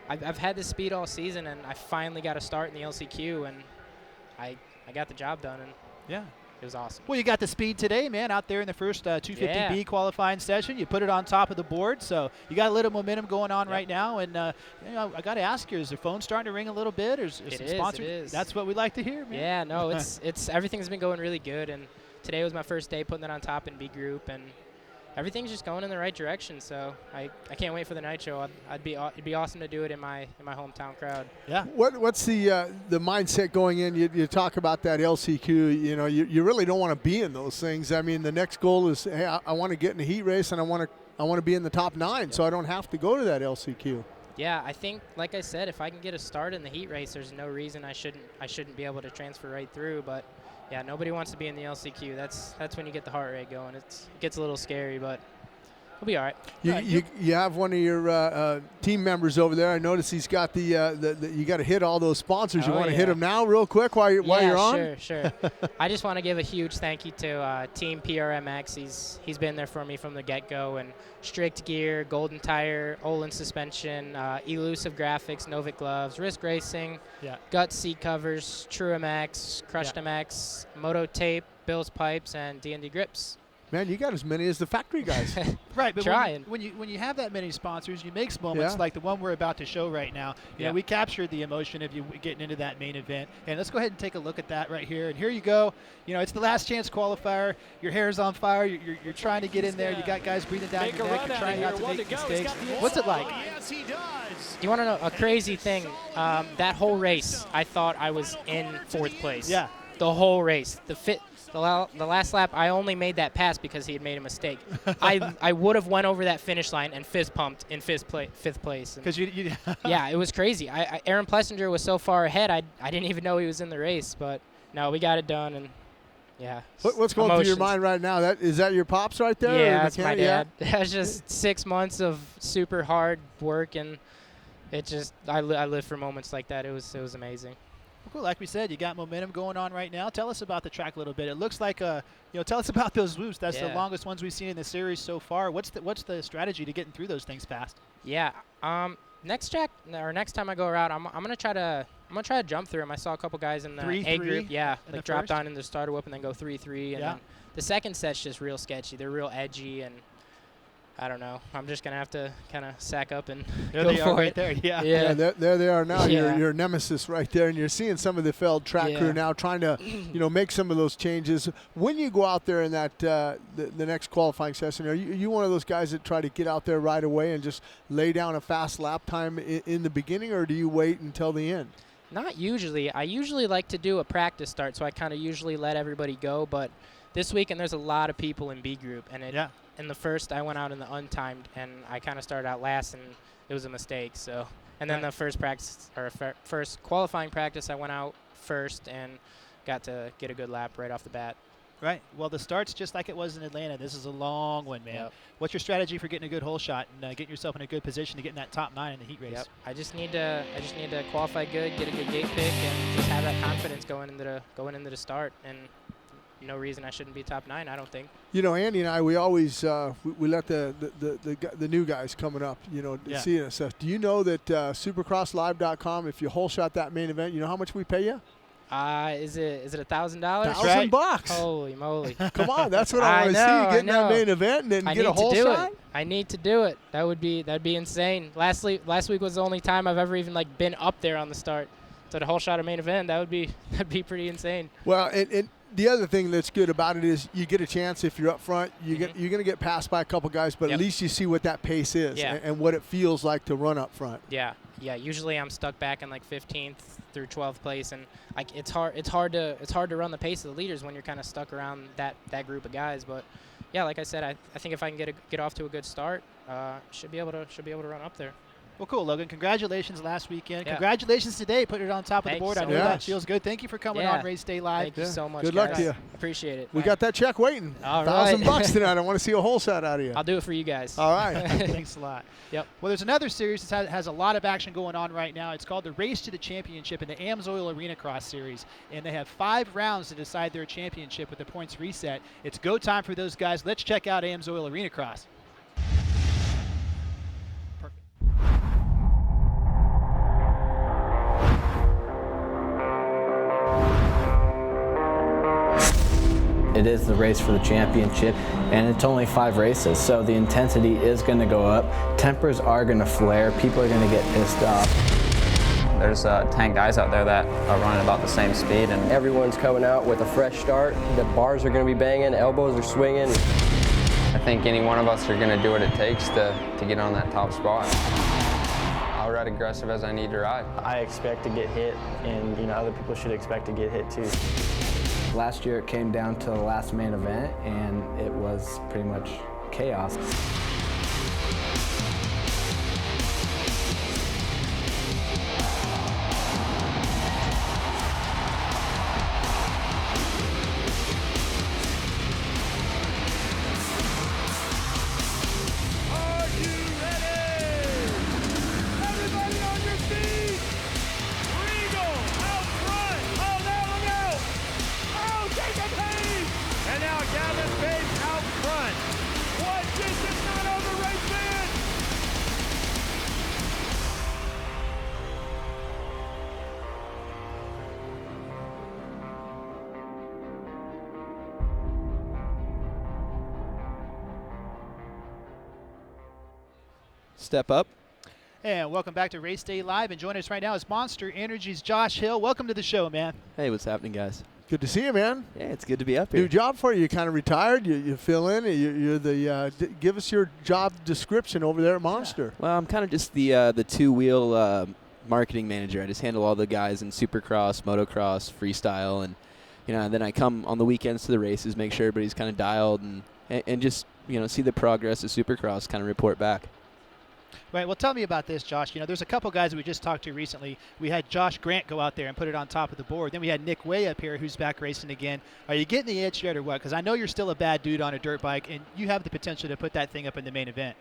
I've had this speed all season, and I finally got a start in the LCQ, and I got the job done, and it was awesome. Well, you got the speed today, man, out there in the first 250B qualifying session. You put it on top of the board, so you got a little momentum going on right now. And I got to ask you, is the phone starting to ring a little bit, or is some sponsors? It is. That's what we like to hear, man. Yeah, no, it's everything's been going really good, and today was my first day putting it on top in B group, and everything's just going in the right direction. So I can't wait for the night show. It'd be awesome to do it in my hometown crowd. Yeah. What's the mindset going in? You talk about that LCQ. You really don't want to be in those things. I mean, the next goal is, hey, I want to get in a heat race, and I want to be in the top 9, so I don't have to go to that LCQ. Yeah, I think, like I said, if I can get a start in the heat race, there's no reason I shouldn't be able to transfer right through. But yeah, nobody wants to be in the LCQ. That's when you get the heart rate going. It gets a little scary, but we'll be all right. You have one of your team members over there. I noticed he's got the you got to hit all those sponsors. You want to hit them now real quick while you're on? Sure. I just want to give a huge thank you to Team PRMX. He's been there for me from the get-go, and Strict Gear, Golden Tire, Olin Suspension, Elusive Graphics, Novik Gloves, Risk Racing, Gut Seat Covers, True MX, Crushed MX, Moto Tape, Bill's Pipes, and D&D Grips. Man, you got as many as the factory guys. Right, but trying. when you have that many sponsors, you make moments like the one we're about to show right now. You know, we captured the emotion of you getting into that main event. And let's go ahead and take a look at that right here. And here you go. It's the last chance qualifier. Your hair's on fire. You're trying to get in there. You got guys breathing down your neck. You're trying not to make mistakes. What's it like? Yes, he does. You want to know a crazy thing? That whole race, I thought I was in 4th place. Yeah. The whole race. The last lap, I only made that pass because he had made a mistake. I would have went over that finish line and fist pumped in 5th place. Because you yeah, it was crazy. Aaron Plessinger was so far ahead, I didn't even know he was in the race. But no, we got it done, and yeah. What's going through your mind right now? Is that your pops right there? Yeah, that's my dad. That's just 6 months of super hard work, and I live for moments like that. It was amazing. Cool. Like we said, you got momentum going on right now. Tell us about the track a little bit. It looks like, tell us about those whoops. That's the longest ones we've seen in the series so far. What's the strategy to getting through those things fast? Yeah. Next time I go around, I'm gonna try to I'm going to try to jump through them. I saw a couple guys in the A group. Yeah, like drop down in the starter whip and then go 3-3. And then the second set's just real sketchy. They're real edgy, and I don't know. I'm just going to have to kind of sack up and go for it. There, Yeah, there they are now. Your nemesis right there, and you're seeing some of the Feld track crew now trying to, make some of those changes. When you go out there in that the next qualifying session, are you one of those guys that try to get out there right away and just lay down a fast lap time in the beginning, or do you wait until the end? Not usually. I usually like to do a practice start, so I kind of usually let everybody go. But this weekend, there's a lot of people in B group, and in the first, I went out in the untimed, and I kind of started out last, and it was a mistake. So, and then the first practice or first qualifying practice, I went out first and got to get a good lap right off the bat. Right. Well, the start's just like it was in Atlanta. This is a long one, man. Yep. What's your strategy for getting a good hole shot and getting yourself in a good position to get in that top 9 in the heat race? Yep. I just need to qualify good, get a good gate pick, and just have that confidence going into the start. And no reason I shouldn't be top 9, I don't think. Andy and I, we always we let the new guys coming up, see us. Do you know that supercrosslive.com, if you hole shot that main event, you know how much we pay you? Is it $1,000? $1,000. Holy moly! Come on, that's what I want to see. Get in that main event and then get a hole shot. I need to do it. That'd be insane. Last week was the only time I've ever even been up there on the start. So the whole shot of main event, that'd be pretty insane. Well, and the other thing that's good about it is you get a chance if you're up front. You're going to get passed by a couple guys, but at least you see what that pace is and what it feels like to run up front. Yeah. Usually I'm stuck back in 15th through 12th place, and it's hard to run the pace of the leaders when you're kind of stuck around that group of guys. But yeah, like I said, I think if I can get off to a good start, should be able to run up there. Well, cool, Logan. Congratulations last weekend. Yeah. Congratulations today. Put it on top of the board. I know that feels good. Thank you for coming on Race Day Live. Thank you so much. Good luck to you. Appreciate it. We got that check waiting. All right. $1,000 tonight. I want to see a hole shot out of you. I'll do it for you guys. All right. Thanks a lot. Yep. Well, there's another series that has a lot of action going on right now. It's called the Race to the Championship in the AMSOIL ArenaCross series, and they have 5 rounds to decide their championship with the points reset. It's go time for those guys. Let's check out AMSOIL ArenaCross. It is the race for the championship, and it's only 5 races, so the intensity is going to go up. Tempers are going to flare. People are going to get pissed off. There's 10 guys out there that are running about the same speed, and everyone's coming out with a fresh start. The bars are going to be banging, elbows are swinging. I think any one of us are going to do what it takes to get on that top spot. I'll ride aggressive as I need to ride. I expect to get hit, and other people should expect to get hit too. Last year it came down to the last main event, and it was pretty much chaos. Step up. And welcome back to Race Day Live. And joining us right now is Monster Energy's Josh Hill. Welcome to the show, man. Hey, what's happening, guys? Good to see you, man. Yeah, it's good to be up here. New job for you. You kind of retired. You fill in. You're the. Give us your job description over there at Monster. Yeah. Well, I'm kind of just the two-wheel marketing manager. I just handle all the guys in Supercross, motocross, freestyle, and and then I come on the weekends to the races, make sure everybody's kind of dialed, and just see the progress of Supercross, kind of report back. Right. Well, tell me about this, Josh. There's a couple guys that we just talked to recently. We had Josh Grant go out there and put it on top of the board. Then we had Nick Way up here, who's back racing again. Are you getting the itch yet or what? Because I know you're still a bad dude on a dirt bike, and you have the potential to put that thing up in the main event.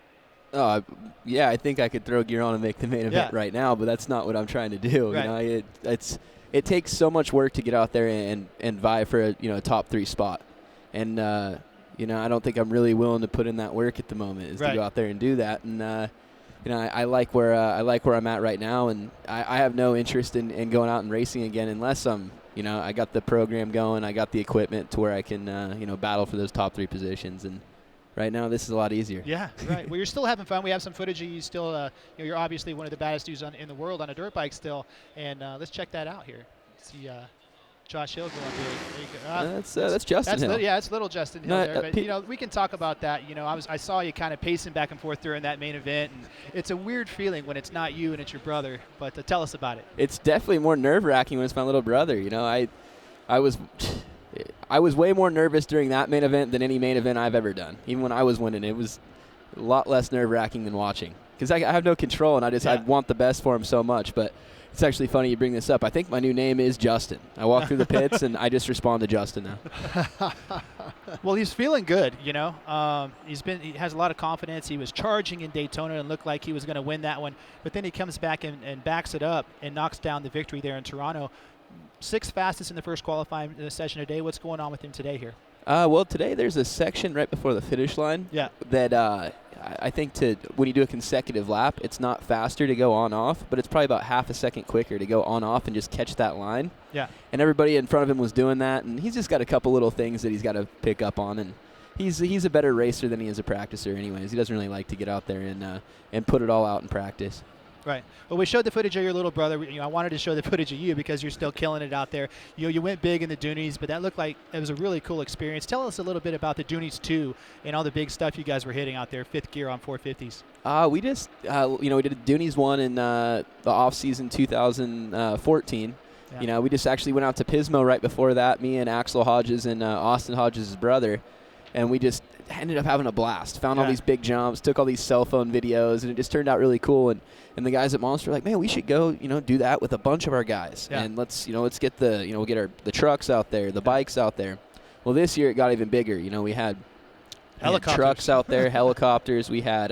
Oh, yeah, I think I could throw gear on and make the main event right now, but that's not what I'm trying to do. Right. It takes so much work to get out there and vie for a top 3 spot. And, I don't think I'm really willing to put in that work at the moment to go out there and do that. And, I like where I'm at right now, and I have no interest in going out and racing again unless I got the program going, I got the equipment to where I can battle for those top 3 positions, and right now this is a lot easier. Yeah, right. Well, you're still having fun. We have some footage of you still. You're obviously one of the baddest dudes in the world on a dirt bike still, and let's check that out here. See Josh Hill going big. There you go. That's Justin Hill. It's little Justin Hill there. But we can talk about that. I saw you kind of pacing back and forth during that main event, and it's a weird feeling when it's not you and it's your brother. But tell us about it. It's definitely more nerve-wracking when it's my little brother. I was way more nervous during that main event than any main event I've ever done. Even when I was winning, it was a lot less nerve-wracking than watching because I have no control, and I want the best for him so much. But it's actually funny you bring this up. I think my new name is Justin. I walk through the pits, and I just respond to Justin now. Well, he's feeling good, He has a lot of confidence. He was charging in Daytona and looked like he was going to win that one. But then he comes back and backs it up and knocks down the victory there in Toronto. 6th fastest in the first qualifying session today. What's going on with him today here? Well, today there's a section right before the finish line that I think when you do a consecutive lap, it's not faster to go on-off, but it's probably about half a second quicker to go on-off and just catch that line. Yeah. And everybody in front of him was doing that, and he's just got a couple little things that he's got to pick up on, and he's a better racer than he is a practicer anyways. He doesn't really like to get out there and put it all out in practice. Right. Well, we showed the footage of your little brother. I wanted to show the footage of you because you're still killing it out there. You went big in the Doonies, but that looked like it was a really cool experience. Tell us a little bit about the Doonies 2 and all the big stuff you guys were hitting out there, 5th gear on 450s. We just, we did a Doonies 1 in the off-season 2014. Yeah. We just actually went out to Pismo right before that, me and Axel Hodges and Austin Hodges' brother, and we just ended up having a blast. Found all these big jumps, took all these cell phone videos, and it just turned out really cool. And the guys at Monster were like, man, we should go, do that with a bunch of our guys. Yeah. And let's get we'll get the trucks out there, the bikes out there. Well, this year it got even bigger. We had trucks out there, helicopters. We had,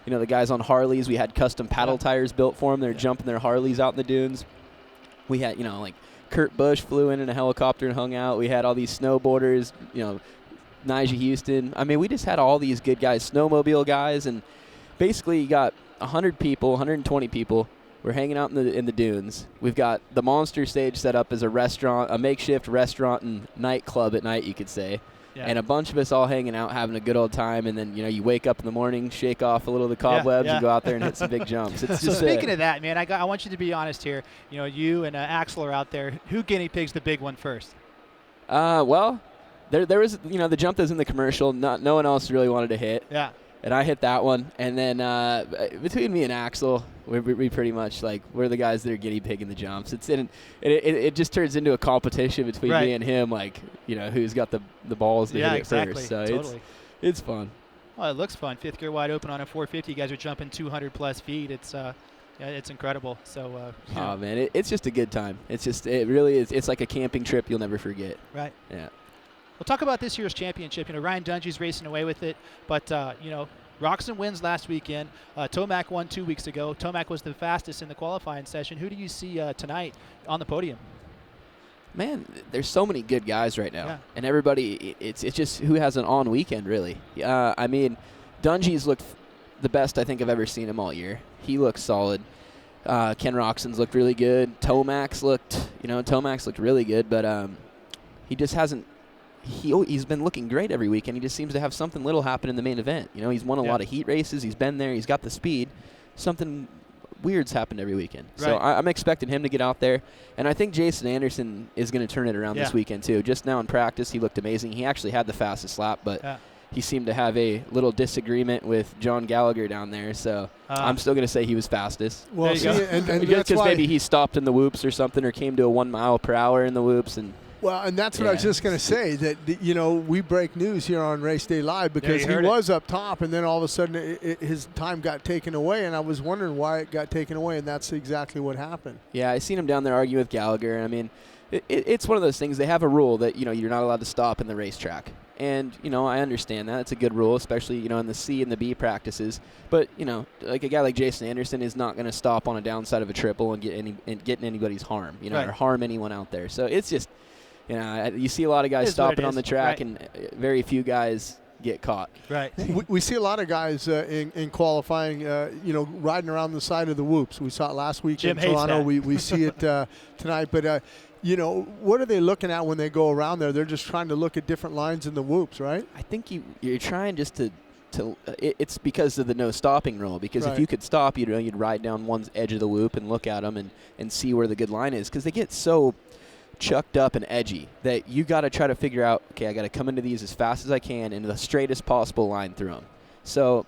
the guys on Harleys. We had custom paddle tires built for them. They're jumping their Harleys out in the dunes. We had, Kurt Busch flew in a helicopter and hung out. We had all these snowboarders, Nyjah Houston. I mean, we just had all these good guys, snowmobile guys, and basically you got 100 people, 120 people. We're hanging out in the dunes. We've got the Monster stage set up as a restaurant, a makeshift restaurant and nightclub at night, you could say. Yeah. And a bunch of us all hanging out, having a good old time, and then you wake up in the morning, shake off a little of the cobwebs, and go out there and hit some big jumps. It's just speaking of that, man, I want you to be honest here. You and Axel are out there. Who guinea pigs the big one first? Well, there was the jump that was in the commercial. No one else really wanted to hit. Yeah. And I hit that one, and then between me and Axel, we pretty much we're the guys that are guinea pigging the jumps. It just turns into a competition between me and him, who's got the balls to hit it first. So totally. It's fun. Well, it looks fun. 5th gear wide open on a 450. You guys are jumping 200 plus feet. It's incredible. So. Oh man, it's just a good time. It really is. It's like a camping trip you'll never forget. Right. Yeah. We'll talk about this year's championship. Ryan Dungey's racing away with it, but Roczen wins last weekend. Tomac won 2 weeks ago. Tomac was the fastest in the qualifying session. Who do you see tonight on the podium? Man, there's so many good guys right now, and everybody. It's just who has an on weekend really. I mean, Dungey's looked the best I think I've ever seen him all year. He looks solid. Ken Roczen's looked really good. Tomac's looked really good, but he just hasn't. He's been looking great every weekend. He just seems to have something little happen in the main event. He's won a lot of heat races. He's been there. He's got the speed. Something weird's happened every weekend. Right. So I'm expecting him to get out there. And I think Jason Anderson is going to turn it around this weekend, too. Just now in practice, he looked amazing. He actually had the fastest lap, but he seemed to have a little disagreement with John Gallagher down there. So I'm still going to say he was fastest. Well, and because maybe he stopped in the whoops or something or came to a 1 mile per hour in the whoops. Well, and that's what I was just going to say, that, we break news here on Race Day Live because he was up top, and then all of a sudden his time got taken away, and I was wondering why it got taken away, and that's exactly what happened. Yeah, I seen him down there arguing with Gallagher. I mean, it's one of those things. They have a rule that, you're not allowed to stop in the racetrack. And, I understand that. It's a good rule, especially, in the C and the B practices. But, like a guy like Jason Anderson is not going to stop on a downside of a triple and get in anybody's harm, or harm anyone out there. So it's just... you see a lot of guys stopping on the track, and very few guys, get caught. Right. We see a lot of guys in qualifying, riding around the side of the whoops. We saw it last week Jim in Toronto. hates that. We see it tonight. But, what are they looking at when they go around there? They're just trying to look at different lines in the whoops, right? I think you're trying just to it's because of the no stopping rule, because Right. if you could stop, you'd ride down one edge of the loop and look at them and see where the good line is, because they get so chucked up and edgy that you got to try to figure out, okay, I got to come into these as fast as I can in the straightest possible line through them. So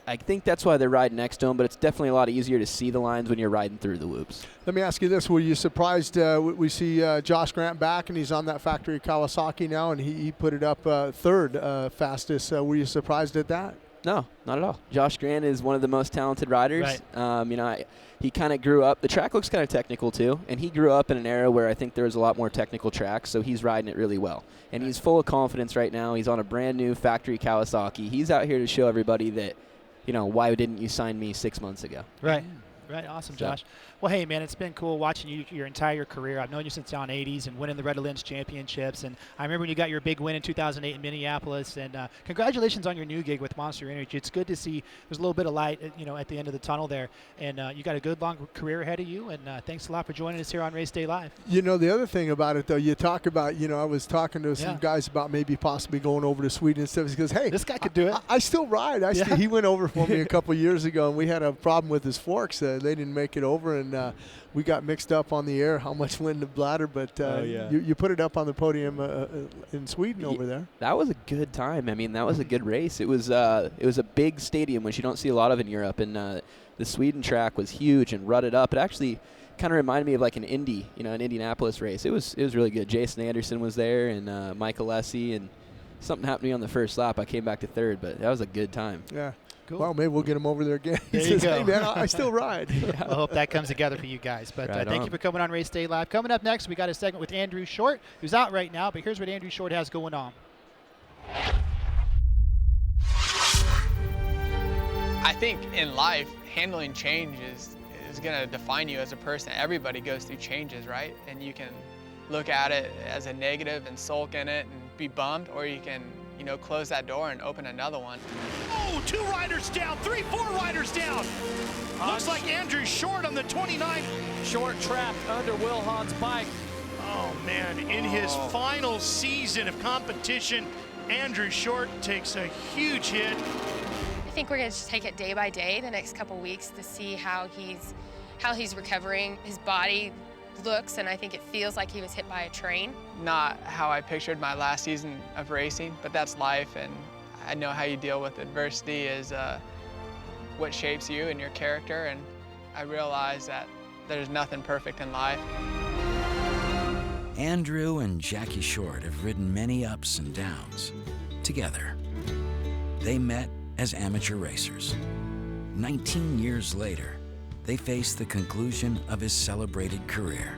I think that's why they're riding next to them, but it's definitely a lot easier to see the lines when you're riding through the whoops. Let me ask you this. Were you surprised? We see Josh Grant back, and he's on that factory Kawasaki now, and he put it up third fastest. Were you surprised at that? No, not at all. Josh Grant is one of the most talented riders. Right. He kind of grew up. The track looks kind of technical too, and he grew up in an era where I think there was a lot more technical tracks, so he's riding it really well. And he's full of confidence right now. He's on a brand new factory Kawasaki. He's out here to show everybody that, why didn't you sign me 6 months ago? Right. Right. Awesome, Josh. Well, hey, man, it's been cool watching you your entire career. I've known you since the 80s and winning the Red Lens Championships. And I remember when you got your big win in 2008 in Minneapolis. And congratulations on your new gig with Monster Energy. It's good to see there's a little bit of light, at the end of the tunnel there. And you got a good, long career ahead of you. And thanks a lot for joining us here on Race Day Live. The other thing about it, though, you talk about, I was talking to some guys about maybe possibly going over to Sweden and stuff. He goes, hey, this guy could do it. I still ride. He went over for me a couple years ago, and we had a problem with his forks. They didn't make it over, and we got mixed up on the air how much went in the bladder, but you put it up on the podium in Sweden over there. That was a good time. I mean, that was a good race. It was a big stadium, which you don't see a lot of in Europe, and the Sweden track was huge and rutted up. It actually kind of reminded me of like an Indy, an Indianapolis race. It was really good. Jason Anderson was there, and Michael Lessie, and something happened to me on the first lap. I came back to third, but that was a good time. Yeah. Cool. Well, maybe we'll get him over there again. There He you says, go. hey, man, I still ride. I hope that comes together for you guys. But thank you for coming on Race Day Live. Coming up next, we got a segment with Andrew Short, who's out right now. But here's what Andrew Short has going on. I think in life, handling change is going to define you as a person. Everybody goes through changes, right? And you can look at it as a negative and sulk in it and be bummed, or you can close that door and open another one. Oh, 2 riders down, 4 riders down. Looks like Andrew Short on the 29. Short trapped under Will Hahn's bike. Oh, man, in his final season of competition, Andrew Short takes a huge hit. I think we're going to just take it day by day the next couple weeks to see how he's recovering. His body looks, and I think it feels like he was hit by a train. Not how I pictured my last season of racing, but that's life, and I know how you deal with adversity is what shapes you and your character, and I realize that there's nothing perfect in life. Andrew and Jackie Short have ridden many ups and downs together. They met as amateur racers. 19 years later, they face the conclusion of his celebrated career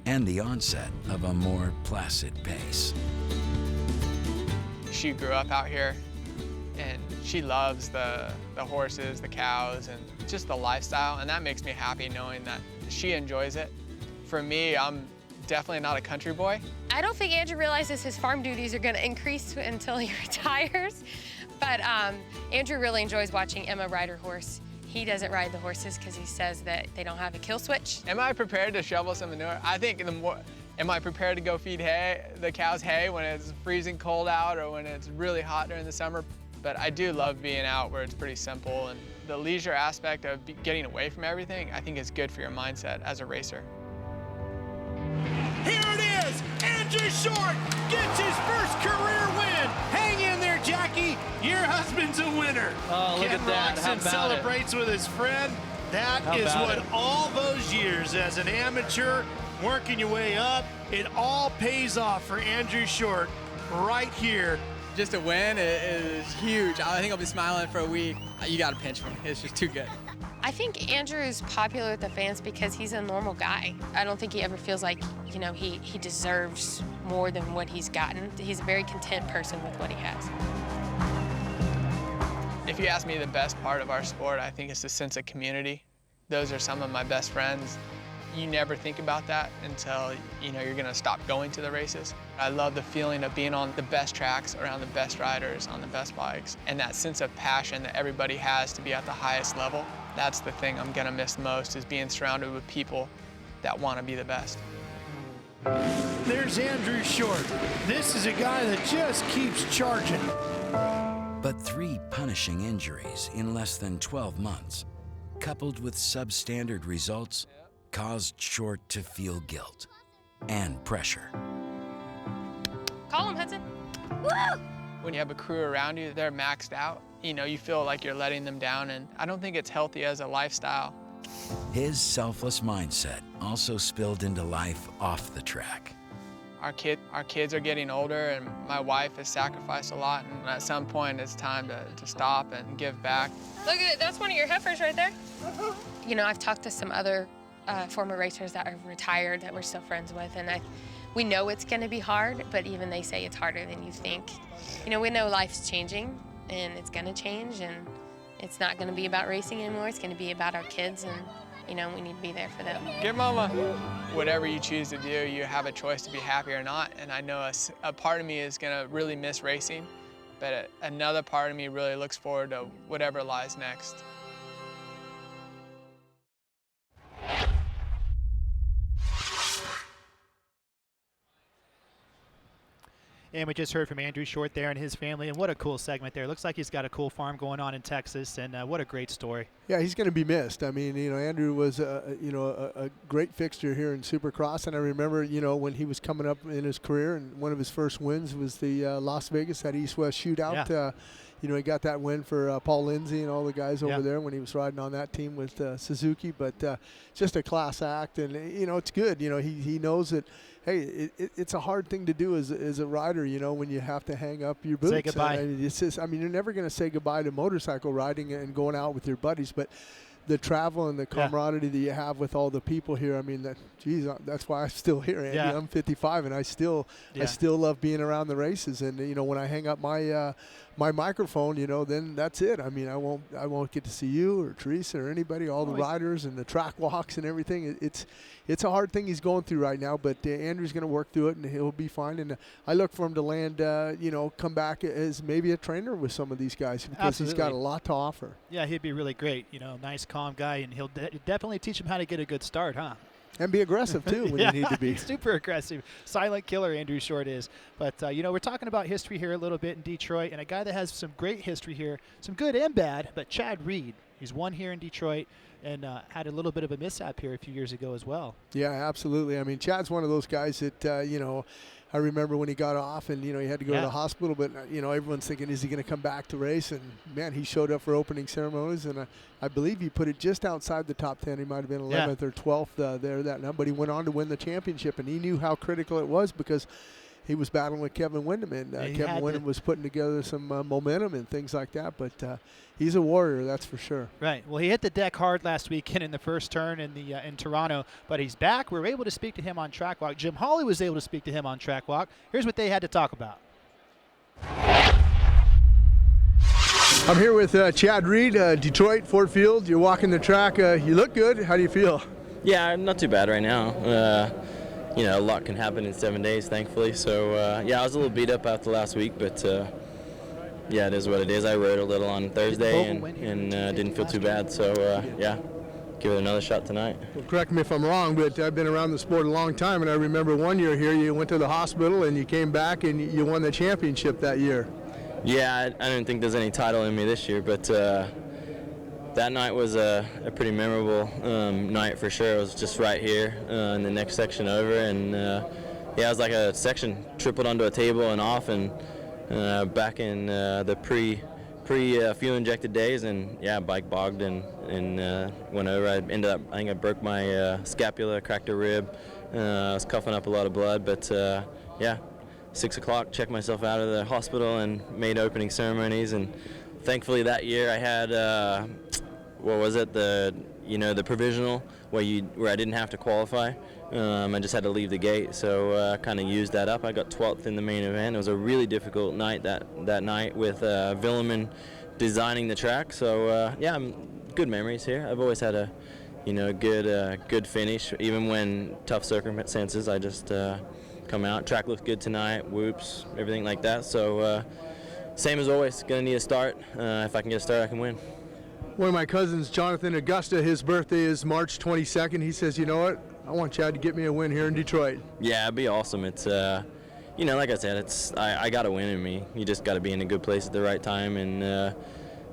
and the onset of a more placid pace. She grew up out here, and she loves the horses, the cows, and just the lifestyle, and that makes me happy knowing that she enjoys it. For me, I'm definitely not a country boy. I don't think Andrew realizes his farm duties are going to increase until he retires, but Andrew really enjoys watching Emma ride her horse. He doesn't ride the horses because he says that they don't have a kill switch. Am I prepared to shovel some manure? I think am I prepared to go feed the cows hay when it's freezing cold out or when it's really hot during the summer? But I do love being out where it's pretty simple, and the leisure aspect of getting away from everything, I think is good for your mindset as a racer. Here it is, Andrew Short gets his first career win. Hang in there, Jackie, your husband's a winner. Oh, look at that. Roczen celebrates with his friend. That is what all those years as an amateur, working your way up, it all pays off for Andrew Short right here. Just a win is huge. I think I'll be smiling for a week. You gotta pinch me, it's just too good. I think Andrew is popular with the fans because he's a normal guy. I don't think he ever feels like, he deserves more than what he's gotten. He's a very content person with what he has. If you ask me the best part of our sport, I think it's the sense of community. Those are some of my best friends. you never think about that until you know you're gonna stop going to the races. I love the feeling of being on the best tracks, around the best riders, on the best bikes, and that sense of passion that everybody has to be at the highest level. That's the thing I'm gonna miss most, is being surrounded with people that wanna be the best. There's Andrew Short. This is a guy that just keeps charging. But 3 punishing injuries in less than 12 months, coupled with substandard results, caused Short to feel guilt and pressure. Call him, Hudson. Woo! When you have a crew around you, they're maxed out. You know, you feel like you're letting them down, and I don't think it's healthy as a lifestyle. His selfless mindset also spilled into life off the track. Our kids are getting older, and my wife has sacrificed a lot, and at some point it's time to stop and give back. Look at it, that's one of your heifers right there. You know, I've talked to some other former racers that are retired that we're still friends with, and we know it's gonna be hard, but even they say it's harder than you think. You know, we know life's changing, and it's gonna change, and it's not gonna be about racing anymore, it's gonna be about our kids, and you know, we need to be there for them. Give mama. Whatever you choose to do, you have a choice to be happy or not, and I know a part of me is gonna really miss racing, but another part of me really looks forward to whatever lies next. And we just heard from Andrew Short there and his family, and what a cool segment there. Looks like he's got a cool farm going on in Texas, and what a great story. Yeah, he's going to be missed. I mean, you know, Andrew was, a great fixture here in Supercross, and I remember, you know, when he was coming up in his career, and one of his first wins was the Las Vegas, that East-West shootout. Yeah. You know, he got that win for Paul Lindsay and all the guys over there when he was riding on that team with Suzuki. But just a class act, and you know, it's good. You know, he knows that. Hey, it's a hard thing to do as a rider. You know, when you have to hang up your boots. Say goodbye. It's just, I mean, you're never going to say goodbye to motorcycle riding and going out with your buddies, but the travel and the camaraderie that you have with all the people here. I mean, that's why I'm still here, Andy. Yeah. I'm 55, and I still love being around the races. And you know, when I hang up my microphone, you know, then that's it. I mean, I won't get to see you or Teresa or anybody, all the riders and the track walks and everything. It's a hard thing he's going through right now, but Andrew's going to work through it, and he'll be fine. And I look for him to land, come back as maybe a trainer with some of these guys, because he's got a lot to offer. Yeah, he'd be really great. You know, nice, calm guy, and he'll definitely teach him how to get a good start, huh? And be aggressive, too, when you need to be. Super aggressive. Silent killer, Andrew Short is. But, you know, we're talking about history here a little bit in Detroit, and a guy that has some great history here, some good and bad, but Chad Reed. He's won here in Detroit and had a little bit of a mishap here a few years ago as well. Yeah, absolutely. I mean, Chad's one of those guys that, you know, I remember when he got off and, you know, he had to go to the hospital, but, you know, everyone's thinking, is he going to come back to race? And, man, he showed up for opening ceremonies, and I believe he put it just outside the top 10. He might have been 11th or 12th there that night, but he went on to win the championship, and he knew how critical it was because he was battling with Kevin Windham, and Kevin Windham was putting together some momentum and things like that. But he's a warrior, that's for sure. Right. Well, he hit the deck hard last weekend in the first turn in Toronto, but he's back. We were able to speak to him on Track Walk. Jim Hawley was able to speak to him on Track Walk. Here's what they had to talk about. I'm here with Chad Reed, Detroit, Ford Field. You're walking the track. You look good. How do you feel? Yeah, not too bad right now. You know, a lot can happen in 7 days, thankfully. So, yeah, I was a little beat up after last week, but, yeah, it is what it is. I rode a little on Thursday and didn't feel too bad. So, yeah, give it another shot tonight. Well, correct me if I'm wrong, but I've been around the sport a long time, and I remember one year here you went to the hospital and you came back and you won the championship that year. Yeah, I don't think there's any title in me this year, but that night was a pretty memorable night for sure. It was just right here in the next section over, and yeah, it was like a section tripled onto a table and off, and back in the pre fuel injected days, and yeah, bike bogged and went over. I think I broke my scapula, cracked a rib. I was coughing up a lot of blood, but yeah, 6 o'clock, checked myself out of the hospital and made opening ceremonies, and thankfully that year I had what was it, the provisional where I didn't have to qualify. I just had to leave the gate, so I kind of used that up. I got 12th in the main event. It was a really difficult night that night with Villeman designing the track. So yeah, good memories here. I've always had a good finish. Even when tough circumstances, I just come out. Track looked good tonight, whoops, everything like that. So same as always, gonna need a start. If I can get a start, I can win. One of my cousins, Jonathan Augusta, his birthday is March 22nd. He says, you know what, I want Chad to get me a win here in Detroit. Yeah, it'd be awesome. It's like I said, I got a win in me. You just got to be in a good place at the right time. And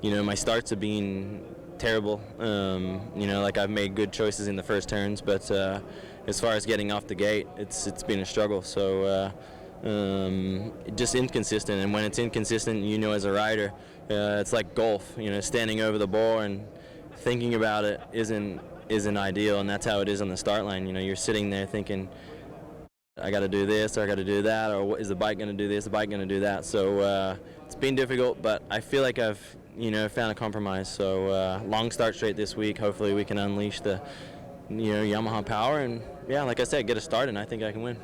my starts have been terrible. I've made good choices in the first turns, but as far as getting off the gate, it's been a struggle. So just inconsistent. And when it's inconsistent, as a rider, it's like golf. Standing over the ball and thinking about it isn't ideal, and that's how it is on the start line. You're sitting there thinking, I got to do this, or I got to do that, or is the bike going to do this, the bike going to do that? So it's been difficult, but I feel like I've found a compromise. So long start straight this week. Hopefully we can unleash the Yamaha power, and yeah, like I said, get a start, and I think I can win.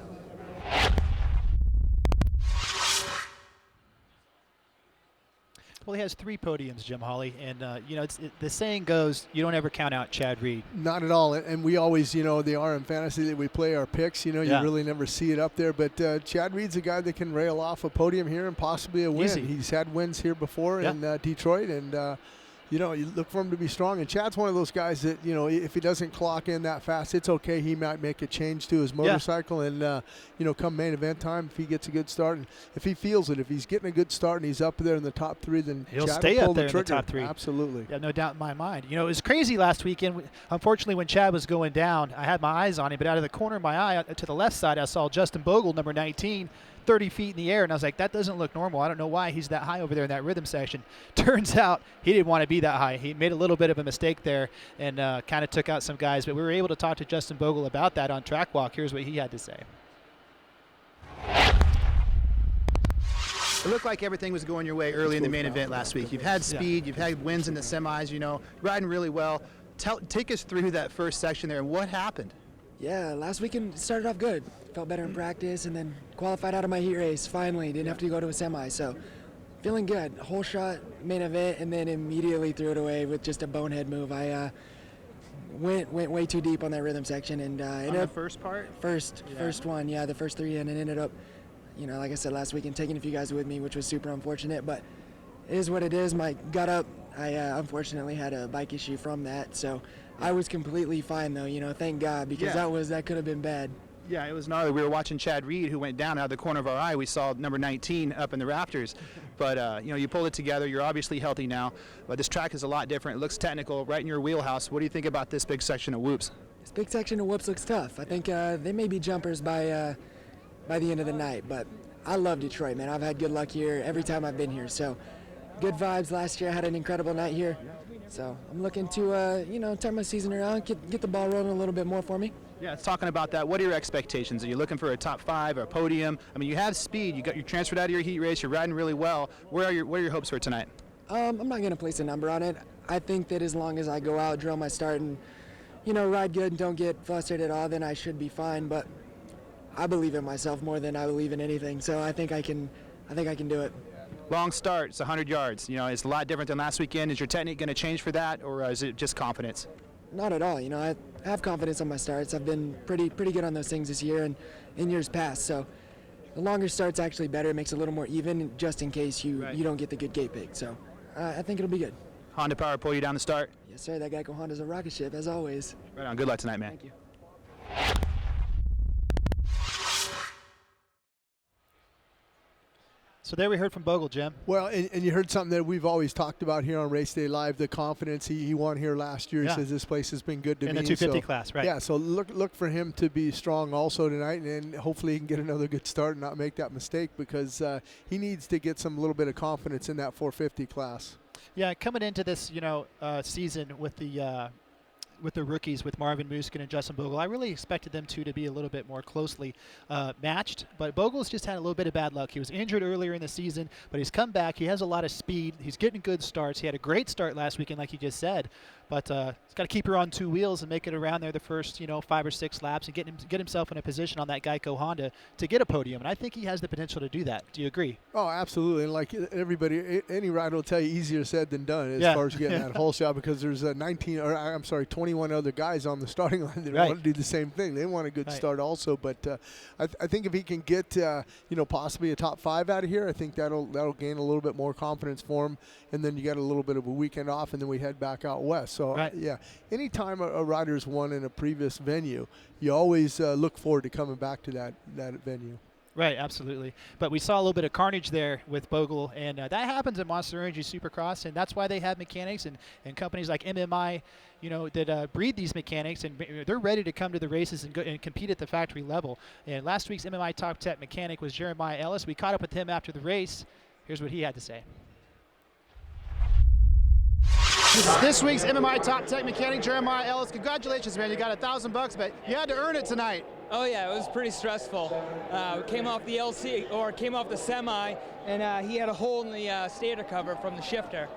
Well, he has 3 podiums, Jim Hawley, and the saying goes, you don't ever count out Chad Reed. Not at all, and we always, the RM Fantasy that we play our picks, you really never see it up there, but Chad Reed's a guy that can rail off a podium here and possibly a win. Easy. He's had wins here before in Detroit, and you look for him to be strong. And Chad's one of those guys that, if he doesn't clock in that fast, it's okay. He might make a change to his motorcycle, and come main event time, if he gets a good start, and if he feels it, if he's getting a good start and he's up there in the top 3, then he'll Chad stay will pull up there the in the trigger. top 3. Absolutely. Yeah, no doubt in my mind. It was crazy last weekend. Unfortunately, when Chad was going down, I had my eyes on him, but out of the corner of my eye to the left side, I saw Justin Bogle, number 19, 30 feet in the air, and I was like, that doesn't look normal. I don't know why he's that high over there in that rhythm section. Turns out he didn't want to be that high. He made a little bit of a mistake there and kind of took out some guys, but we were able to talk to Justin Bogle about that on Track Walk. Here's what he had to say. It looked like everything was going your way early in the main event last week. You've had speed, you've had wins in the semis, riding really well. Take us through that first section there, and what happened? Yeah, last weekend started off good. Felt better in practice, and then qualified out of my heat race finally. Didn't have to go to a semi, so feeling good. Whole shot main event, and then immediately threw it away with just a bonehead move. I went way too deep on that rhythm section, and on the first part? First one, the first 3, and it ended up, like I said last weekend, taking a few guys with me, which was super unfortunate, but it is what it is. Got up. I unfortunately had a bike issue from that, so I was completely fine though, thank God, because that could have been bad. Yeah, it was gnarly. We were watching Chad Reed, who went down out of the corner of our eye. We saw number 19 up in the rafters. But, you pulled it together. You're obviously healthy now. But this track is a lot different. It looks technical, right in your wheelhouse. What do you think about this big section of whoops? This big section of whoops looks tough. I think they may be jumpers by the end of the night. But I love Detroit, man. I've had good luck here every time I've been here. So good vibes. Last year I had an incredible night here. So I'm looking to, turn my season around, get the ball rolling a little bit more for me. Yeah, it's talking about that. What are your expectations? Are you looking for a top 5 or a podium? I mean, you have speed. You're transferred out of your heat race. You're riding really well. What are your hopes for tonight? I'm not going to place a number on it. I think that as long as I go out, drill my start, and ride good and don't get flustered at all, then I should be fine. But I believe in myself more than I believe in anything. So I think I can do it. Long start, it's 100 yards. It's a lot different than last weekend. Is your technique going to change for that, or is it just confidence? Not at all. I have confidence on my starts. I've been pretty good on those things this year and in years past. So the longer start's actually better. It makes it a little more even, just in case you don't get the good gate pick. So I think it'll be good. Honda power pull you down the start? Yes, sir. That Geico Honda's a rocket ship, as always. Right on. Good luck tonight, man. Thank you. So there we heard from Bogle, Jim. Well, and you heard something that we've always talked about here on Race Day Live, the confidence. He won here last year. He says this place has been good to me. In the 250 class, right. Yeah, so look for him to be strong also tonight, and hopefully he can get another good start and not make that mistake, because he needs to get some little bit of confidence in that 450 class. Yeah, coming into this, season with the rookies, with Marvin Muskin and Justin Bogle, I really expected them to be a little bit more closely matched, but Bogle's just had a little bit of bad luck. He was injured earlier in the season, but he's come back. He has a lot of speed. He's getting good starts. He had a great start last weekend, like you just said, but he's got to keep her on two wheels and make it around there the first 5 or 6 laps and get himself in a position on that Geico Honda to get a podium. And I think he has the potential to do that. Do you agree? Oh, absolutely. And like everybody, any rider will tell you, easier said than done as far as getting that whole shot, because there's 21 other guys on the starting line that want to do the same thing. They want a good start also. But I think if he can get possibly a top 5 out of here, I think that'll gain a little bit more confidence for him. And then you got a little bit of a weekend off, and then we head back out west. So yeah, anytime a rider's won in a previous venue, you always look forward to coming back to that venue. Right, absolutely. But we saw a little bit of carnage there with Bogle, and that happens at Monster Energy Supercross, and that's why they have mechanics and companies like MMI, that breed these mechanics, and they're ready to come to the races and go and compete at the factory level. And last week's MMI Top Tech mechanic was Jeremiah Ellis. We caught up with him after the race. Here's what he had to say. This week's MMI Top Tech mechanic, Jeremiah Ellis. Congratulations, man. You got $1,000, but you had to earn it tonight. Oh yeah, it was pretty stressful. Came off the semi, and he had a hole in the stator cover from the shifter.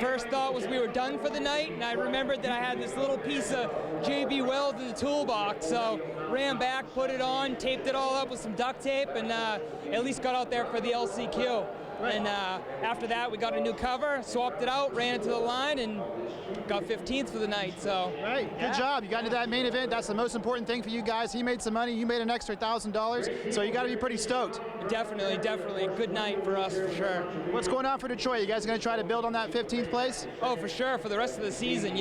First thought was we were done for the night, and I remembered that I had this little piece of JB Weld in the toolbox, so ran back, put it on, taped it all up with some duct tape, and at least got out there for the LCQ. And after that, we got a new cover, swapped it out, ran it to the line, and got 15th for the night. So good job. You got into that main event. That's the most important thing for you guys. He made some money. You made an extra $1,000. So you got to be pretty stoked. Definitely. Good night for us, for sure. What's going on for Detroit? You guys going to try to build on that 15th place? Oh, for sure. For the rest of the season,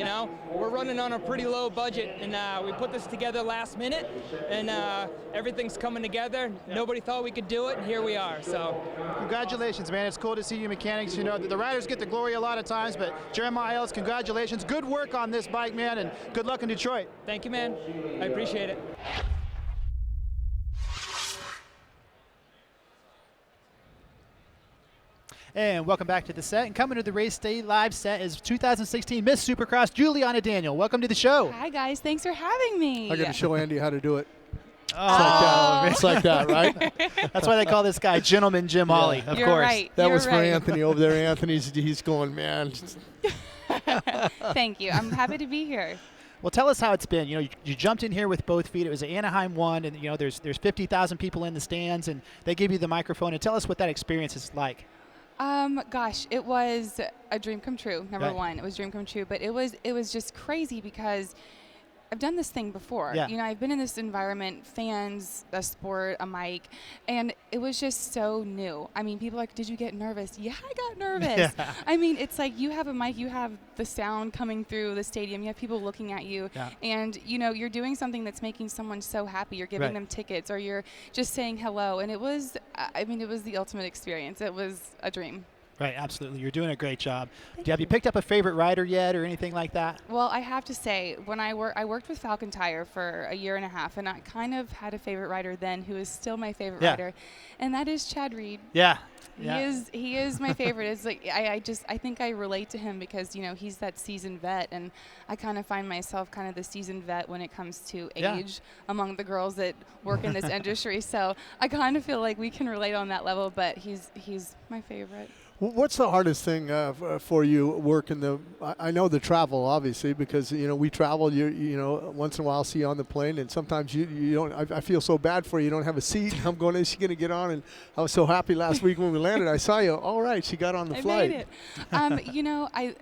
we're running on a pretty low budget, and we put this together last minute, and everything's coming together. Nobody thought we could do it, and here we are. So congratulations, man. It's cool to see you mechanics. The riders get the glory a lot of times, but Jeremiah Ellis, congratulations. Good work on this bike, man, and good luck in Detroit. Thank you, man. I appreciate it. And welcome back to the set. And coming to the Race Day Live set is 2016 Miss Supercross, Juliana Daniel. Welcome to the show. Hi, guys. Thanks for having me. I got to show Andy how to do it. It's like that, right? That's why they call this guy Gentleman Jim Ollie, of You're course. Right. That You're was for right. Anthony over there. He's going, man. Thank you. I'm happy to be here. Well, tell us how it's been. You jumped in here with both feet. It was an Anaheim 1, and there's 50,000 people in the stands, and they give you the microphone. And tell us what that experience is like. Gosh, it was a dream come true. Number one, it was a dream come true. But it was just crazy because I've done this thing before. Yeah. I've been in this environment, fans, a sport, a mic, and it was just so new. I mean, people are like, did you get nervous? Yeah, I got nervous. Yeah. I mean, it's like you have a mic, you have the sound coming through the stadium, you have people looking at you, and you're doing something that's making someone so happy. You're giving them tickets, or you're just saying hello, and it was the ultimate experience. It was a dream. Right, absolutely. You're doing a great job. Have you picked up a favorite rider yet or anything like that? Well, I have to say, when I worked with Falcon Tire for a year and a half, and I kind of had a favorite rider then who is still my favorite rider, and that is Chad Reed. Yeah. He is my favorite. It's like I think I relate to him because he's that seasoned vet, and I kind of find myself kind of the seasoned vet when it comes to age among the girls that work in this industry. So I kind of feel like we can relate on that level, but he's my favorite. What's the hardest thing for you working I know the travel, obviously, because we travel. Once in a while see you on the plane, and sometimes you don't. I feel so bad for you. You don't have a seat. I'm going, is she going to get on? And I was so happy last week when we landed. I saw you. All right, she got on the flight. I made it.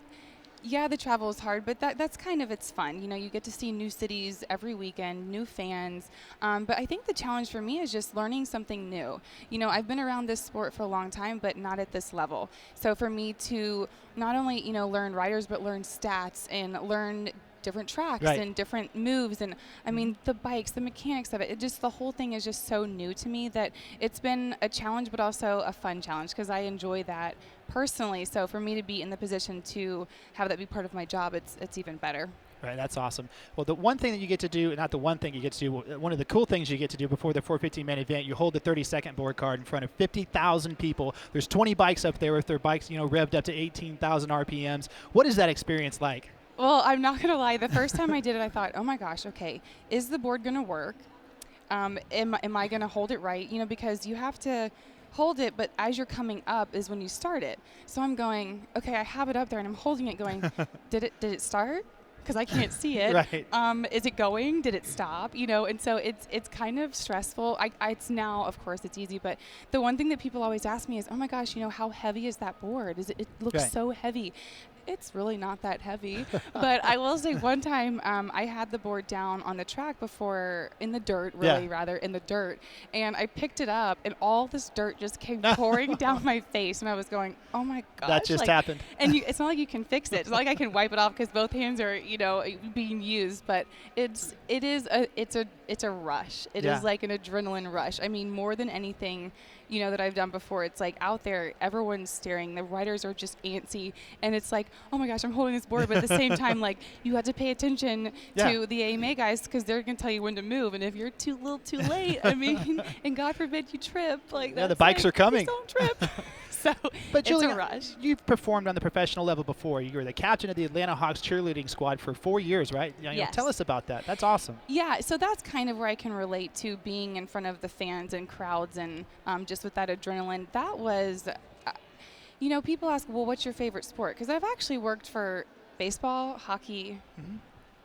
Yeah, the travel is hard, but that's kind of its fun. You get to see new cities every weekend, new fans. But I think the challenge for me is just learning something new. I've been around this sport for a long time, but not at this level. So for me to not only, learn riders, but learn stats and learn different tracks and different moves, and I mean the bikes, the mechanics of it, the whole thing is just so new to me that it's been a challenge, but also a fun challenge because I enjoy that personally. So for me to be in the position to have that be part of my job, it's even better. Right, that's awesome. Well, the one thing that you get to do, not the one thing you get to do, one of the cool things you get to do before the 415-man event, you hold the 30-second board card in front of 50,000 people. There's 20 bikes up there with their bikes, revved up to 18,000 RPMs. What is that experience like? Well, I'm not going to lie. The first time I did it, I thought, oh my gosh, okay, is the board going to work? Am I going to hold it right? Because you have to hold it, but as you're coming up is when you start it. So I'm going, okay, I have it up there and I'm holding it going, did it start? Because I can't see it. Right. Is it going? Did it stop? You know, and so it's kind of stressful. It's now, of course, it's easy, but the one thing that people always ask me is, oh my gosh, you know, how heavy is that board? It looks so heavy. It's really not that heavy. But I will say one time I had the board down on the track before, in the dirt, rather, in the dirt. And I picked it up and all this dirt just came pouring down my face. And I was going, oh my gosh. That just happened. And it's not like you can fix it. It's not like I can wipe it off because both hands are, you know, being used. But it's a rush. It is like an adrenaline rush. I mean, more than anything, you know, that I've done before. It's like out there, everyone's staring. The riders are just antsy. And it's like, oh my gosh, I'm holding this board. But at the same time, like, you have to pay attention to the AMA guys because they're going to tell you when to move. And if you're too late, I mean, and God forbid you trip. Like, the bikes are coming. Don't trip. So but it's Juliana, a rush. You've performed on the professional level before. You were the captain of the Atlanta Hawks cheerleading squad for 4 years, right? You know, Yes. Tell us about that. That's awesome. Yeah, so that's kind of where I can relate to being in front of the fans and crowds and just with that adrenaline. That was, you know, people ask, well, what's your favorite sport? Because I've actually worked for baseball, hockey,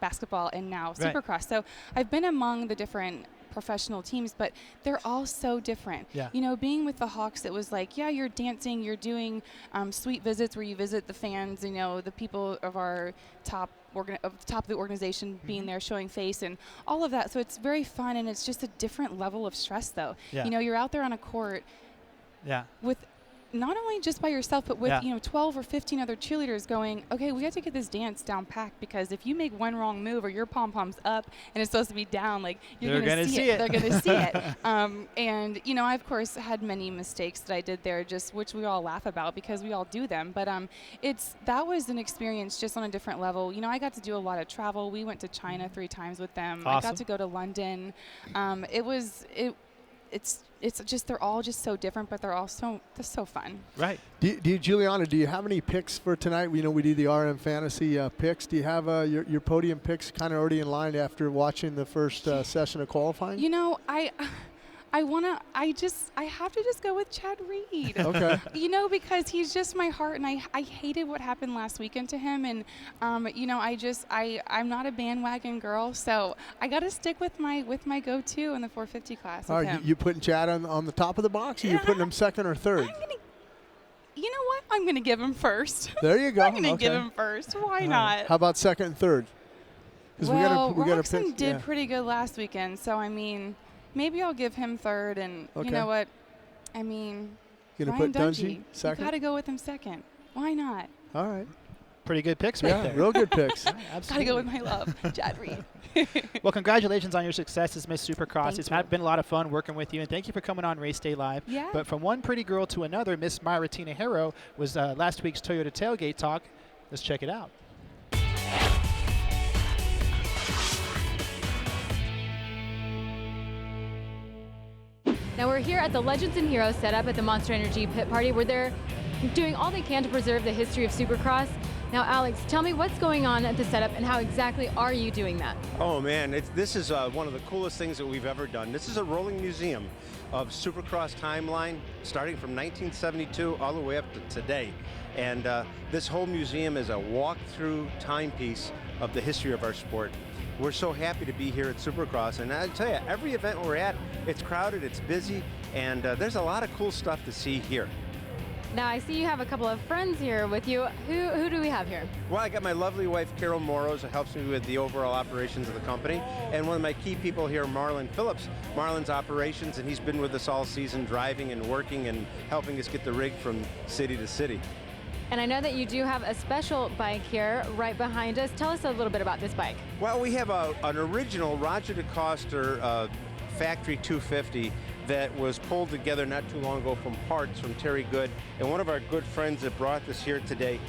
basketball, and now Supercross. So I've been among the different professional teams, but they're all so different. You know, being with the Hawks, it was like, you're dancing, you're doing sweet visits where you visit the fans, you know, the people of our top of the organization being there, showing face and all of that. So it's very fun, and it's just a different level of stress, though. You know, you're out there on a court with not only just by yourself, but with, you know, 12 or 15 other cheerleaders going, okay, we have to get this dance down packed, because if you make one wrong move or your pom-pom's up and it's supposed to be down, like, you're going to see it. They're going to see it. And, you know, I, of course, had many mistakes that I did there, just which we all laugh about because we all do them. But that was an experience just on a different level. You know, I got to do a lot of travel. We went to China 3 times with them. Awesome. I got to go to London. It's just, they're all just so different, but they're so fun. Right. Juliana, do you have any picks for tonight? You know, we do the RM Fantasy picks. Do you have your podium picks kind of already in line after watching the first session of qualifying? You know, I have to just go with Chad Reed. Okay. You know, because he's just my heart, and I hated what happened last weekend to him, and you know, I'm not a bandwagon girl, so I got to stick with my go-to in the 450 class. All right, you putting Chad on the top of the box, or you putting him second or third? You know what? I'm going to give him first. There you go. I'm going to give him first. Why not? How about second and third? Well, Roczen did pretty good last weekend, so I mean, maybe I'll give him third, and you know what? I mean, Ryan Dungey, second? You got to go with him second. Why not? All right. Pretty good picks right there. Real good picks. Got to go with my love, Chad Reed. Well, congratulations on your success as Miss Supercross. It's been a lot of fun working with you, and thank you for coming on Race Day Live. Yeah. But from one pretty girl to another, Miss Myra Tina Harrow was last week's Toyota Tailgate Talk. Let's check it out. Now we're here at the Legends and Heroes setup at the Monster Energy pit party, where they're doing all they can to preserve the history of Supercross. Now, Alex, tell me what's going on at the setup and how exactly are you doing that? Oh man, this is one of the coolest things that we've ever done. This is a rolling museum of Supercross timeline, starting from 1972 all the way up to today. And this whole museum is a walk-through timepiece of the history of our sport. We're so happy to be here at Supercross, and I tell you, every event we're at, it's crowded, it's busy, and there's a lot of cool stuff to see here. Now, I see you have a couple of friends here with you. Who do we have here? Well, I got my lovely wife, Carol Moros, who helps me with the overall operations of the company, and one of my key people here, Marlon Phillips. Marlon's operations, and he's been with us all season, driving and working and helping us get the rig from city to city. And I know that you do have a special bike here right behind us. Tell us a little bit about this bike. Well, we have an original Roger DeCoster factory 250 that was pulled together not too long ago from parts from Terry Good. And one of our good friends that brought this here today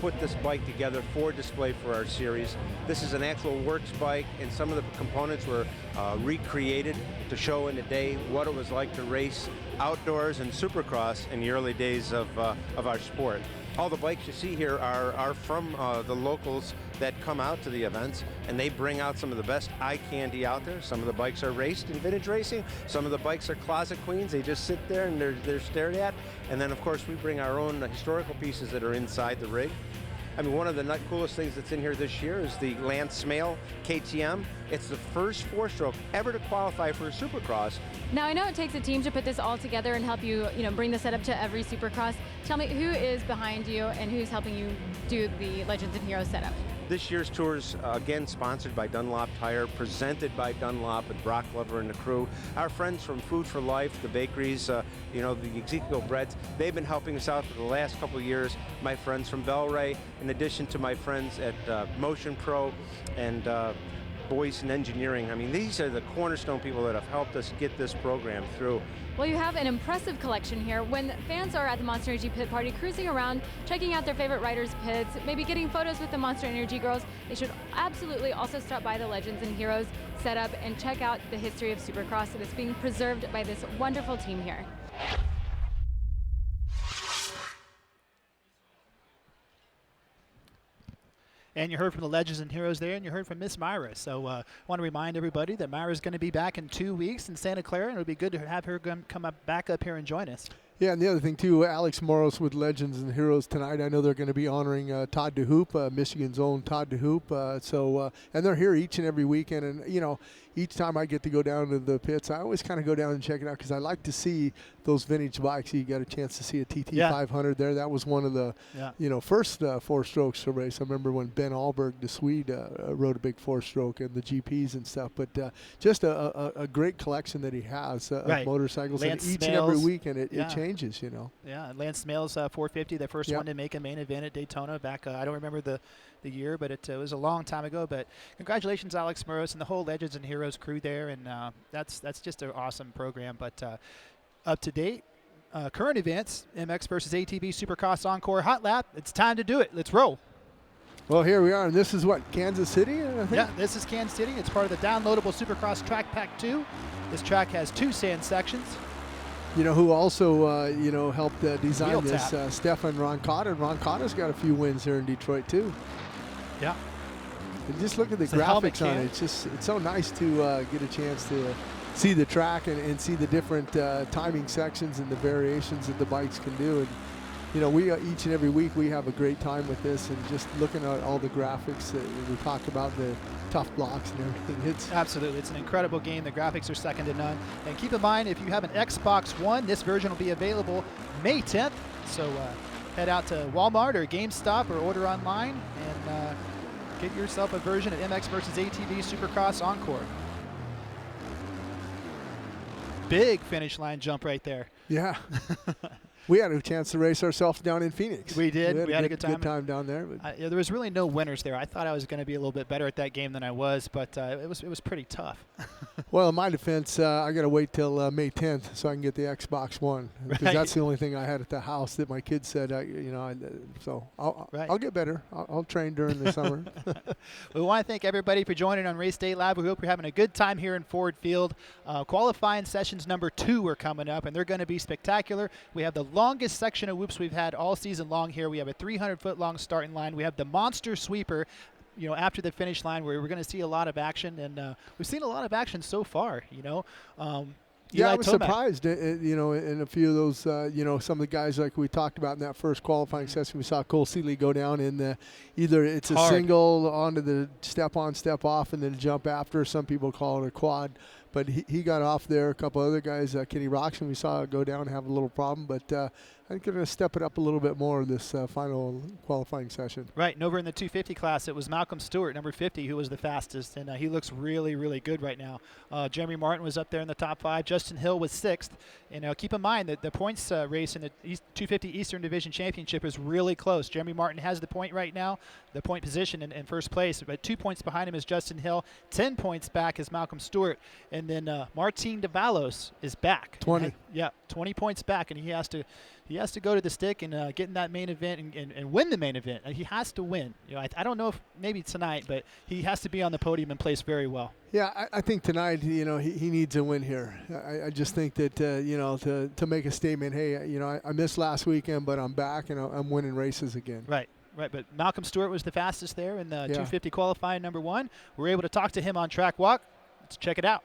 put this bike together for display for our series. This is an actual works bike, and some of the components were recreated to show in the day what it was like to race outdoors and Supercross in the early days of our sport. All the bikes you see here are from the locals that come out to the events, and they bring out some of the best eye candy out there. Some of the bikes are raced in vintage racing. Some of the bikes are closet queens. They just sit there and they're stared at. And then, of course, we bring our own historical pieces that are inside the rig. I mean, one of the coolest things that's in here this year is the Lance Smale KTM. It's the first four-stroke ever to qualify for a Supercross. Now, I know it takes a team to put this all together and help you, bring the setup to every Supercross. Tell me, who is behind you and who's helping you do the Legends and Heroes setup? This year's tour is again sponsored by Dunlop Tire, presented by Dunlop and Brock Glover and the crew. Our friends from Food for Life, the bakeries, the Ezekiel Breads, they've been helping us out for the last couple of years. My friends from Bel-Ray, in addition to my friends at Motion Pro and Boyce in Engineering. I mean, these are the cornerstone people that have helped us get this program through. Well, you have an impressive collection here. When fans are at the Monster Energy pit party, cruising around, checking out their favorite riders' pits, maybe getting photos with the Monster Energy girls, they should absolutely also stop by the Legends and Heroes setup and check out the history of Supercross that is being preserved by this wonderful team here. And you heard from the Legends and Heroes there, and you heard from Miss Myra. So I want to remind everybody that Myra's going to be back in 2 weeks in Santa Clara, and it'll be good to have her come back up here and join us. Yeah, and the other thing, too, Alex Moros with Legends and Heroes tonight. I know they're going to be honoring Todd DeHoop, Michigan's own Todd DeHoop. And they're here each and every weekend. And, each time I get to go down to the pits, I always kind of go down and check it out because I like to see those vintage bikes. You got a chance to see a TT 500 there. That was one of the, first four-strokes to race. I remember when Ben Ahlberg, the Swede, rode a big four-stroke and the GPs and stuff. But just a great collection that he has of motorcycles. Lance and each Smales, and every weekend it changes, Yeah, Lance Smales 450, the first one to make a main event at Daytona back, I don't remember the year, but it was a long time ago. But congratulations, Alex Moros and the whole Legends and Heroes crew there, and that's just an awesome program. But up to date, current events, MX versus ATV Supercross Encore Hot Lap. It's time to do it. Let's roll. Well, here we are, and this is what, Kansas City, I think? Yeah, this is Kansas City. It's part of the downloadable Supercross Track Pack 2. This track has 2 sand sections. Who also, helped design Wheel this, tap. Stefan Roncada. And Roncada's got a few wins here in Detroit, too. Yeah. And just look at the It's a helmet graphics on cam. it. It's so nice to get a chance to see the track and see the different timing sections and the variations that the bikes can do. And, we each and every week we have a great time with this, and just looking at all the graphics that we talked about, the tough blocks and everything. Absolutely. It's an incredible game. The graphics are second to none. And keep in mind, if you have an Xbox One, this version will be available May 10th. So head out to Walmart or GameStop or order online and get yourself a version of MX versus ATV Supercross Encore. Big finish line jump right there. Yeah. We had a chance to race ourselves down in Phoenix. We did. We had a good time. Good time down there. But There was really no winners there. I thought I was going to be a little bit better at that game than I was, but it was pretty tough. Well, in my defense, I got to wait till May 10th so I can get the Xbox One, because that's the only thing I had at the house that my kids said. So I'll get better. I'll train during the summer. We want to thank everybody for joining on Race Day Live. We hope you're having a good time here in Ford Field. Qualifying sessions number 2 are coming up, and they're going to be spectacular. We have the longest section of whoops we've had all season long here. We have a 300-foot long starting line. We have the monster sweeper, after the finish line, where we're going to see a lot of action, and we've seen a lot of action so far. Yeah, Eli I was Tomac. surprised, in a few of those, some of the guys like we talked about in that first qualifying session. We saw Cole Seeley go down in either it's a Hard. single onto the step on, step off, and then jump after. Some people call it a quad. But he got off there. A couple other guys, Kenny Roczen, we saw go down and have a little problem. But I think they're going to step it up a little bit more this final qualifying session. Right, and over in the 250 class, it was Malcolm Stewart, number 50, who was the fastest, and he looks really, really good right now. Jeremy Martin was up there in the top 5. Justin Hill was 6th. And keep in mind that the points race in the 250 Eastern Division Championship is really close. Jeremy Martin has the point right now, the point position in first place, but 2 points behind him is Justin Hill. 10 points back is Malcolm Stewart. And then Martin Davalos is back. 20. Yeah, 20 points back, and he has to go to the stick and get in that main event and win the main event. He has to win. You know, I don't know if maybe tonight, but he has to be on the podium and place very well. Yeah, I think tonight, you know, he needs a win here. I just think that, you know, to make a statement, hey, you know, I missed last weekend, but I'm back and I'm winning races again. Right. Right, but Malcolm Stewart was the fastest there in the 250 qualifying number 1. We're able to talk to him on track walk. Let's check it out.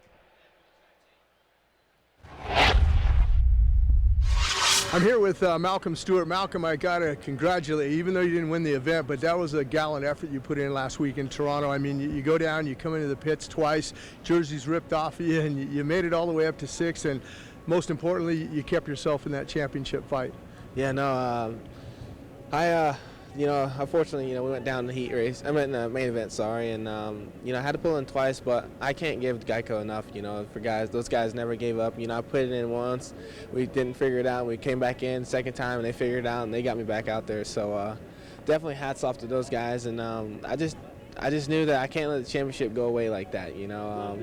I'm here with Malcolm Stewart. Malcolm, I got to congratulate you, even though you didn't win the event, but that was a gallant effort you put in last week in Toronto. I mean, you go down, you come into the pits twice, jerseys ripped off of you, and you made it all the way up to 6, and most importantly, you kept yourself in that championship fight. Yeah, no, you know, unfortunately, you know, we went down the heat race. I meant the main event, sorry, and you know, I had to pull in twice, but I can't give Geico enough. You know, for guys, those guys never gave up. You know, I put it in once, we didn't figure it out. We came back in second time, and they figured it out, and they got me back out there. So definitely hats off to those guys, and I just knew that I can't let the championship go away like that. You know,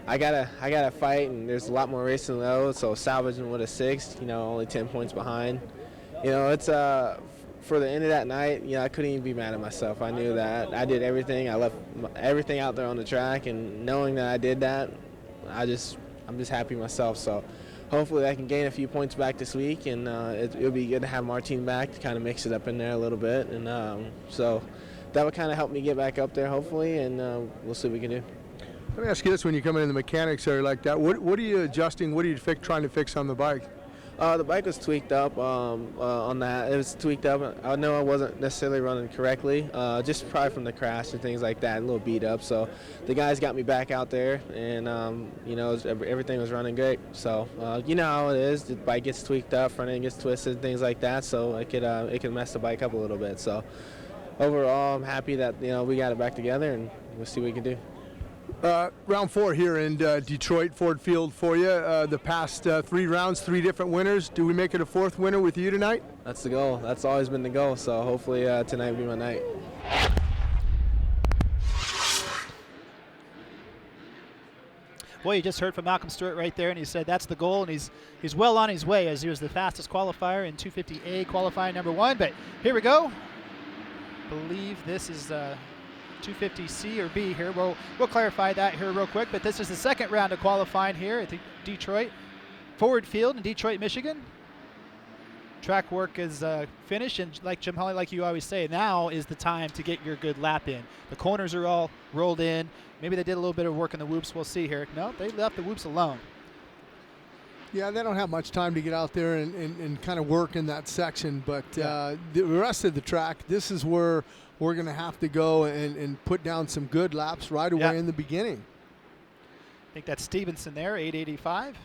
I gotta fight, and there's a lot more racing though. So salvaging with a 6, you know, only 10 points behind. You know, it's for the end of that night, you know, I couldn't even be mad at myself. I knew that I did everything. I left everything out there on the track, and knowing that I did that, I'm just happy myself. So hopefully I can gain a few points back this week, and it'll be good to have Martin back to kind of mix it up in there a little bit. And so that would kind of help me get back up there, hopefully, and we'll see what we can do. Let me ask you this: when you come in the mechanics area like that, what are you adjusting? What are you trying to fix on the bike? The bike was tweaked up on that. It was tweaked up. I know I wasn't necessarily running correctly, just probably from the crash and things like that, a little beat up. So the guys got me back out there, and you know, everything was running great. So you know how it is. The bike gets tweaked up, front end gets twisted, and things like that. So it could mess the bike up a little bit. So overall, I'm happy that, you know, we got it back together, and we'll see what we can do. Round 4 here in Detroit, Ford Field for you. The past 3 rounds, 3 different winners. Do we make it a 4th winner with you tonight? That's the goal. That's always been the goal. So hopefully tonight will be my night. Well, you just heard from Malcolm Stewart right there, and he said that's the goal, and he's well on his way, as he was the fastest qualifier in 250A qualifying number 1. But here we go. I believe this is 250C or B here. We'll clarify that here real quick, but this is the 2nd round of qualifying here at the Detroit Ford Field in Detroit, Michigan. Track work is finished, and like Jim Holly, like you always say, now is the time to get your good lap in. The corners are all rolled in. Maybe they did a little bit of work in the whoops. We'll see here. No, they left the whoops alone. Yeah, they don't have much time to get out there and kind of work in that section, but the rest of the track, this is where we're going to have to go and put down some good laps right away in the beginning. I think that's Stevenson there, 885.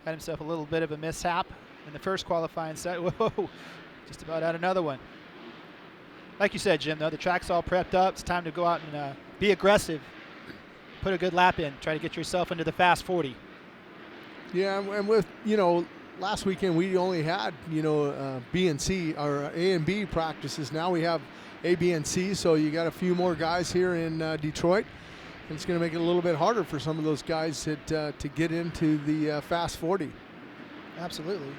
Had himself a little bit of a mishap in the first qualifying set. Whoa, just about had another one. Like you said, Jim, though, the track's all prepped up. It's time to go out and be aggressive, put a good lap in, try to get yourself into the fast 40. Yeah, and with, you know, last weekend we only had, you know, B and C, or A and B practices. Now we have A, B, and C, so you got a few more guys here in Detroit. And it's going to make it a little bit harder for some of those guys to get into the fast 40. Absolutely.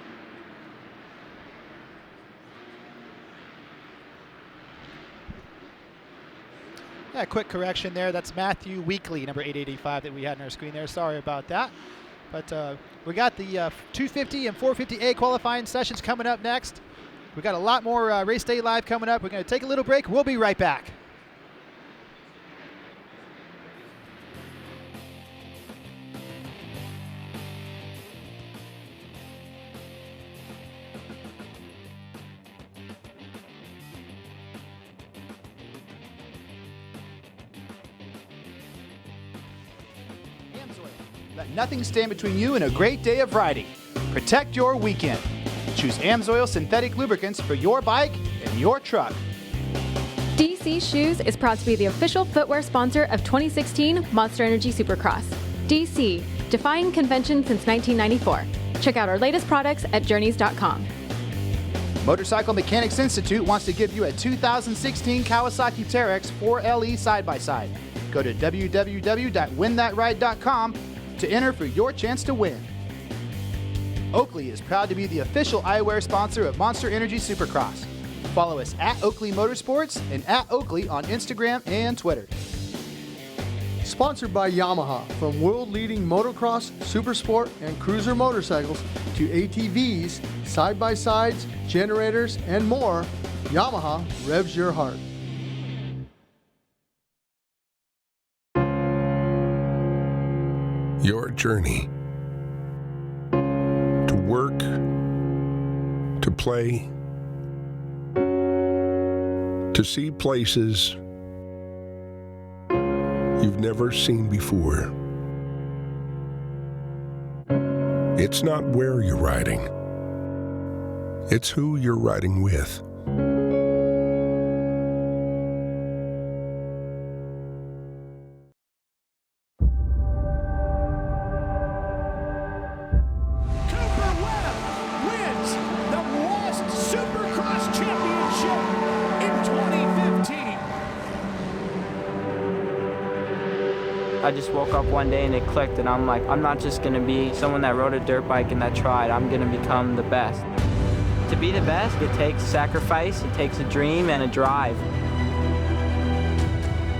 Yeah, quick correction there. That's Matthew Weekly, number 885 that we had on our screen there. Sorry about that. But we got the 250 and 450A qualifying sessions coming up next. We got a lot more Race Day Live coming up. We're going to take a little break. We'll be right back. Let nothing stand between you and a great day of riding. Protect your weekend. Choose AMSOIL synthetic lubricants for your bike and your truck. DC Shoes is proud to be the official footwear sponsor of 2016 Monster Energy Supercross. DC, defying convention since 1994. Check out our latest products at journeys.com. Motorcycle Mechanics Institute wants to give you a 2016 Kawasaki Terex 4LE side-by-side. Go to www.winthatride.com to enter for your chance to win. Oakley is proud to be the official eyewear sponsor of Monster Energy Supercross. Follow us at Oakley Motorsports and at Oakley on Instagram and Twitter. Sponsored by Yamaha, from world-leading motocross, supersport, and cruiser motorcycles to ATVs, side-by-sides, generators, and more, Yamaha revs your heart. Your journey to work, to play, to see places you've never seen before. It's not where you're riding, it's who you're riding with. I just woke up one day and it clicked, and I'm like, I'm not just gonna be someone that rode a dirt bike and that tried. I'm gonna become the best. To be the best, it takes sacrifice, it takes a dream and a drive.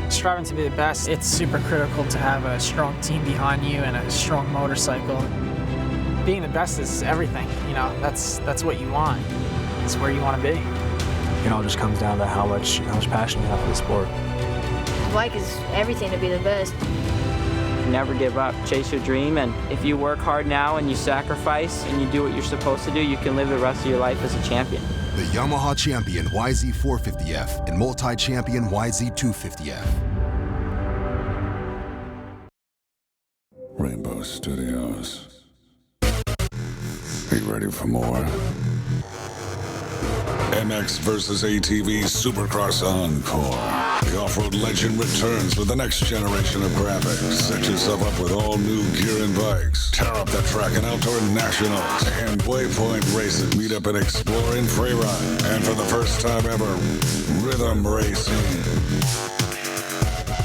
Striving to be the best, it's super critical to have a strong team behind you and a strong motorcycle. Being the best is everything, you know, that's what you want. It's where you want to be. It all just comes down to how much passion you have for the sport. The bike is everything to be the best. Never give up, chase your dream, and if you work hard now and you sacrifice and you do what you're supposed to do, you can live the rest of your life as a champion. The Yamaha champion YZ450F and multi-champion YZ250F. Rainbow Studios. Are you ready for more? MX vs. ATV Supercross Encore. The off-road legend returns with the next generation of graphics. Set yourself up with all new gear and bikes. Tear up the track in outdoor nationals and waypoint races. Meet up and explore in freeride. And for the first time ever, rhythm racing.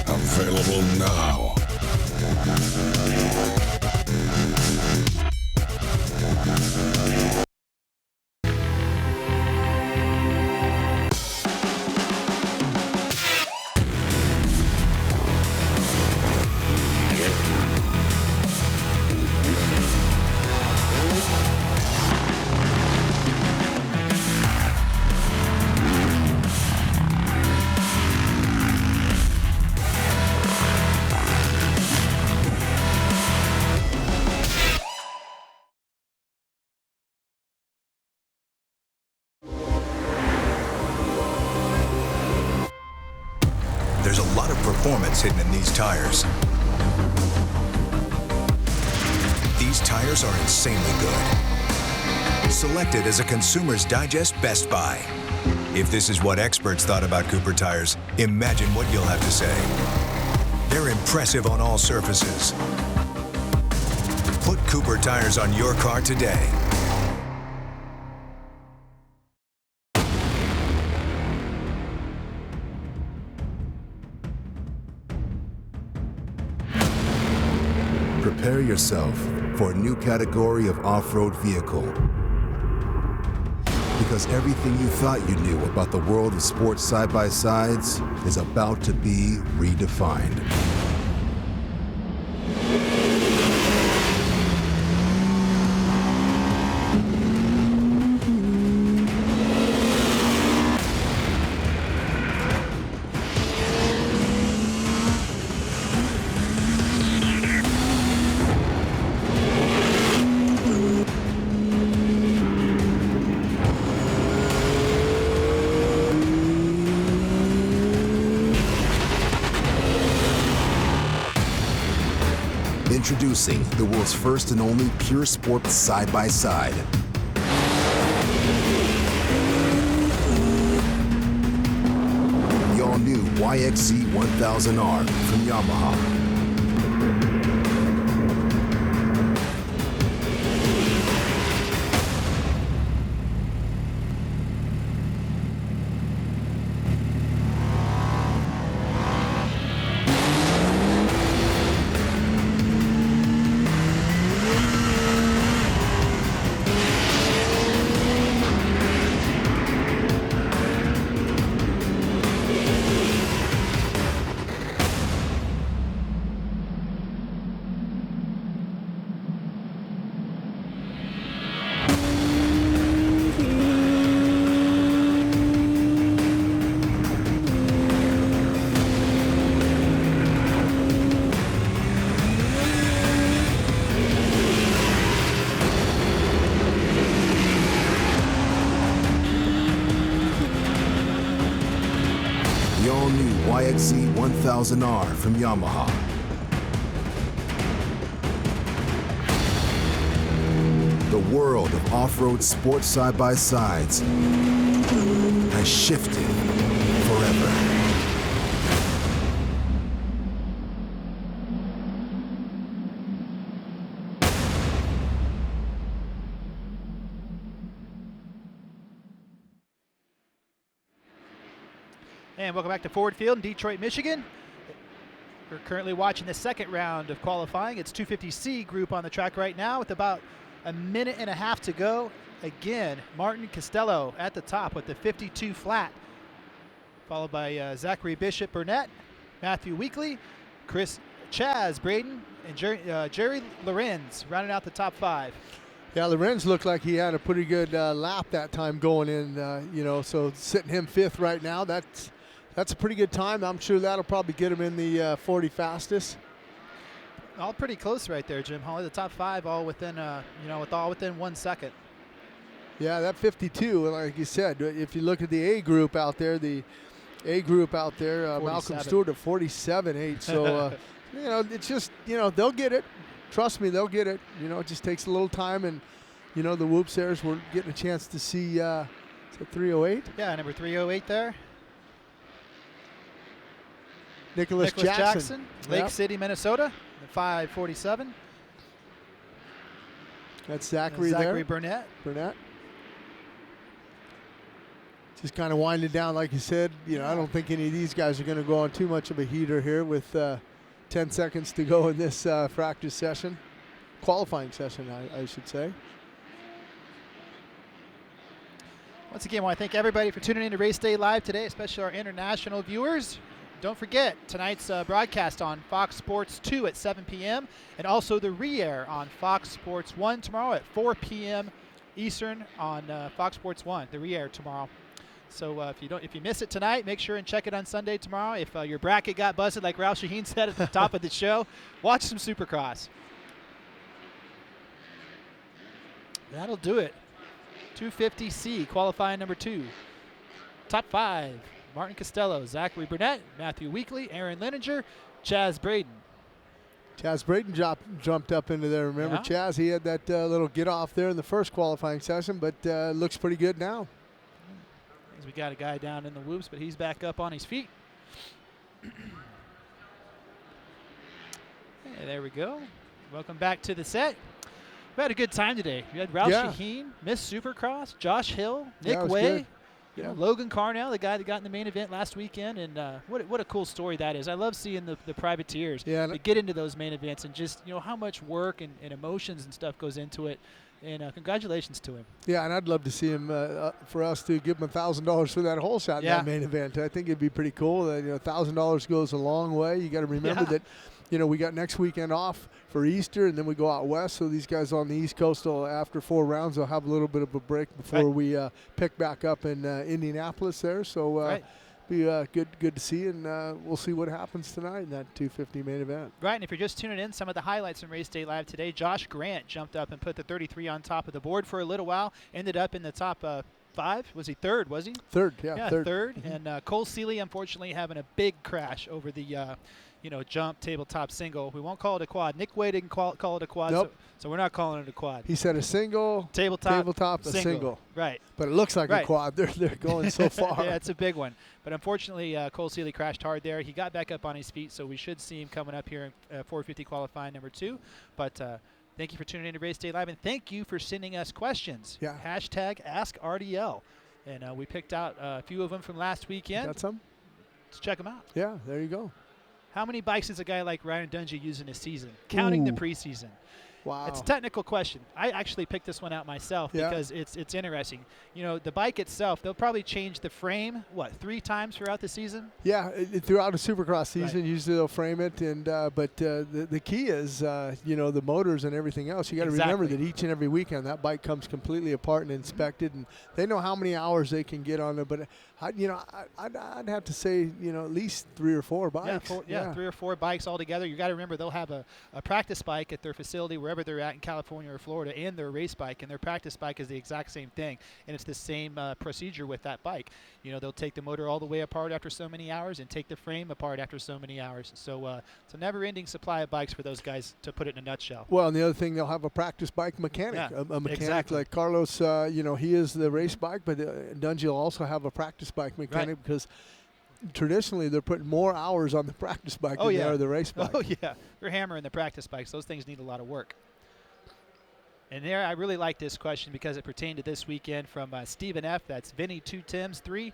Available now. There's a lot of performance hidden in these tires. These tires are insanely good. Selected as a Consumer's Digest Best Buy. If this is what experts thought about Cooper tires, imagine what you'll have to say. They're impressive on all surfaces. Put Cooper tires on your car today. Prepare yourself for a new category of off-road vehicle. Because everything you thought you knew about the world of sports side-by-sides is about to be redefined. Introducing the world's first and only pure sport side-by-side. The all-new YXZ 1000R from Yamaha. YXZ 1000R from Yamaha. The world of off-road sports side-by-sides has shifted forever. And welcome back to Ford Field in Detroit, Michigan. We're currently watching the second round of qualifying. It's 250C group on the track right now with about a minute and a half to go. Again, Martin Costello at the top with the 52 flat, followed by Zachary Bishop Burnett, Matthew Weekly, Chaz Braden, and Jerry Lorenz rounding out the top 5. Yeah, Lorenz looked like he had a pretty good lap that time going in, so sitting him 5th right now, that's a pretty good time. I'm sure that'll probably get him in the 40 fastest. All pretty close right there, Jim Holly. The top 5 all within, all within 1 second. Yeah, that 52, like you said, if you look at the A group out there, Malcolm Stewart at 47.8. So, it's just, they'll get it. Trust me, they'll get it. It just takes a little time, and, the whoops there's we're getting a chance to see, is it 308? Yeah, number 308 there. Nicholas Jackson. Lake City, Minnesota, 547. That's Zachary there. Burnett. Just kind of winding down, like you said. I don't think any of these guys are going to go on too much of a heater here with 10 seconds to go in this practice session. Qualifying session, I should say. Once again, I want to thank everybody for tuning in to Race Day Live today, especially our international viewers. Don't forget tonight's broadcast on Fox Sports 2 at 7 p.m. and also the re-air on Fox Sports 1 tomorrow at 4 p.m. Eastern on Fox Sports 1, the re-air tomorrow. So if you miss it tonight, make sure and check it on Sunday tomorrow. If your bracket got busted, like Ralph Shaheen said at the top of the show, watch some Supercross. That'll do it. 250C qualifying number 2. Top 5. Martin Costello, Zachary Burnett, Matthew Weekly, Aaron Lininger, Chaz Braden. Chaz Braden jumped up into there. Remember, Chaz, he had that little get off there in the first qualifying session, but looks pretty good now. We got a guy down in the whoops, but he's back up on his feet. Hey, there we go. Welcome back to the set. We had a good time today. We had Ralph Shaheen, Miss Supercross, Josh Hill, Nick Way, Logan Carell, the guy that got in the main event last weekend, and what a cool story that is. I love seeing the privateers that get into those main events and just how much work and emotions and stuff goes into it. And congratulations to him. Yeah, and I'd love to see him, for us to give him $1,000 for that whole shot in that main event. I think it'd be pretty cool. $1,000 goes a long way. You got to remember that, we got next weekend off for Easter, and then we go out west. So these guys on the East Coast, after 4 rounds, they'll have a little bit of a break before we pick back up in Indianapolis there. So be good to see, and we'll see what happens tonight in that 250 main event. Right, and if you're just tuning in, some of the highlights from Race Day Live today, Josh Grant jumped up and put the 33 on top of the board for a little while, ended up in the top 5. Was he third, was he? Third, third. Mm-hmm. And Cole Seeley, unfortunately, having a big crash over the jump tabletop single. We won't call it a quad. Nick Way didn't call it a quad, nope. so we're not calling it a quad. He said a single, tabletop, a single. Right. But it looks like a quad. They're going so far. Yeah, it's a big one. But unfortunately, Cole Seeley crashed hard there. He got back up on his feet, so we should see him coming up here in 450 qualifying number 2. But thank you for tuning in to Race Day Live, and thank you for sending us questions. Yeah. #AskRDL. And we picked out a few of them from last weekend. Got some? Let's check them out. Yeah, there you go. How many bikes is a guy like Ryan Dungey using this season, counting the preseason? Wow. It's a technical question. I actually picked this one out myself because it's interesting. The bike itself, they'll probably change the frame, 3 times throughout the season? Yeah, throughout a Supercross season, usually they'll frame it. And but the key is, the motors and everything else. You got to remember that each and every weekend that bike comes completely apart and inspected, and they know how many hours they can get on it. But I'd have to say, at least 3 or 4 bikes. 3 or 4 bikes altogether. You got to remember they'll have a practice bike at their facility wherever wherever they're at in California or Florida, and their race bike, and their practice bike is the exact same thing. And it's the same procedure with that bike. You know, they'll take the motor all the way apart after so many hours and take the frame apart after so many hours. So it's a never-ending supply of bikes for those guys, to put it in a nutshell. Well, and the other thing, they'll have a practice bike mechanic. Yeah, a mechanic exactly. like Carlos, you know, he is the race bike, but Dungey will also have a practice bike mechanic, because traditionally they're putting more hours on the practice bike than they are the race bike. Oh, yeah. They're hammering the practice bikes. Those things need a lot of work. And there, I really like this question because it pertained to this weekend from Stephen F. That's Vinny 2 Tims 3.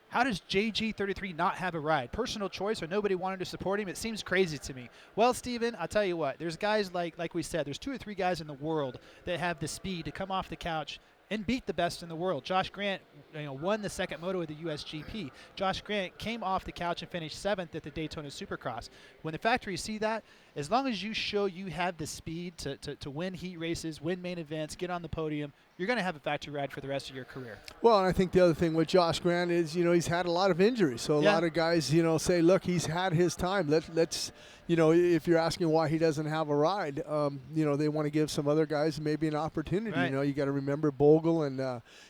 How does JG33 not have a ride? Personal choice, or nobody wanted to support him? It seems crazy to me. Well, Stephen, I'll tell you what. There's guys like we said, there's 2 or 3 guys in the world that have the speed to come off the couch and beat the best in the world. Josh Grant, you know, won the second moto of the USGP. Josh Grant came off the couch and finished 7th at the Daytona Supercross. When the factories see that, as long as you show you have the speed to win heat races, win main events, get on the podium, you're going to have a factory ride for the rest of your career. Well, and I think the other thing with Josh Grant is, you know, he's had a lot of injuries. So a lot of guys, you know, say, look, he's had his time. Let's you know, if you're asking why he doesn't have a ride, you know, they want to give some other guys maybe an opportunity. Right. You know, you got to remember Bogle and,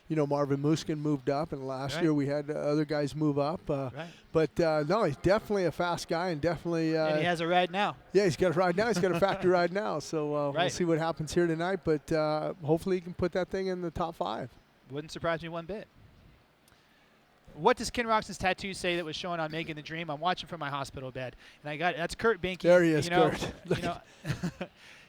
you know, Marvin Muskin moved up, and last year we had other guys move up. But no, he's definitely a fast guy, and definitely. And he has a ride now. Yeah, he's got a ride now. He's got a factory ride now. So we'll see what happens here tonight. But hopefully he can put that thing in the top 5. Wouldn't surprise me one bit. What does Ken Roczen's tattoo say that was shown on Making the Dream? I'm watching from my hospital bed, and I got that's Kurt Binky. There he is, you know, Kurt. You know,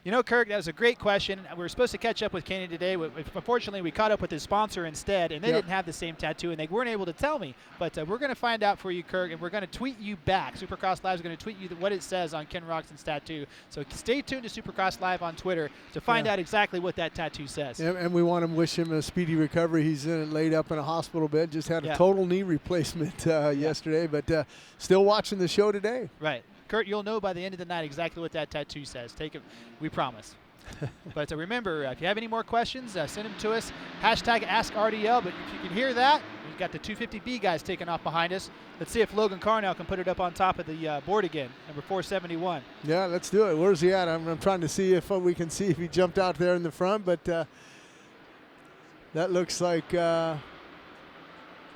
you know, Kirk, that was a great question. We were supposed to catch up with Kenny today. Unfortunately, we caught up with his sponsor instead, and they didn't have the same tattoo, and they weren't able to tell me. But we're going to find out for you, Kirk, and we're going to tweet you back. Supercross Live is going to tweet you what it says on Ken Roczen's tattoo. So stay tuned to Supercross Live on Twitter to find out exactly what that tattoo says. And we want to wish him a speedy recovery. He's laid up in a hospital bed. Just had a total knee replacement yesterday, but still watching the show today. Right. Kurt, you'll know by the end of the night exactly what that tattoo says. Take it, we promise. But remember, if you have any more questions, send them to us. Hashtag AskRDL. But if you can hear that, we've got the 250B guys taking off behind us. Let's see if Logan Carell can put it up on top of the board again, number 471. Yeah, let's do it. Where's he at? I'm trying to see if we can see if he jumped out there in the front, but that looks like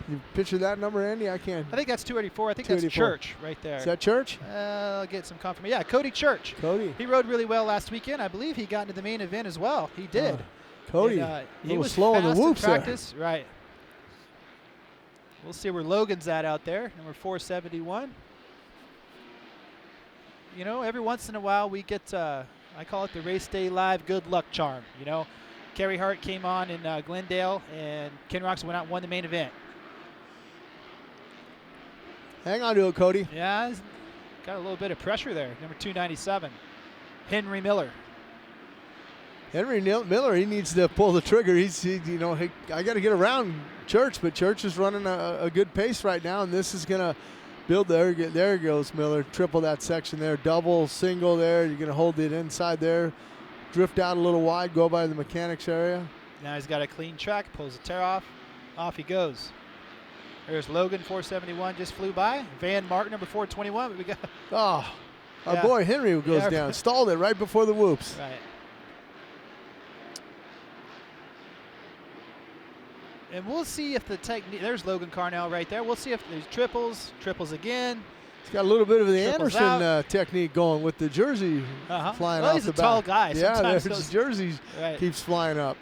you picture that number, Andy? I can't. I think that's 284. I think that's Church right there. Is that Church? I'll get some confirmation. Yeah, Cody Church. Cody. He rode really well last weekend. I believe he got into the main event as well. He did. Cody, and, he was slow on the whoops in practice. There. Right. We'll see where Logan's at out there, number 471. You know, every once in a while we get, I call it the Race Day Live good luck charm. You know, Kerry Hart came on in Glendale, and Ken Roczen went out and won the main event. Hang on to it, Cody. Yeah, he's got a little bit of pressure there. Number 297, Henry Miller. Henry Miller, he needs to pull the trigger. You know, I got to get around Church, but Church is running a good pace right now, and this is going to build. There goes Miller. Triple that section there. Double, single there. You're going to hold it inside there. Drift out a little wide, go by the mechanics area. Now he's got a clean track, pulls the tear off. Off he goes. There's Logan, 471, just flew by. Van Martin, number 421. We got. Oh, our boy Henry goes down. Stalled it right before the whoops. Right. And we'll see if the technique. There's Logan Carell right there. We'll see if there's triples again. He's got a little bit of the Anderson technique going with the jersey flying off the back. He's a tall guy. Yeah, there's jerseys keeps flying up.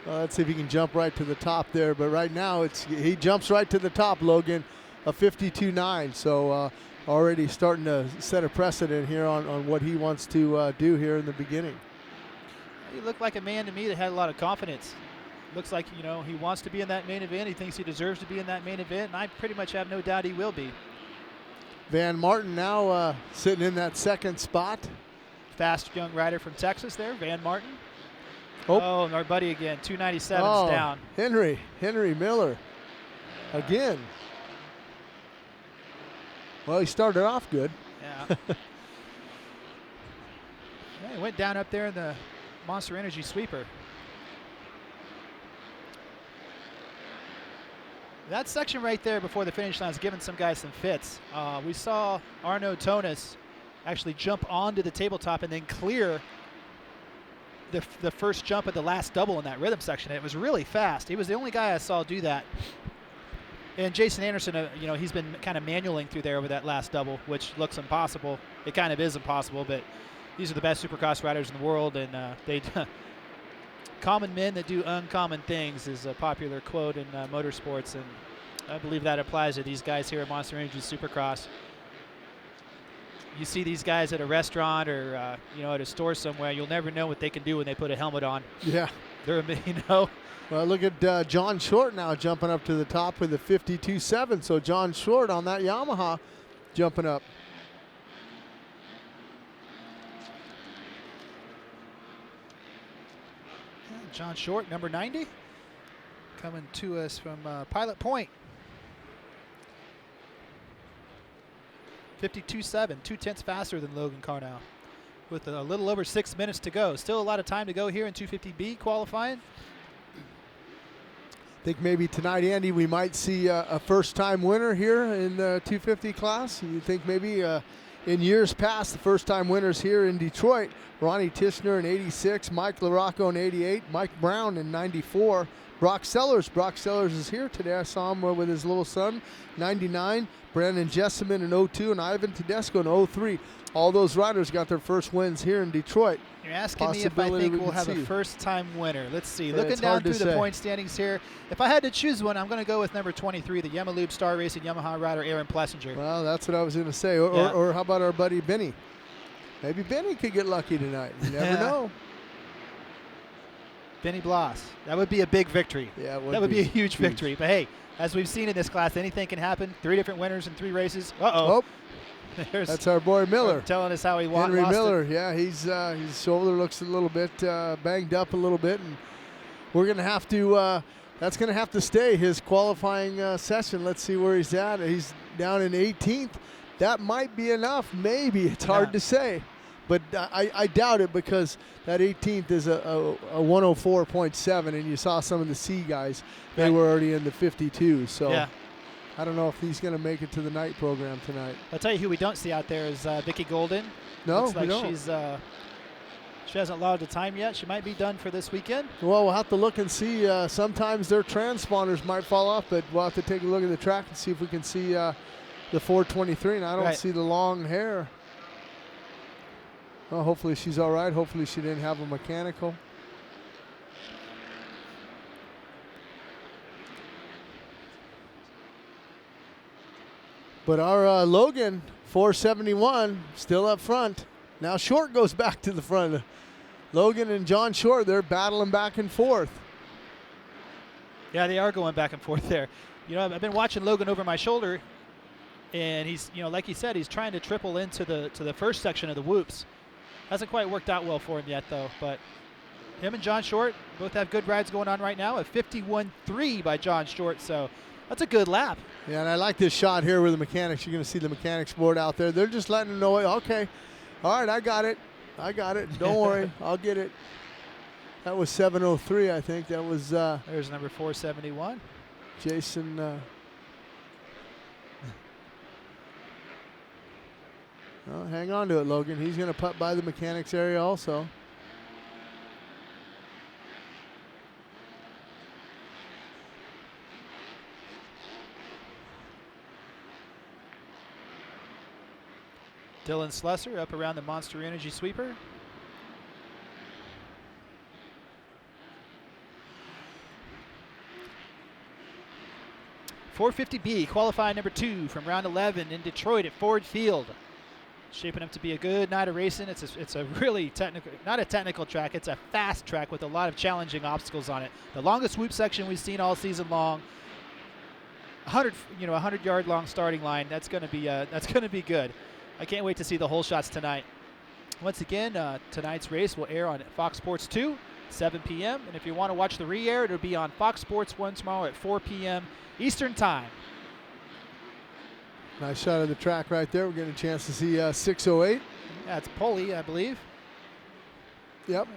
Let's see if he can jump right to the top there. But right now, he jumps right to the top, Logan, a 52.9. So already starting to set a precedent here on what he wants to do here in the beginning. He looked like a man to me that had a lot of confidence. Looks like, you know, he wants to be in that main event. He thinks he deserves to be in that main event, and I pretty much have no doubt he will be. Van Martin now sitting in that second spot. Fast young rider from Texas there, Van Martin. Oh, and our buddy again, 297's down. Henry Miller again. Well, he started off good. Yeah. Yeah, he went down up there in the Monster Energy sweeper. That section right there before the finish line is giving some guys some fits. We saw Arno Tonis actually jump onto the tabletop and then clear the first jump at the last double in that rhythm section. It was really fast. He was the only guy I saw do that. And Jason Anderson, you know, he's been kind of manualing through there over that last double, which looks impossible. It kind of is impossible, but these are the best Supercross riders in the world, and they common men that do uncommon things is a popular quote in motorsports, and I believe that applies to these guys here at Monster Energy Supercross. You see these guys at a restaurant or you know, at a store somewhere, you'll never know what they can do when they put a helmet on. Yeah. They're, you know. Well, look at John Short now jumping up to the top with a 52.7. So John Short on that Yamaha jumping up. John Short, number 90, coming to us from Pilot Point. 52.7, 2/10 faster than Logan Carell, with a little over 6 minutes to go. Still a lot of time to go here in 250B qualifying. I think maybe tonight, Andy, we might see a first-time winner here in the 250 class. You think maybe in years past, the first-time winners here in Detroit, Ronnie Tishner in 86, Mike LaRocco in 88, Mike Brown in 94, Brock Sellers. Brock Sellers is here today. I saw him with his little son, 99, Brandon Jessamine in 02, and Ivan Tedesco in 03. All those riders got their first wins here in Detroit. You're asking me if I think we'll have a first-time winner. Let's see. Looking down through the point standings here, if I had to choose one, I'm going to go with number 23, the Yamalube Star Racing Yamaha rider, Aaron Plessinger. Well, that's what I was going to say. Or how about our buddy Benny? Maybe Benny could get lucky tonight. You never know. Benny Bloss. That would be a big victory. Yeah, that would be a huge victory. But hey, as we've seen in this class, anything can happen. 3 different winners in 3 races. Uh-oh. That's our boy Miller. Telling us how he won. Henry Miller, yeah, his shoulder looks a little bit banged up a little bit, and we're going to have to, that's going to have to stay his qualifying session. Let's see where he's at. He's down in 18th. That might be enough, maybe. It's hard to say. But I doubt it, because that 18th is a 104.7, and you saw some of the C guys. They were already in the 52, so. Yeah. I don't know if he's going to make it to the night program tonight. I'll tell you who we don't see out there is Vicki Golden. No, Looks like we don't. She hasn't logged the time yet. She might be done for this weekend. Well, we'll have to look and see. Sometimes their transponders might fall off, but we'll have to take a look at the track and see if we can see the 423. And I don't see the long hair. Well, hopefully she's all right. Hopefully she didn't have a mechanical. But our Logan 471 still up front. Now Short goes back to the front. Logan and John Short, they're battling back and forth. Yeah, they are going back and forth there. You know, I've been watching Logan over my shoulder, and he's, you know, like he said, he's trying to triple into the first section of the whoops. Hasn't quite worked out well for him yet, though. But him and John Short both have good rides going on right now. A 51.3 by John Short, so that's a good lap. Yeah, and I like this shot here with the mechanics. You're going to see the mechanics board out there. They're just letting them know, okay, all right, I got it. Don't worry, I'll get it. That was 703, I think. That was there's number 471. Jason. Well, hang on to it, Logan. He's going to putt by the mechanics area also. Dylan Slusser up around the Monster Energy sweeper. .450B, qualifying number 2 from round 11 in Detroit at Ford Field. Shaping up to be a good night of racing. It's a really technical, not a technical track, it's a fast track with a lot of challenging obstacles on it. The longest whoop section we've seen all season long. 100-yard long starting line. That's going to be good. I can't wait to see the whole shots tonight. Once again, tonight's race will air on Fox Sports 2, 7 p.m. And if you want to watch the re-air, it'll be on Fox Sports 1 tomorrow at 4 p.m. Eastern Time. Nice shot of the track right there. We're getting a chance to see 608. Yeah, it's Pulley, I believe. Yep.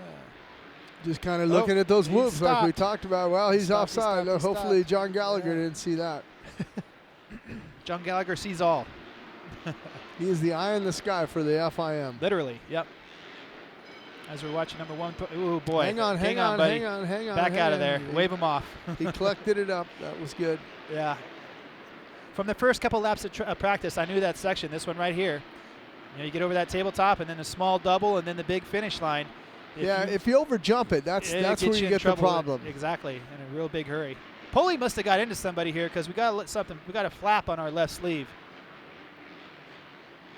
Just kind of looking at those whoops like we talked about. Well, he's offside. Hopefully John Gallagher didn't see that. John Gallagher sees all. He is the eye in the sky for the FIM. Literally, yep. As we're watching number 1. Ooh, boy. Hang on, buddy. hang on. Back out of there. Wave him off. He collected it up. That was good. Yeah. From the first couple laps of practice, I knew that section. This one right here. You know, you get over that tabletop, and then a small double, and then the big finish line. If you overjump it, that's where you get the problem. Exactly, in a real big hurry. Poli must have got into somebody here because we got a flap on our left sleeve.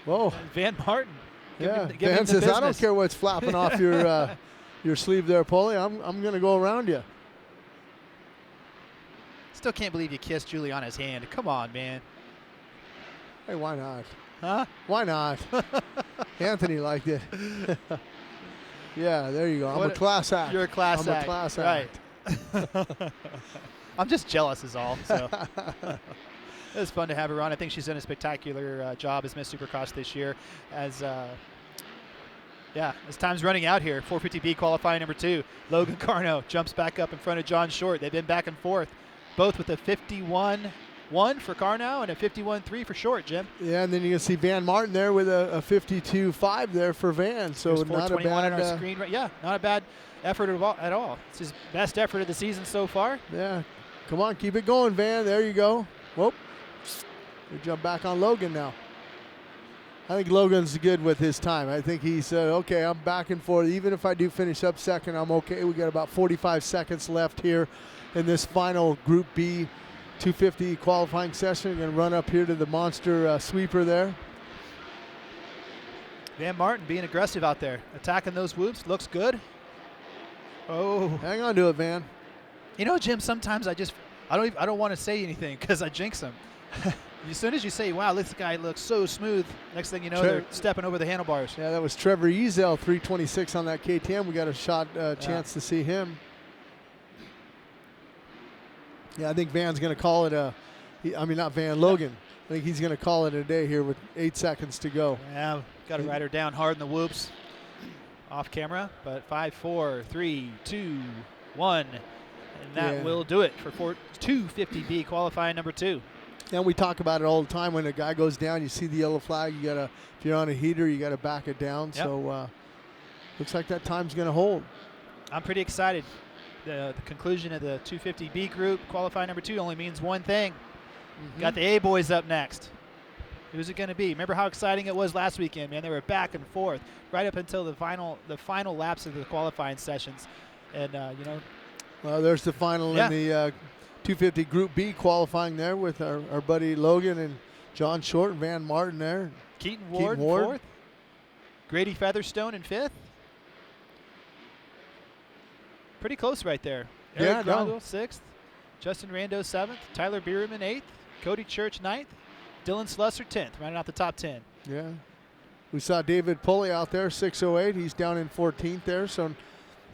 Whoa. Van Martin. Van says, I don't care what's flapping off your sleeve there, Poli. I'm going to go around you. Still can't believe you kissed Juliana's hand. Come on, man. Hey, why not? Huh? Why not? Anthony liked it. Yeah, there you go. I'm a class act. You're a class act. I'm a class act. Right. I'm just jealous is all. So. It was fun to have her on. I think she's done a spectacular job as Miss Supercross this year. As time's running out here. 450B qualifying number 2. Logan Carell jumps back up in front of John Short. They've been back and forth, both with a 51.1 for Carell and a 51.3 for Short, Jim. Yeah, and then you can see Van Martin there with a 52.5 there for Van. So not a bad. On our screen, yeah, not a bad effort at all. It's his best effort of the season so far. Yeah, come on, keep it going, Van. There you go. Whoop. We jump back on Logan now. I think Logan's good with his time. I think he said, okay, I'm back and forth. Even if I do finish up second, I'm okay. We got about 45 seconds left here in this final Group B 250 qualifying session. We're going to run up here to the monster sweeper there. Van Martin being aggressive out there, attacking those whoops. Looks good. Oh, hang on to it, Van. You know, Jim, sometimes I don't want to say anything because I jinx him. As soon as you say, wow, this guy looks so smooth, next thing you know, they're stepping over the handlebars. Yeah, that was Trevor Ezel, 326 on that KTM. We got a chance to see him. Yeah, I think Van's going to call it Logan. I think he's going to call it a day here with 8 seconds to go. Yeah, got to ride her down hard in the whoops off camera, but 5, 4, 3, 2, 1. And that will do it for 250B qualifying number 2. And we talk about it all the time. When a guy goes down, you see the yellow flag. You gotta, if you're on a heater, you gotta back it down. Yep. So looks like that time's gonna hold. I'm pretty excited. The conclusion of the 250B group, qualifying number 2, only means one thing. Mm-hmm. Got the A boys up next. Who's it gonna be? Remember how exciting it was last weekend, man? They were back and forth right up until the final laps of the qualifying sessions, and Well, there's the final in the 250 Group B qualifying there with our buddy Logan and John Short and Van Martin there. Keaton Ward. 4th. Grady Featherstone in 5th. Pretty close right there. Eric Grondel, 6th. Justin Rando, 7th. Tyler Bierman, 8th. Cody Church, 9th. Dylan Slusser, 10th, rounding out the top 10. Yeah. We saw David Pulley out there, 608. He's down in 14th there, so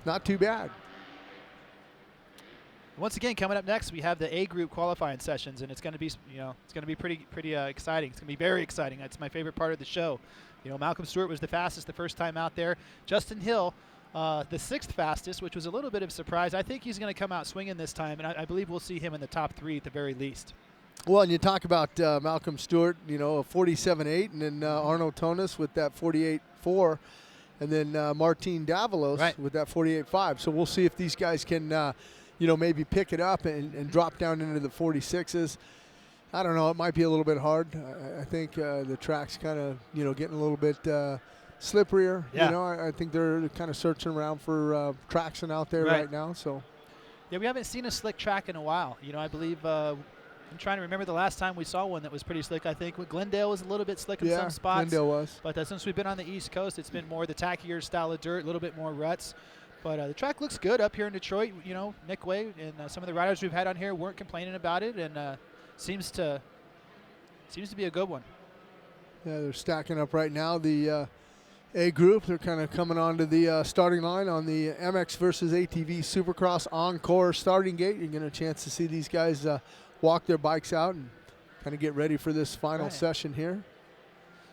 not too bad. Once again, coming up next, we have the A group qualifying sessions, and it's going to be, it's going to be pretty exciting. It's going to be very exciting. That's my favorite part of the show. Malcolm Stewart was the fastest the first time out there. Justin Hill, the 6th fastest, which was a little bit of a surprise. I think he's going to come out swinging this time, and I believe we'll see him in the top 3 at the very least. Well, and you talk about Malcolm Stewart, a 47.8, and then Arno Tonis with that 48.4, and then Martin Davalos with that 48.5. So we'll see if these guys can maybe pick it up and drop down into the 46s. I don't know. It might be a little bit hard. I think the track's kind of, getting a little bit slipperier. Yeah. I think they're kind of searching around for traction out there right now. So, yeah, we haven't seen a slick track in a while. I believe I'm trying to remember the last time we saw one that was pretty slick. I think Glendale was a little bit slick in some spots. Glendale was. But since we've been on the East Coast, it's been more the tackier style of dirt, a little bit more ruts. But the track looks good up here in Detroit. Nick Way and some of the riders we've had on here weren't complaining about it, and seems to be a good one. Yeah, they're stacking up right now. The A group, they're kind of coming onto the starting line on the MX versus ATV Supercross Encore starting gate. You're getting a chance to see these guys walk their bikes out and kind of get ready for this final session here.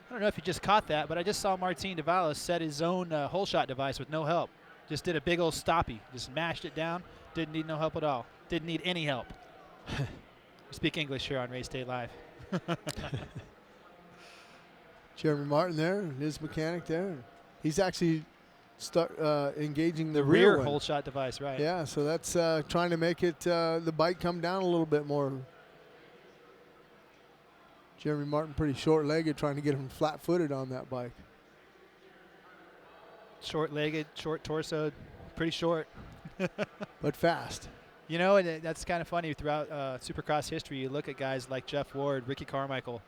I don't know if you just caught that, but I just saw Martin Davalos set his own hole shot device with no help. Just did a big old stoppie. Just mashed it down. Didn't need no help at all. Didn't need any help. We speak English here on Race Day Live. Jeremy Martin there, his mechanic there. He's actually engaging the rear one. whole shot device, right? Yeah, so that's trying to make it the bike come down a little bit more. Jeremy Martin pretty short-legged, trying to get him flat-footed on that bike. Short-legged, short torso, pretty short. But fast. You know, and that's kind of funny. Throughout Supercross history, you look at guys like Jeff Ward, Ricky Carmichael.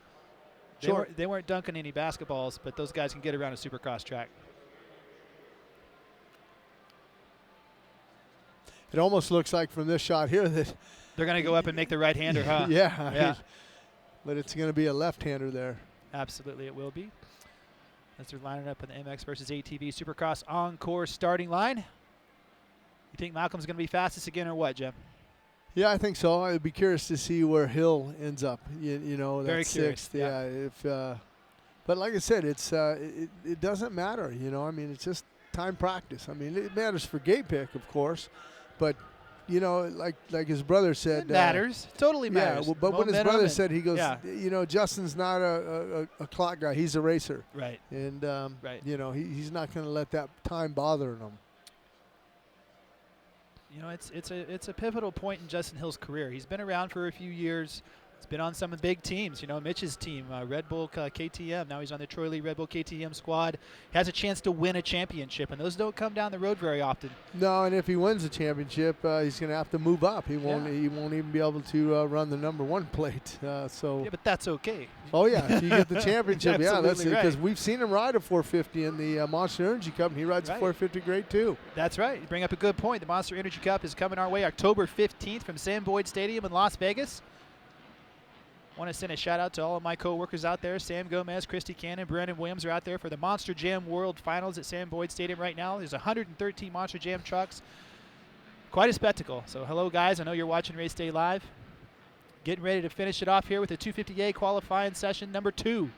They weren't dunking any basketballs, but those guys can get around a Supercross track. It almost looks like from this shot here that they're going to go up and make the right-hander, huh? Yeah. Yeah. But it's going to be a left-hander there. Absolutely, it will be. As they're lining up in the MX versus ATV Supercross Encore starting line. You think Malcolm's going to be fastest again or what, Jim? Yeah, I think so. I'd be curious to see where Hill ends up. You know, Very that's curious, sixth. Yeah. If, but like I said, it's it doesn't matter. You know, I mean, it's just time practice. I mean, it matters for gate pick, of course, but you know, like his brother said, it matters. Totally matters. Yeah, but when his brother said, he goes, yeah. you know, Justin's not a clock guy. He's a racer. Right. And right. you know, he's not going to let that time bother him. You know, it's a pivotal point in Justin Hill's career. He's been around for a few years. He's been on some of the big teams. You know, Mitch's team, Red Bull KTM. Now he's on the Troy Lee Red Bull KTM squad. He has a chance to win a championship, and those don't come down the road very often. No, and if he wins the championship, he's going to have to move up. He won't. Yeah. He won't even be able to run the #1 plate. So. Yeah, but that's okay. Oh yeah, if you get the championship, yeah, that's it. Right. Because we've seen him ride a 450 in the Monster Energy Cup, and he rides a 450 grade too. That's right. You bring up a good point. The Monster Energy Cup is coming our way October 15th from Sam Boyd Stadium in Las Vegas. Want to send a shout out to all of my co-workers out there. Sam Gomez, Christy Cannon, Brandon Williams are out there for the Monster Jam World Finals at Sam Boyd Stadium right now. There's 113 Monster Jam trucks. Quite a spectacle. So hello guys, I know you're watching Race Day Live. Getting ready to finish it off here with the 250A qualifying session number 2.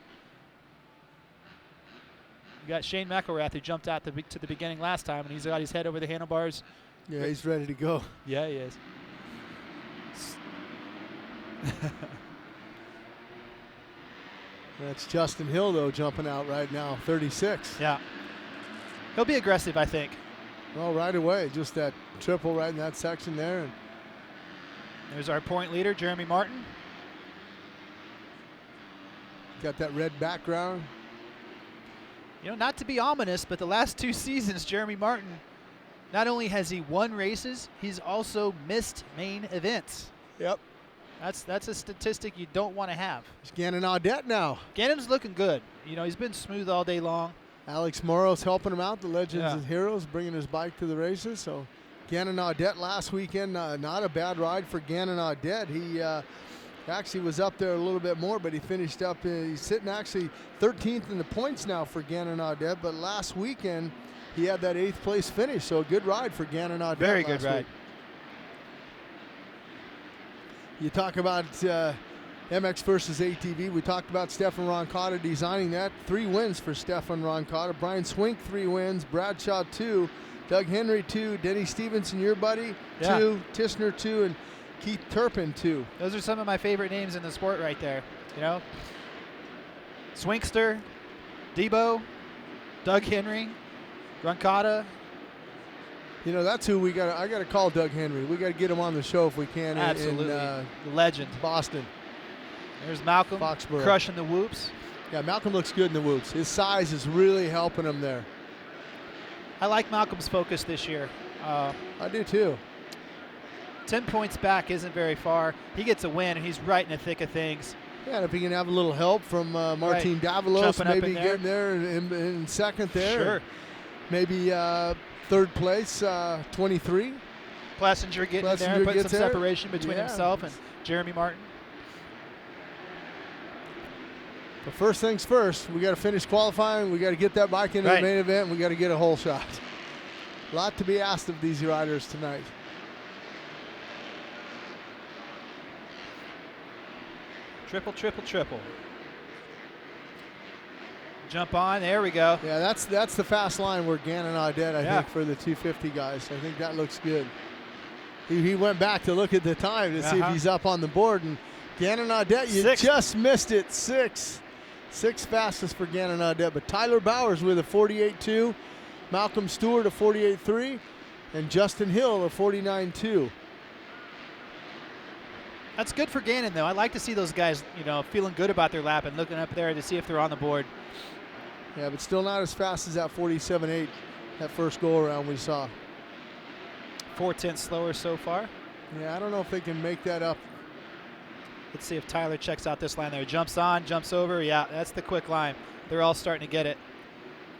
We got Shane McElrath, who jumped out to the beginning last time, and he's got his head over the handlebars. Yeah, he's ready to go. Yeah, he is. That's Justin Hill, though, jumping out right now, 36. Yeah. He'll be aggressive, I think. Well, right away, just that triple right in that section there. And there's our point leader, Jeremy Martin. Got that red background. You know, not to be ominous, but the last 2 seasons, Jeremy Martin, not only has he won races, he's also missed main events. Yep. That's a statistic you don't want to have. It's Gannon Audette now. Gannon's looking good. You know, he's been smooth all day long. Alex Morrow's helping him out, the Legends and Heroes, bringing his bike to the races. So Gannon Audette last weekend, not a bad ride for Gannon Audette. He actually was up there a little bit more, but he finished up. He's sitting actually 13th in the points now for Gannon Audette, but last weekend he had that 8th place finish. So a good ride for Gannon Audette. Very good ride. You talk about MX versus ATV. We talked about Stefan Roncada designing that. 3 wins for Stefan Roncada. Brian Swink, 3 wins. Bradshaw, 2. Doug Henry, 2. Denny Stevenson, your buddy, 2. Tishner, 2. And Keith Turpin, 2. Those are some of my favorite names in the sport right there. You know, Swinkster, Debo, Doug Henry, Roncada. You know, that's who we got. I got to call Doug Henry. We got to get him on the show if we can. Absolutely, the legend, Boston. There's Malcolm, Foxborough, crushing the whoops. Yeah, Malcolm looks good in the whoops. His size is really helping him there. I like Malcolm's focus this year. I do too. 10 points back isn't very far. He gets a win, and he's right in the thick of things. Yeah, and if he can have a little help from Martin Davalos, maybe getting there in second there. Sure. Maybe 3rd place, 23. Plessinger getting in there and putting some separation between himself and Jeremy Martin. But first things first, we got to finish qualifying. We got to get that bike into the main event. And we got to get a whole shot. A lot to be asked of these riders tonight. Triple, triple, triple. Jump on, there we go. Yeah, that's the fast line where Gannon Audette, I think, for the 250 guys. I think that looks good. He went back to look at the time to see if he's up on the board. And Gannon Audette, you just missed it. 6. 6th fastest for Gannon Audette, but Tyler Bowers with a 48.2, Malcolm Stewart a 48.3, and Justin Hill a 49.2. That's good for Gannon, though. I like to see those guys, you know, feeling good about their lap and looking up there to see if they're on the board. Yeah, but still not as fast as that 47.8, that first go-around we saw. 4/10 slower so far. Yeah, I don't know if they can make that up. Let's see if Tyler checks out this line there. Jumps on, jumps over. Yeah, that's the quick line. They're all starting to get it.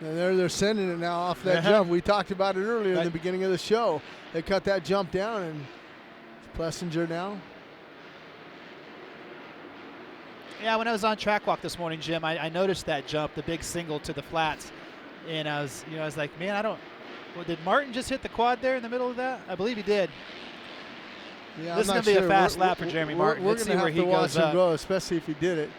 And they're sending it now off that jump. We talked about it earlier in the beginning of the show. They cut that jump down, and Plessinger now. Yeah, when I was on track walk this morning, Jim, I noticed that jump, the big single to the flats, and I was like, man, well, did Martin just hit the quad there in the middle of that? I believe he did. Yeah, this is going to be a fast lap for Jeremy Martin. We're Let's going see to where have he to watch goes him up. go, especially if he did it.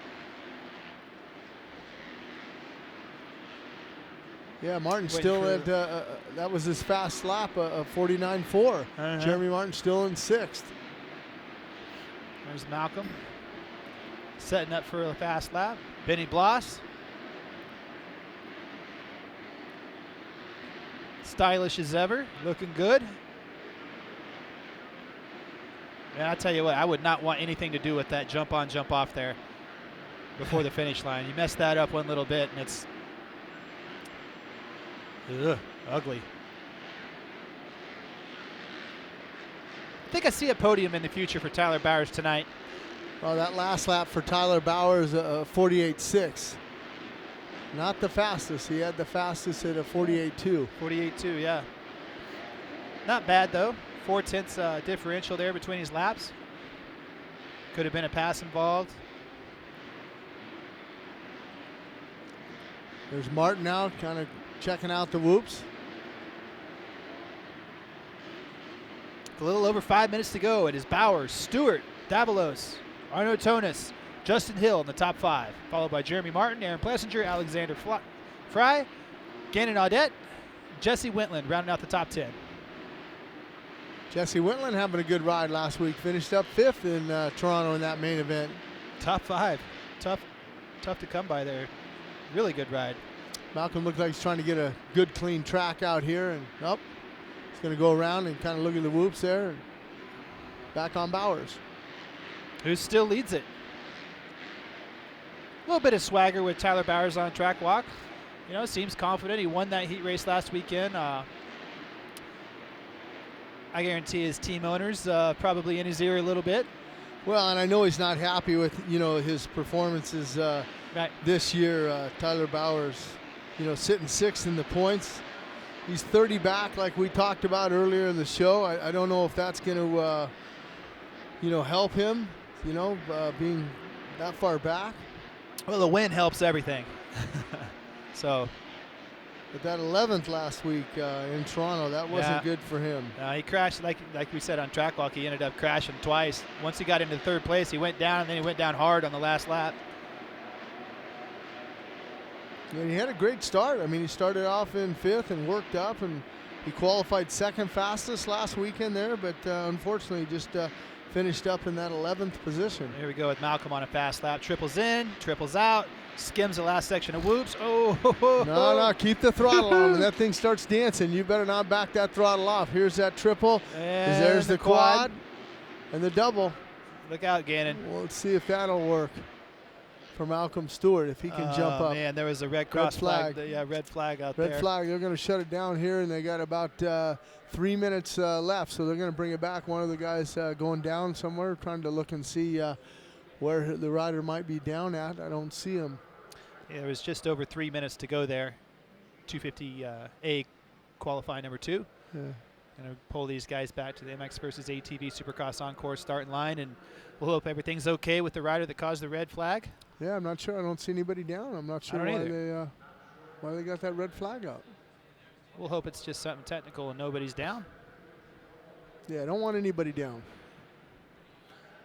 Yeah, Martin's still at, that was his fast lap, a 49.4. Jeremy Martin still in 6th. There's Malcolm setting up for a fast lap. Benny Bloss. Stylish as ever, looking good. And I tell you what, I would not want anything to do with that jump on, jump off there before the finish line. You mess that up one little bit and it's ugly. I think I see a podium in the future for Tyler Bowers tonight. Well, that last lap for Tyler Bowers, 48.6. Not the fastest. He had the fastest at a 48.2. 48.2, yeah. Not bad, though. 4/10 differential there between his laps. Could have been a pass involved. There's Martin now, kind of checking out the whoops. A little over 5 minutes to go. It is Bowers, Stewart, Davalos, Arno Tonis, Justin Hill in the top 5, followed by Jeremy Martin, Aaron Plessinger, Alexander Fry, Gannon Audette, Jesse Wentland rounding out the top 10. Jesse Wentland having a good ride last week. Finished up 5th in Toronto in that main event. Top 5. Tough to come by there. Really good ride. Malcolm looked like he's trying to get a good, clean track out here. And he's going to go around and kind of look at the whoops there. And back on Bowers. Who still leads it. A little bit of swagger with Tyler Bowers on track walk. You know, seems confident. He won that heat race last weekend. I guarantee his team owners probably in his ear a little bit. Well, and I know he's not happy with, his performances this year. Tyler Bowers, sitting 6th in the points. He's 30 back like we talked about earlier in the show. I don't know if that's going to, help him, being that far back. Well, the win helps everything. So. But that 11th last week in Toronto, that wasn't good for him. He crashed, like we said on track walk, he ended up crashing twice. Once he got into 3rd place, he went down, and then he went down hard on the last lap. And he had a great start. I mean, he started off in 5th and worked up, and he qualified 2nd fastest last weekend there, but unfortunately just finished up in that 11th position. Here we go with Malcolm on a fast lap. Triples in, triples out. Skims the last section of whoops. No, keep the throttle on. When that thing starts dancing, you better not back that throttle off. Here's that triple. And there's the quad and the double. Look out, Gannon. Well, let's see if that'll work for Malcolm Stewart, if he can jump up. Man, there was a red cross flag. Red flag out there. Red flag. They're going to shut it down here, and they got about 3 minutes left, so they're going to bring it back. One of the guys going down somewhere, trying to look and see where the rider might be down at. I don't see him. Yeah, there was just over 3 minutes to go there. 250A qualifying number 2. Yeah. Gonna pull these guys back to the MX versus ATV Supercross Encore starting line, and we'll hope everything's okay with the rider that caused the red flag. Yeah, I'm not sure. I don't see anybody down. I'm not sure why they got that red flag up. We'll hope it's just something technical and nobody's down. Yeah, I don't want anybody down.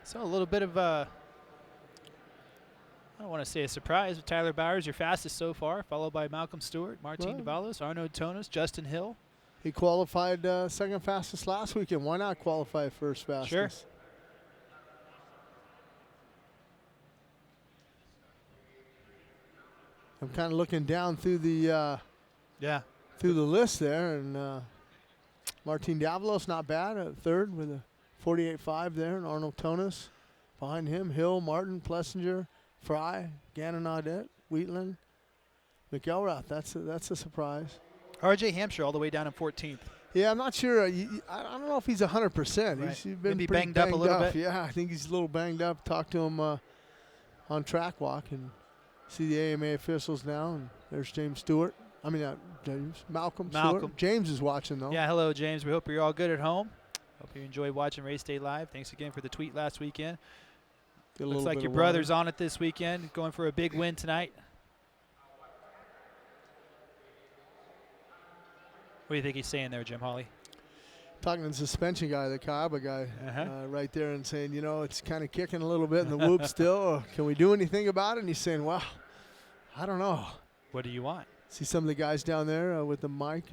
So a little bit of I don't want to say a surprise, but Tyler Bowers, your fastest so far, followed by Malcolm Stewart, Martin Davalos, Arno Tonis, Justin Hill. He qualified 2nd fastest last weekend. Why not qualify 1st fastest? Sure. I'm kind of looking down through the through the list there, and Martin Davalos not bad at third with a 48.5 there, and Arnold Tonis behind him. Hill, Martin, Plessinger, Fry, Gannon Audette, Wheatland, McElrath. That's a surprise. RJ Hampshire all the way down in 14th. Yeah, I'm not sure. I don't know if he's 100%. Right. He's been Maybe pretty banged up a little bit. Yeah, I think he's a little banged up. Talked to him on track walk and see the AMA officials now. And there's James Stewart. I mean, Malcolm Stewart. James is watching, though. Yeah, hello, James. We hope you're all good at home. Hope you enjoyed watching Race Day Live. Thanks again for the tweet last weekend. Looks like your brother's on it this weekend, going for a big win tonight. What do you think he's saying there, Jim Hawley? Talking to the suspension guy, the Kayaba guy, right there, and saying, you know, it's kind of kicking a little bit in the whoop still. Can we do anything about it? And he's saying, well, I don't know. What do you want? See some of the guys down there with the mic.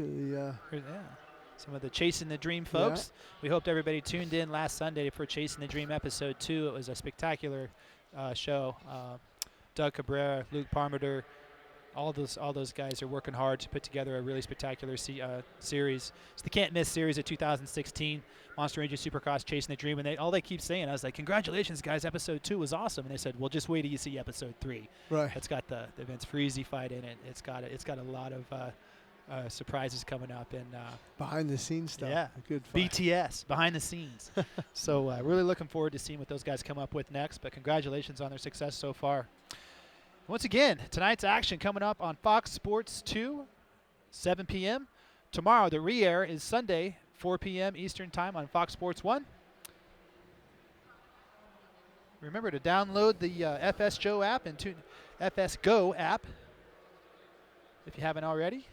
Some of the Chasing the Dream folks. Yeah. We hoped everybody tuned in last Sunday for Chasing the Dream episode 2. It was a spectacular show. Doug Cabrera, Luke Parmenter, all those guys are working hard to put together a really spectacular series. It's the can't miss series of 2016, Monster Energy Supercross Chasing the Dream. And all they keep saying, I was like, congratulations, guys, episode 2 was awesome. And they said, well, just wait till you see episode 3. Right. It's got the Vince Freezy fight in it. It's got a lot of surprises coming up and behind the scenes stuff. Yeah, good fight. BTS behind the scenes. So really looking forward to seeing what those guys come up with next. But congratulations on their success so far. Once again, tonight's action coming up on Fox Sports 2, 7 p.m. Tomorrow, the re-air is Sunday, 4 p.m. Eastern Time on Fox Sports 1. Remember to download the FS Joe app and FS Go app if you haven't already.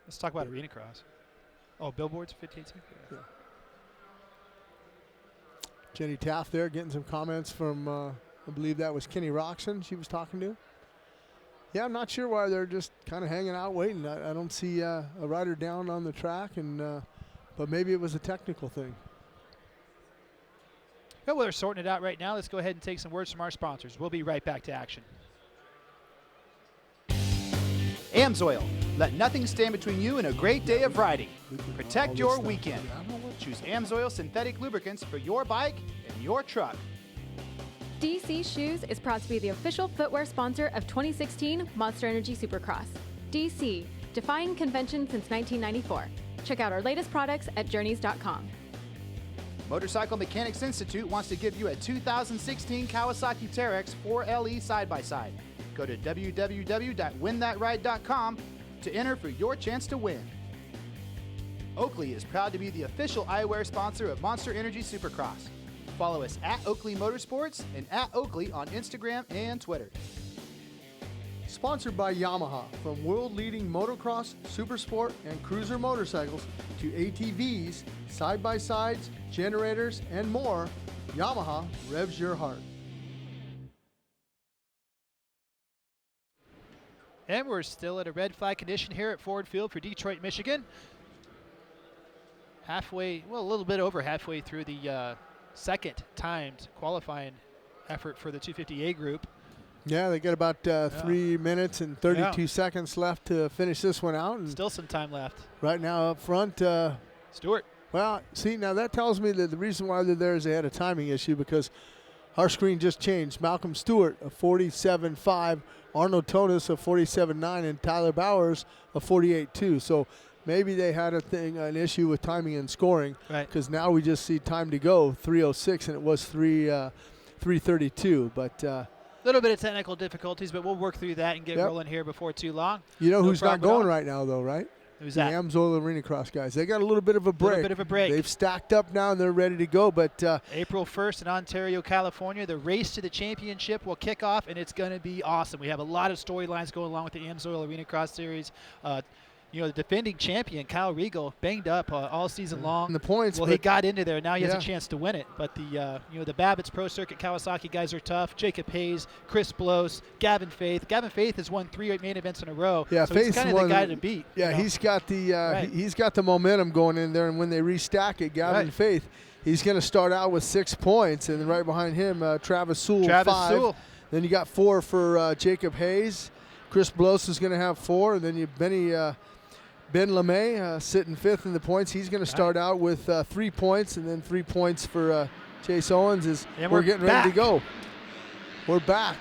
Let's talk about ArenaCross. Oh, billboards, 58 seconds. Yeah. Jenny Taft there getting some comments from, I believe that was Kenny Roczen she was talking to. Yeah, I'm not sure why they're just kind of hanging out waiting. I don't see a rider down on the track, and but maybe it was a technical thing. Yeah, well, they're sorting it out right now. Let's go ahead and take some words from our sponsors. We'll be right back to action. AMSOIL. Let nothing stand between you and a great day of riding. Protect your weekend. Choose AMSOIL synthetic lubricants for your bike and your truck. DC Shoes is proud to be the official footwear sponsor of 2016 Monster Energy Supercross. DC, defying convention since 1994. Check out our latest products at journeys.com. Motorcycle Mechanics Institute wants to give you a 2016 Kawasaki Terex 4LE side-by-side. Go to www.winthatride.com to enter for your chance to win. Oakley is proud to be the official eyewear sponsor of Monster Energy Supercross. Follow us at Oakley Motorsports and at Oakley on Instagram and Twitter. Sponsored by Yamaha, from world-leading motocross, supersport, and cruiser motorcycles to ATVs, side-by-sides, generators, and more, Yamaha revs your heart. And we're still at a red flag condition here at Ford Field for Detroit, Michigan. Halfway, well, a little bit over halfway through the second timed qualifying effort for the 250A group. Yeah, they got about 3 minutes and 32 seconds left to finish this one out. And still some time left. Right now up front, Stewart. Well, see, now that tells me that the reason why they're there is they had a timing issue, because our screen just changed. Malcolm Stewart, a 47.5, Arnold Tonis, a 47.9, and Tyler Bowers, a 48.2. So maybe they had an issue with timing and scoring, because now we just see time to go, 3:06, and it was 3:32. But a little bit of technical difficulties, but we'll work through that and get rolling here before too long. You know who's not going right now, though, right? Who's the that? AMSOIL ArenaCross guys. They got a little bit of a break. They've stacked up now and they're ready to go. But April 1st in Ontario, California, the race to the championship will kick off, and it's going to be awesome. We have a lot of storylines going along with the AMSOIL ArenaCross series. you know, the defending champion, Kyle Regal, banged up all season long. And the points. Well, he got into there. Now he has yeah. a chance to win it. But the you know, the Babbitt's Pro Circuit Kawasaki guys are tough. Jacob Hayes, Chris Blows, Gavin Faith. Gavin Faith has won 3 main events in a row. Yeah, so Faith's he's kind of the guy to beat. Yeah, you know? he's got the Right. he's got the momentum going in there, and when they restack it, Gavin Right. Faith, he's going to start out with 6 points, and then right behind him, Travis Sewell, 5. Then you got 4 for Jacob Hayes. Chris Blows is going to have 4, and then you Ben LeMay sitting 5th in the points. He's going to start out with 3 points, and then 3 points for Chase Owens. And we're getting ready to go. We're back.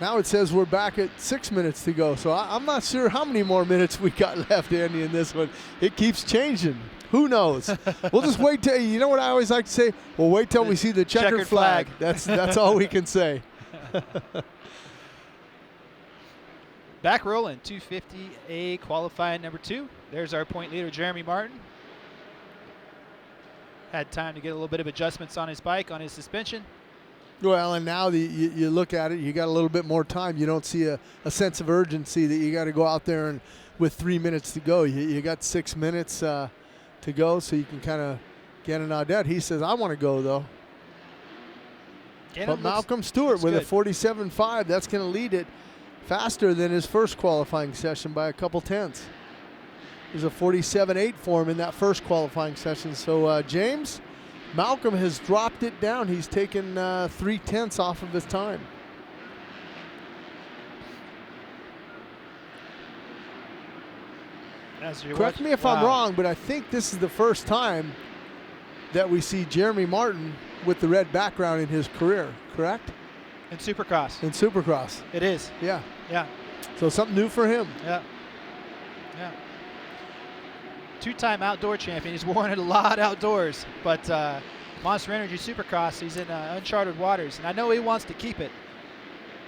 Now it says we're back at 6 minutes to go. So I'm not sure how many more minutes we got left, Andy, in this one. It keeps changing. Who knows? We'll just wait till, you know what I always like to say? We'll wait till we see the checkered flag. That's all we can say. Back rolling, 250A qualifying number 2. There's our point leader, Jeremy Martin. Had time to get a little bit of adjustments on his bike, on his suspension. Well, and now you look at it, you got a little bit more time. You don't see a sense of urgency that you got to go out there and with 3 minutes to go. You got 6 minutes to go, so you can kind of get an audit. He says, I want to go, though. But Malcolm Stewart with a 47.5, that's going to lead it faster than his first qualifying session by a couple tenths. There's a 47.8 for him in that first qualifying session. So James, Malcolm has dropped it down. He's taken 3 tenths off of his time. Correct me if I'm wrong, but I think this is the first time that we see Jeremy Martin with the red background in his career, correct? In Supercross. In Supercross. It is. Yeah. Yeah. So something new for him. Yeah. Yeah. 2-time outdoor champion. He's worn it a lot outdoors, but Monster Energy Supercross, he's in uncharted waters, and I know he wants to keep it.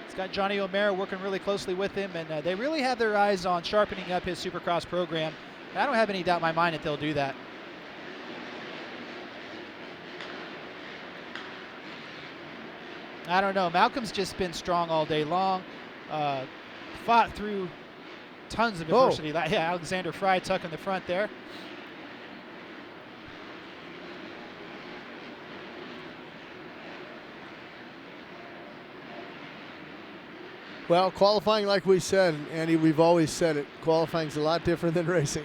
He's got Johnny O'Mara working really closely with him, and they really have their eyes on sharpening up his Supercross program. And I don't have any doubt in my mind that they'll do that. I don't know. Malcolm's just been strong all day long. Fought through tons of adversity. Yeah, Alexander Fry tuck in the front there. Well, qualifying, like we said, Andy, we've always said it, qualifying's a lot different than racing.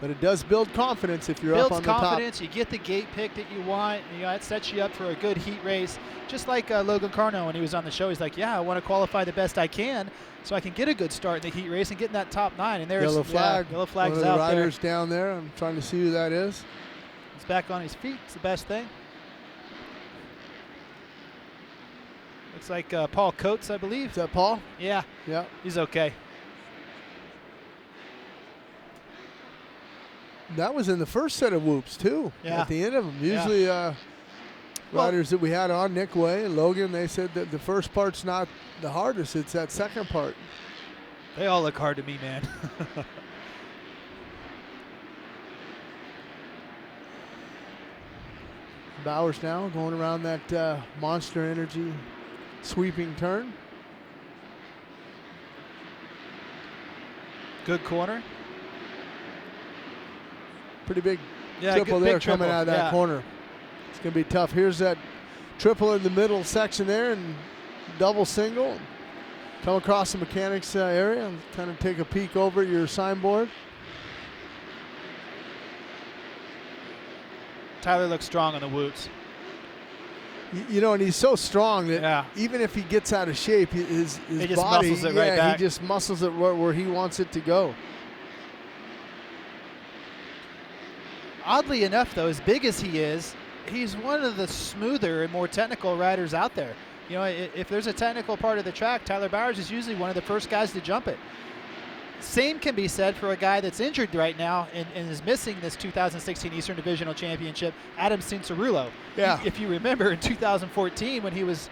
But it does build confidence if you're up on the top. Builds confidence. You get the gate pick that you want. You know, it sets you up for a good heat race. Just like Logan Carell when he was on the show, he's like, yeah, I want to qualify the best I can so I can get a good start in the heat race and get in that top 9. And there's yellow flag. Yeah, yellow flag's one of the out riders there. down there. I'm trying to see who that is. He's back on his feet. It's the best thing. Looks like Paul Coates, I believe. Is that Paul? Yeah. Yeah. He's okay. That was in the first set of whoops, too, at the end of them. Usually riders that we had on, Nick Way and Logan, they said that the first part's not the hardest. It's that second part. They all look hard to me, man. Bowers now going around that Monster Energy sweeping turn. Good corner. Pretty big Yeah, triple good, there big coming triple. out of that corner. It's going to be tough. Here's that triple in the middle section there and double single. Come across the mechanics area and kind of take a peek over at your signboard. Tyler looks strong on the whoops. You know, and he's so strong that even if he gets out of shape, his he just body, muscles it right back. he just muscles it where he wants it to go. Oddly enough, though, as big as he is, he's one of the smoother and more technical riders out there. You know, if there's a technical part of the track, Tyler Bowers is usually one of the first guys to jump it. Same can be said for a guy that's injured right now and is missing this 2016 Eastern Divisional Championship, Adam Cincerulo. Yeah. If you remember in 2014 when he was,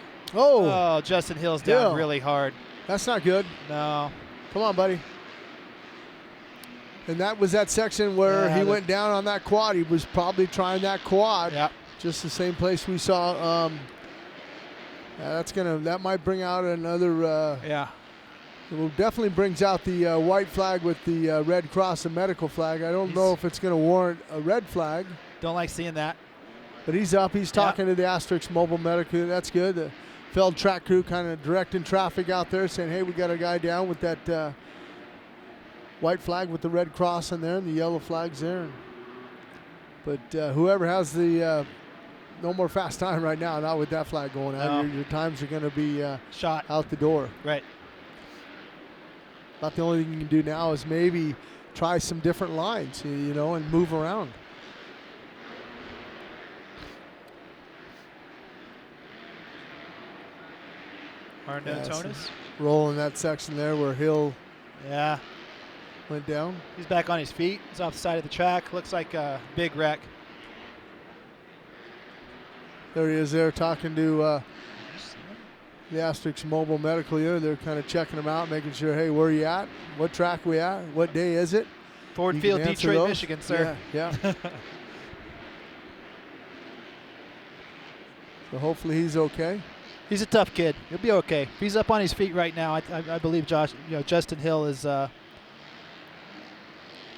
Justin Hill's down Hill. really hard. That's not good. No. Come on, buddy. And that was that section where he went down on that quad. He was probably trying that quad. Yeah. Just the same place we saw. That might bring out another It definitely brings out the white flag with the red cross and medical flag. I don't know if it's going to warrant a red flag. Don't like seeing that. But he's up. He's talking to the Asterix Mobile Medical. That's good. The Feld track crew kind of directing traffic out there, saying, hey, we got a guy down with that white flag with the red cross in there and the yellow flags there. But whoever has the no more fast time right now, not with that flag going out. Your times are going to be shot out the door. Right. About the only thing you can do now is maybe try some different lines, you know, and move around. Tonis rolling that section there where Hill went down. He's back on his feet. He's off the side of the track. Looks like a big wreck. There he is there talking to the Asterix Mobile Medical here. They're kind of checking him out, making sure, hey, where are you at? What track we at? What day is it? Ford Field, Detroit, Michigan, sir. Yeah. So hopefully he's okay. He's a tough kid. He'll be okay. If he's up on his feet right now, I believe Justin Hill is. Yeah,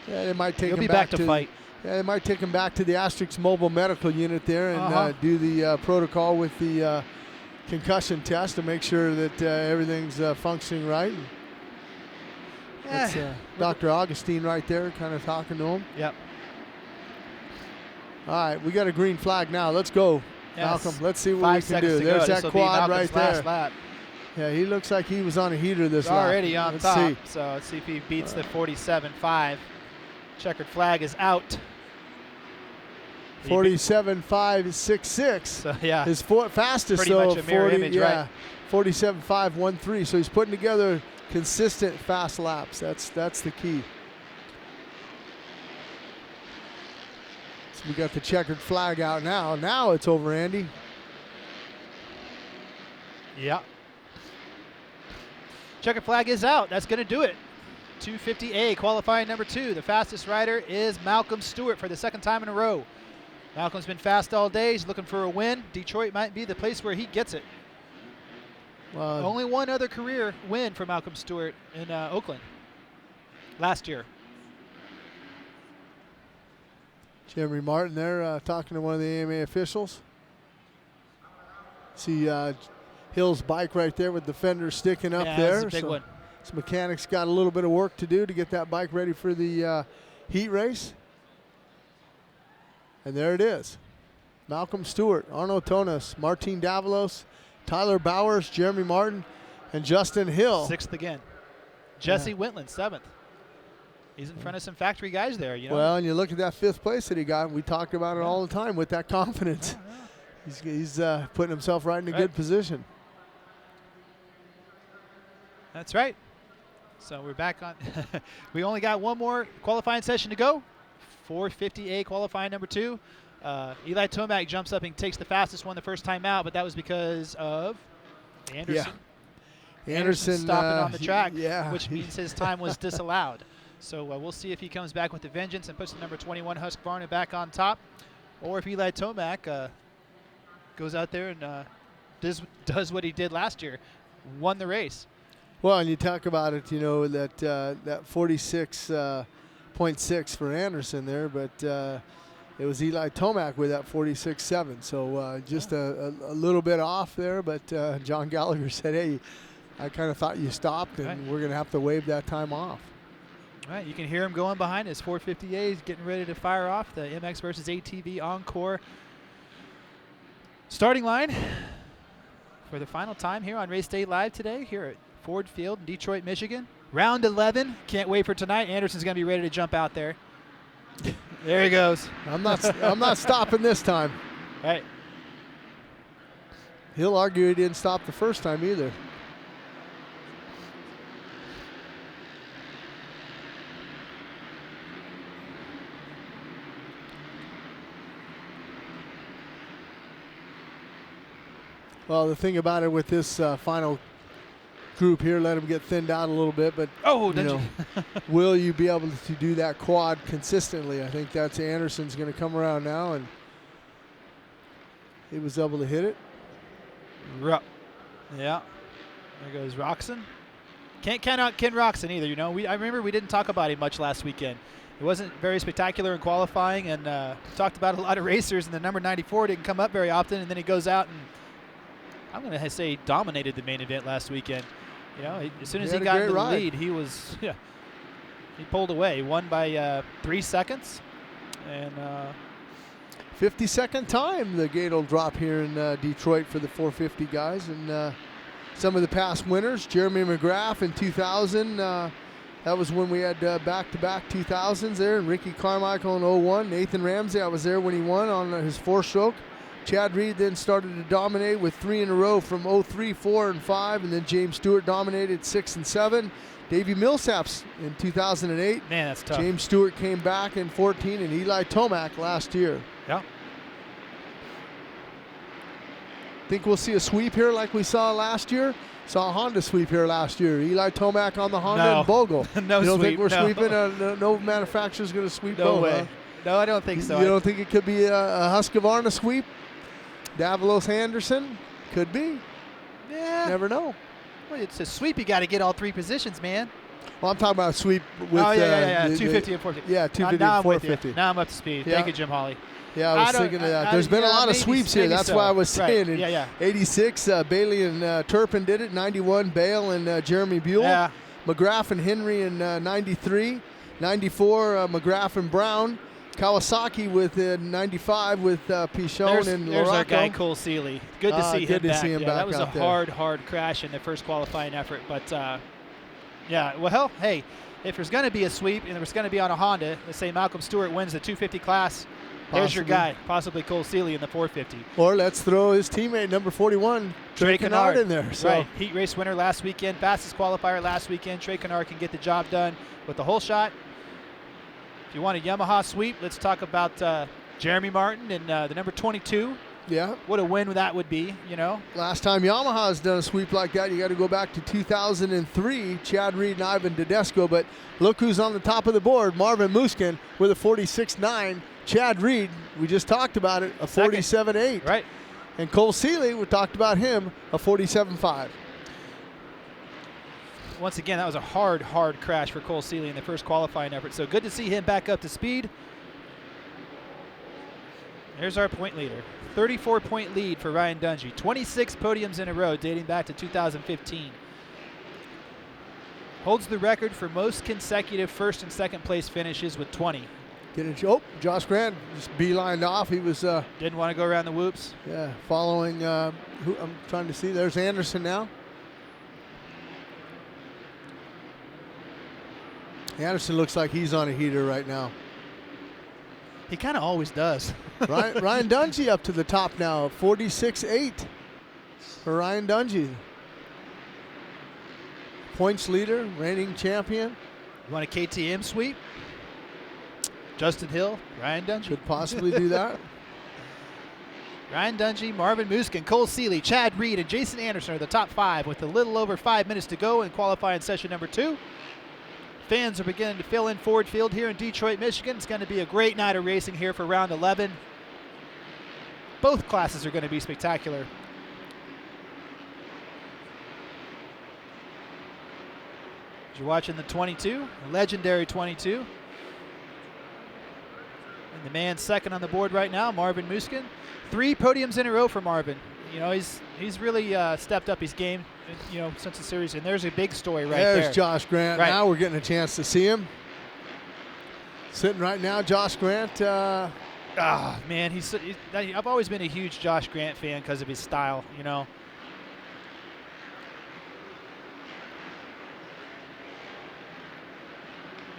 they might take he'll him be back to fight. Yeah, they might take him back to the Asterix Mobile Medical Unit there and do the protocol with the concussion test to make sure that everything's functioning right. That's Dr. Augustine right there, kind of talking to him. Yep. All right, we got a green flag now. Let's go. Yes. Malcolm, let's see what we can do. There's that quad right there. Lap. Yeah, he looks like he was on a heater this He's lap. already on let's top. See. So let's see if he beats the 47.5. Checkered flag is out. 47.566. So yeah, his fastest. Pretty much a mirror image, right? 47.513. So he's putting together consistent fast laps. That's the key. So we got the checkered flag out now. Now it's over, Andy. Yeah. Checkered flag is out. That's going to do it. 250A qualifying number 2. The fastest rider is Malcolm Stewart for the second time in a row. Malcolm's been fast all day. He's looking for a win. Detroit might be the place where he gets it. Only one other career win for Malcolm Stewart in Oakland last year. Jeremy Martin there talking to one of the AMA officials. See Hill's bike right there with the fender sticking up there. That's a big one. His mechanics got a little bit of work to do to get that bike ready for the heat race. And there it is. Malcolm Stewart, Arno Tonis, Martin Davalos, Tyler Bowers, Jeremy Martin, and Justin Hill. 6th again. Jesse Wintland, 7th. He's in front of some factory guys there, you know. Well, and you look at that 5th place that he got. We talked about it all the time with that confidence. He's putting himself right in a good position. That's right. So we're back on. We only got one more qualifying session to go. 450A qualifying number 2. Eli Tomac jumps up and takes the fastest one the first time out, but that was because of Anderson. Yeah. Anderson stopping on the track, yeah. which means his time was disallowed. So we'll see if he comes back with a vengeance and puts the number 21 Husqvarna back on top, or if Eli Tomac goes out there and does what he did last year, won the race. Well, and you talk about it, you know, that 46.6 for Anderson there, but it was Eli Tomac with that 46.7. So just a little bit off there, but John Gallagher said, hey, I kind of thought you stopped, and we're going to have to waive that time off. All right, you can hear him going behind us. 450A is getting ready to fire off the MX versus ATV Encore starting line for the final time here on Race Day Live today here at Ford Field in Detroit, Michigan. Round 11. Can't wait for tonight. Anderson's going to be ready to jump out there. There he goes. I'm not stopping this time. All right. He'll argue he didn't stop the first time either. Well, the thing about it with this final group here, let them get thinned out a little bit, but will you be able to do that quad consistently? I think that's Anderson's going to come around now, and he was able to hit it. Yeah. There goes Roczen. Can't count out Ken Roczen either. You know, I remember we didn't talk about him much last weekend. It wasn't very spectacular in qualifying, and talked about a lot of racers, and the number 94 didn't come up very often, and then he goes out and I'm going to say dominated the main event last weekend. You know, as soon as he got into the lead, he was, he pulled away. He won by 3 seconds, and 52nd time the gate will drop here in Detroit for the 450 guys, and some of the past winners, Jeremy McGrath in 2000. That was when we had back-to-back 2000s there, and Ricky Carmichael in 01. Nathan Ramsey, I was there when he won on his 4-stroke. Chad Reed then started to dominate with 3 in a row from 03, 4, and 5, and then James Stewart dominated 6 and 7. Davey Millsaps in 2008. Man, that's tough. James Stewart came back in 14, and Eli Tomac last year. Yeah. Think we'll see a sweep here like we saw last year? Saw a Honda sweep here last year. Eli Tomac on the Honda and Bogle. No, you don't sweep, think we're no. sweeping? No manufacturer's going to sweep No Bogle? way. Huh? No, I don't think so. You don't think it could be a Husqvarna sweep? Davalos Anderson? Could be. Yeah. Never know. Well, it's a sweep. You got to get all 3 positions, man. Well, I'm talking about a sweep with 250 and 450. Yeah, 250 now and 450. Now I'm up to speed. Yeah. Thank you, Jim Hawley. Yeah, I was thinking of that. There's been a lot of sweeps here. That's why I was saying. Right. In 86, Bailey and Turpin did it. 91, Bale and Jeremy Buell. Yeah. McGrath and Henry in 93. 94, McGrath and Brown. Kawasaki with 95 with Pichon and There's Laraco. our guy, Cole Seeley. Good to see him back. That was a there. hard crash in the first qualifying effort. But, yeah, well, hey, if there's going to be a sweep and there's going to be on a Honda, let's say Malcolm Stewart wins the 250 class, there's your guy, possibly Cole Seeley in the 450. Or let's throw his teammate, number 41, Trey Canard in there. So. Right, heat race winner last weekend, fastest qualifier last weekend. Trey Canard can get the job done with the whole shot. If you want a Yamaha sweep, let's talk about Jeremy Martin and the number 22. Yeah. What a win that would be, you know. Last time Yamaha has done a sweep like that, you got to go back to 2003, Chad Reed and Ivan Tedesco. But look who's on the top of the board, Marvin Muskin with a 46.9. Chad Reed, we just talked about it, a 47.8. Right. And Cole Seeley, we talked about him, a 47.5. Once again, that was a hard crash for Cole Seeley in the first qualifying effort. So good to see him back up to speed. There's our point leader. 34-point lead for Ryan Dungey. 26 podiums in a row dating back to 2015. Holds the record for most consecutive first and second place finishes with 20. Josh Grant just beelined off. He was didn't want to go around the whoops. Yeah, following. Who I'm trying to see. There's Anderson now. Anderson looks like he's on a heater right now. He kind of always does. Ryan Dungey up to the top now, 46.8 for Ryan Dungey. Points leader, reigning champion. You want a KTM sweep? Justin Hill, Ryan Dungey. Could possibly do that. Ryan Dungey, Marvin Muskin, Cole Seeley, Chad Reed, and Jason Anderson are the top 5 with a little over 5 minutes to go in qualifying session number 2. Fans are beginning to fill in Ford Field here in Detroit, Michigan. It's going to be a great night of racing here for round 11. Both classes are going to be spectacular. You're watching the 22, the legendary 22. And the man second on the board right now, Marvin Muskin. 3 podiums in a row for Marvin. You know, he's really stepped up his game, you know, since the series. And there's a big story right there. There's Josh Grant. Right. Now we're getting a chance to see him. Sitting right now, Josh Grant. Man, I've always been a huge Josh Grant fan because of his style, you know.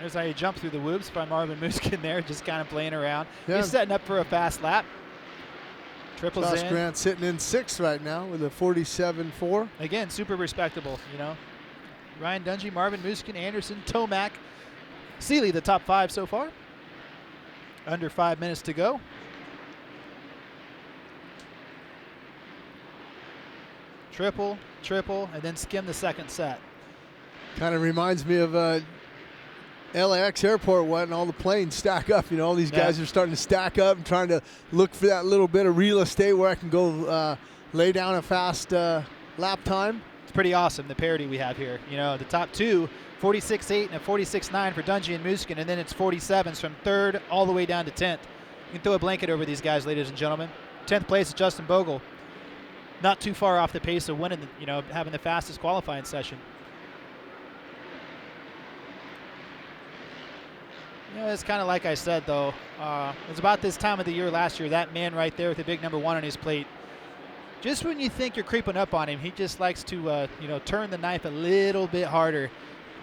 There's how you jump through the whoops by Marvin Muskin there, just kind of playing around. Yeah. He's setting up for a fast lap. Triples Josh in. Grant sitting in 6th right now with a 47.4. Again, super respectable, you know. Ryan Dungey, Marvin Muskin, Anderson, Tomac, Seeley, the top 5 so far. Under 5 minutes to go. Triple, and then skim the second set. Kind of reminds me of LAX airport when all the planes stack up. You know, all these guys are starting to stack up and trying to look for that little bit of real estate where I can go lay down a fast lap time. It's pretty awesome, the parity we have here. You know, the top two, 46.8 and a 46.9 for Dungey and Muskin, and then it's 47s from 3rd all the way down to 10th. You can throw a blanket over these guys, ladies and gentlemen. 10th place is Justin Bogle. Not too far off the pace of winning, you know, having the fastest qualifying session. You know, it's kind of like I said, though. It was about this time of the year last year, that man right there with the big number 1 on his plate. Just when you think you're creeping up on him, he just likes to, you know, turn the knife a little bit harder,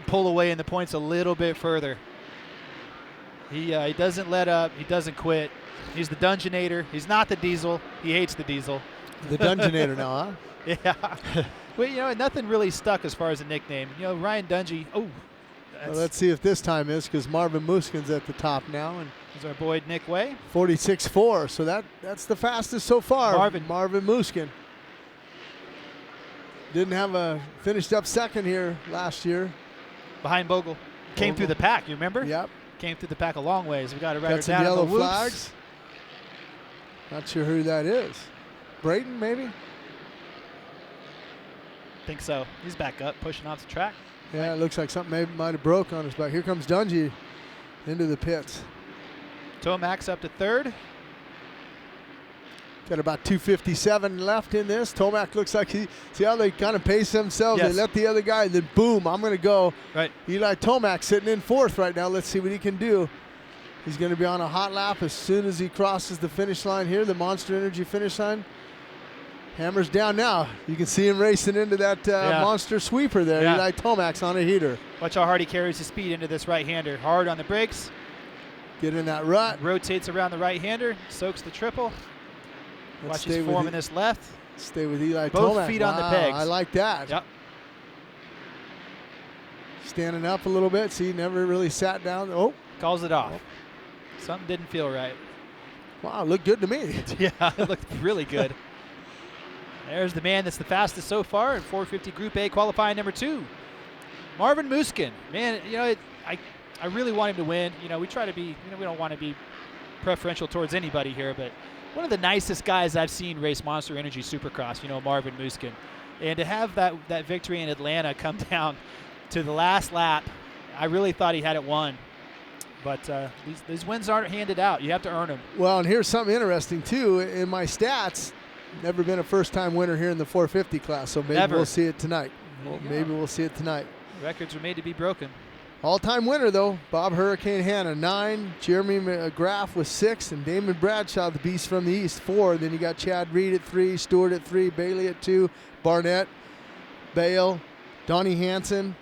pull away in the points a little bit further. He doesn't let up. He doesn't quit. He's the Dungeonator. He's not the Diesel. He hates the Diesel. The Dungeonator now, huh? Yeah. Well, you know, nothing really stuck as far as a nickname. You know, Ryan Dungey. Oh. Well, let's see if this time is, because Marvin Muskin's at the top now. And is our boy Nick Way. 46.4, so that's the fastest so far. Marvin Muskin. Didn't have a finished up second here last year. Behind Bogle. Came through the pack, you remember? Yep. Came through the pack a long ways. We got it right got some down yellow on the flags. Not sure who that is. Brayton, maybe? Think so. He's back up, pushing off the track. Yeah, it looks like something maybe might have broke on his back. Here comes Dungey into the pits. Tomac's up to 3rd. Got about 2:57 left in this. Tomac looks like see how they kind of pace themselves. Yes. They let the other guy, then boom, I'm going to go. Right. Eli Tomac sitting in 4th right now. Let's see what he can do. He's going to be on a hot lap as soon as he crosses the finish line here, the Monster Energy finish line. Hammers down now. You can see him racing into that monster sweeper there. Yeah. Eli Tomac's on a heater. Watch how hard he carries his speed into this right-hander. Hard on the brakes. Get in that rut. Rotates around the right-hander. Soaks the triple. Let's Watch his form in this left. Stay with Eli Tomac. Both feet on the pegs. I like that. Yep. Standing up a little bit. See, never really sat down. Oh. Calls it off. Something didn't feel right. Wow, looked good to me. Yeah, it looked really good. There's the man that's the fastest so far in 450 Group A qualifying number 2. Marvin Muskin. Man, you know, I really want him to win. You know, we try to be, you know, we don't want to be preferential towards anybody here, but one of the nicest guys I've seen race Monster Energy Supercross, you know, Marvin Muskin. And to have that victory in Atlanta come down to the last lap, I really thought he had it won. But these wins aren't handed out. You have to earn them. Well, and here's something interesting, too. In my stats, never been a first-time winner here in the 450 class, so maybe we'll see it tonight. Maybe we'll see it tonight. Records are made to be broken. All-time winner, though, Bob Hurricane Hanna, 9. Jeremy McGrath was 6. And Damon Bradshaw, the beast from the East, 4. Then you got Chad Reed at 3, Stewart at 3, Bailey at 2, Barnett, Bale, Donnie Hansen,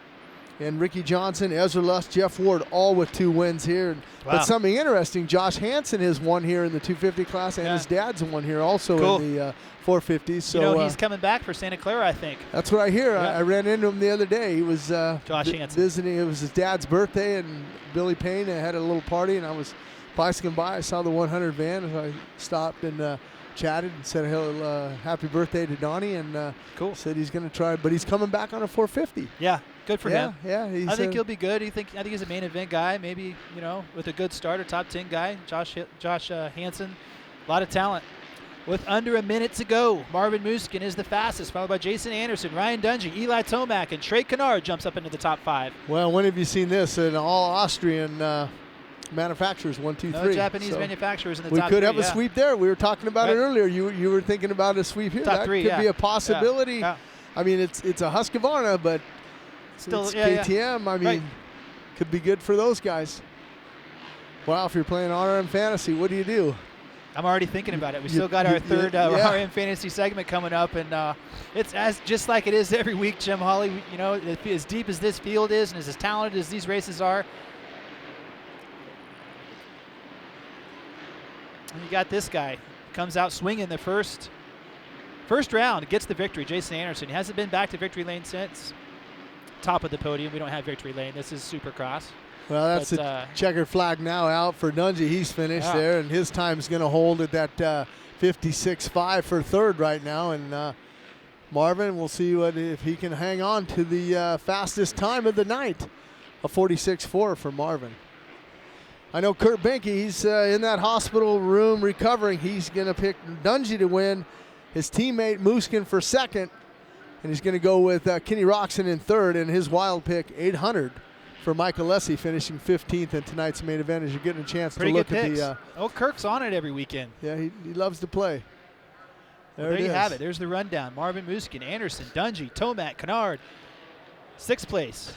and Ricky Johnson, Ezra Lust, Jeff Ward, all with 2 wins here. Wow. But something interesting, Josh Hansen has won here in the 250 class, and his dad's won here also in the 450s. So, you know, he's coming back for Santa Clara, I think. That's what I hear. Yeah. I ran into him the other day. He was Josh Hansen visiting. It was his dad's birthday, and Billy Payne had a little party, and I was bicycling by. I saw the 100 van, and I stopped and chatted and said happy birthday to Donnie, and said he's going to try, but he's coming back on a 450. Yeah. Good for him. Yeah, I think he'll be good. I think he's a main event guy. Maybe, you know, with a good starter, top 10 guy. Josh Hansen, a lot of talent. With under a minute to go, Marvin Muskin is the fastest, followed by Jason Anderson, Ryan Dungey, Eli Tomac, and Trey Canard jumps up into the top 5. Well, when have you seen this? An all Austrian manufacturers, 1, 2, 3. No Japanese manufacturers in the top 3. We could have a sweep there. We were talking about it earlier. You were thinking about a sweep here. Top 3, that could be a possibility. Yeah. I mean, it's a Husqvarna, but still, it's KTM. I mean, could be good for those guys. Wow, if you're playing RM Fantasy, what do you do? I'm already thinking about it. We still got our third RM Fantasy segment coming up, and it's just like it is every week, Jim Hawley. You know, as deep as this field is and as talented as these races are, and you got this guy comes out swinging the first round, gets the victory. Jason Anderson. He hasn't been back to victory lane since. Top of the podium. We don't have victory lane. This is Supercross. Well, that's the checkered flag now out for Dungey. He's finished there, and his time's going to hold at that 56.5 for 3rd right now. And Marvin, we'll see if he can hang on to the fastest time of the night, a 46.4 for Marvin. I know Kurt Benke, he's in that hospital room recovering. He's going to pick Dungey to win, his teammate Muskin for 2nd, And he's going to go with Kenny Roczen in third, and his wild pick, 800 for Michael Lessie, finishing 15th in tonight's main event as you're getting a chance to look at the... Kirk's on it every weekend. Yeah, he loves to play. There you have it. There's the rundown. Marvin Musquin, Anderson, Dungey, Tomac, Canard. 6th place.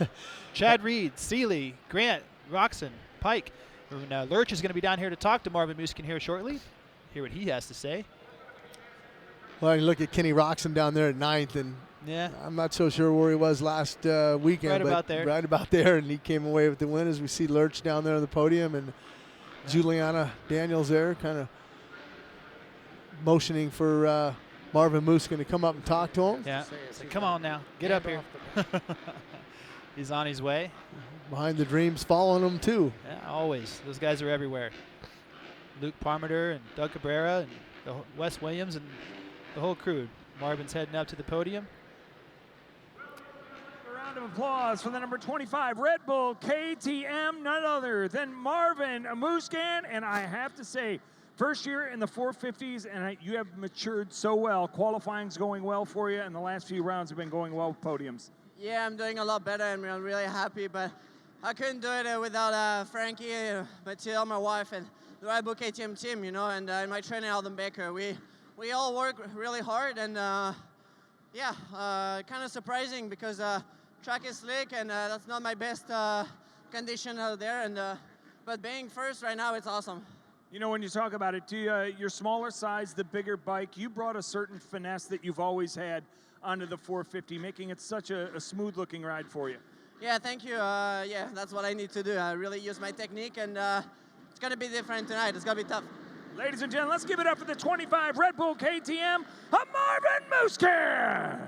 Chad Reed, Seeley, Grant, Roczen, Pike. And, Lurch is going to be down here to talk to Marvin Musquin here shortly. Hear what he has to say. Well, you look at Kenny Roczen down there at 9th, and I'm not so sure where he was last weekend. Right but about there. Right about there, and he came away with the win as we see Lurch down there on the podium, and Juliana Daniels there kind of motioning for Marvin Musquin to come up and talk to him. Yeah, so come on now, get up here. He's on his way. Behind the Dreams following him too. Yeah, always. Those guys are everywhere. Luke Parmenter and Doug Cabrera and Wes Williams and the whole crew. Marvin's heading up to the podium. A round of applause for the number 25 Red Bull KTM, none other than Marvin Musquin. And I have to say, first year in the 450s, and you have matured so well. Qualifying's going well for you, and the last few rounds have been going well with podiums. Yeah, I'm doing a lot better, and I'm really happy, but I couldn't do it without Frankie, Mathilde, my wife, and the Red Bull KTM team, you know, and my trainer, Alden Baker. We all work really hard, and kind of surprising because track is slick, and that's not my best condition out there, and but being first right now, it's awesome. You know, when you talk about it, your smaller size, the bigger bike, you brought a certain finesse that you've always had onto the 450, making it such a smooth-looking ride for you. Yeah, thank you. Yeah, that's what I need to do. I really use my technique, and it's going to be different tonight. It's going to be tough. Ladies and gentlemen, let's give it up for the 25 Red Bull KTM, Marvin Musquin.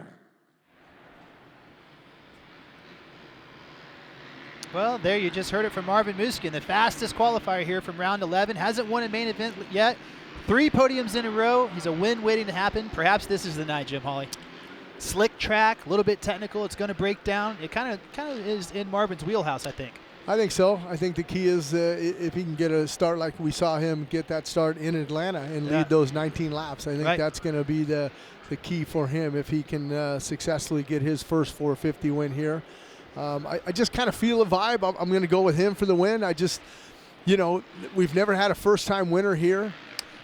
Well, there you just heard it from Marvin Musquin, the fastest qualifier here from round 11. Hasn't won a main event yet. 3 podiums in a row. He's a win waiting to happen. Perhaps this is the night, Jim Hawley. Slick track, a little bit technical. It's going to break down. It kind of is in Marvin's wheelhouse, I think. I think so. I think the key is if he can get a start like we saw him get that start in Atlanta and lead those 19 laps. I think that's going to be the key for him if he can successfully get his first 450 win here. I just kind of feel a vibe. I'm going to go with him for the win. I just, we've never had a first-time winner here.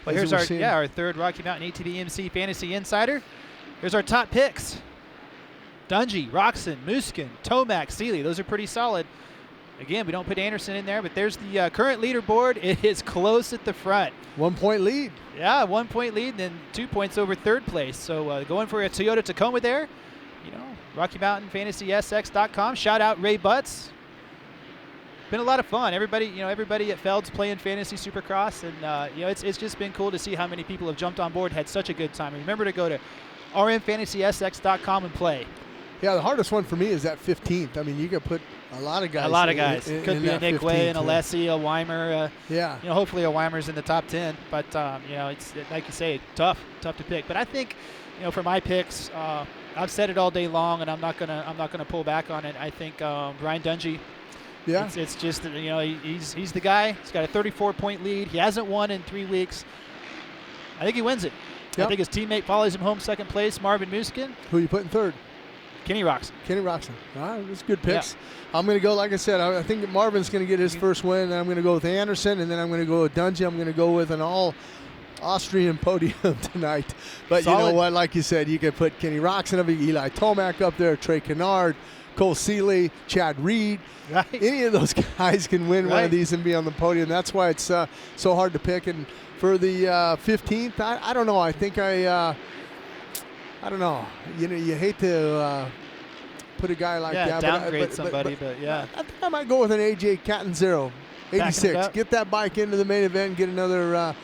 Well, here's our third Rocky Mountain ATV MC Fantasy Insider. Here's our top picks. Dungey, Roczen, Musquin, Tomac, Seeley. Those are pretty solid. Again, we don't put Anderson in there, but there's the current leaderboard. It is close at the front. 1 point lead. Yeah, 1 point lead, and then 2 points over third place. So going for a Toyota Tacoma there. Rocky Mountain FantasySX.com. Shout out Ray Butts. Been a lot of fun. Everybody at Feld's playing Fantasy Supercross, and it's just been cool to see how many people have jumped on board, had such a good time. And remember to go to rmfantasysx.com and play. Yeah, the hardest one for me is that 15th. I mean, you could put a lot of guys. A lot of guys. Could be a Nick Way, and a yeah. Lessie, a Weimer. Hopefully a Weimer's in the top 10. But it's like you say, tough to pick. But I think, for my picks, I've said it all day long, and I'm not gonna pull back on it. I think Ryan Dungey. Yeah. It's just he's the guy. He's got a 34-point lead. He hasn't won in 3 weeks. I think he wins it. Yep. I think his teammate follows him home second place, Marvin Musquin. Who are you putting third? Kenny Roczen. All right, that's good picks. Yeah. I'm going to go, like I said, I think Marvin's going to get his first win, and I'm going to go with Anderson, and then I'm going to go with Dungey. I'm going to go with an all-Austrian podium tonight. But solid. You know what? Like you said, you could put Kenny Roczen up, Eli Tomac up there, Trey Canard, Cole Seeley, Chad Reed. Right. Any of those guys can win one of these and be on the podium. That's why it's so hard to pick. And for the 15th, I don't know. I think I don't know. You hate to put a guy like that. Downgrade somebody, but yeah. I think I might go with an AJ Catanzaro, 86. Get that bike into the main event and get another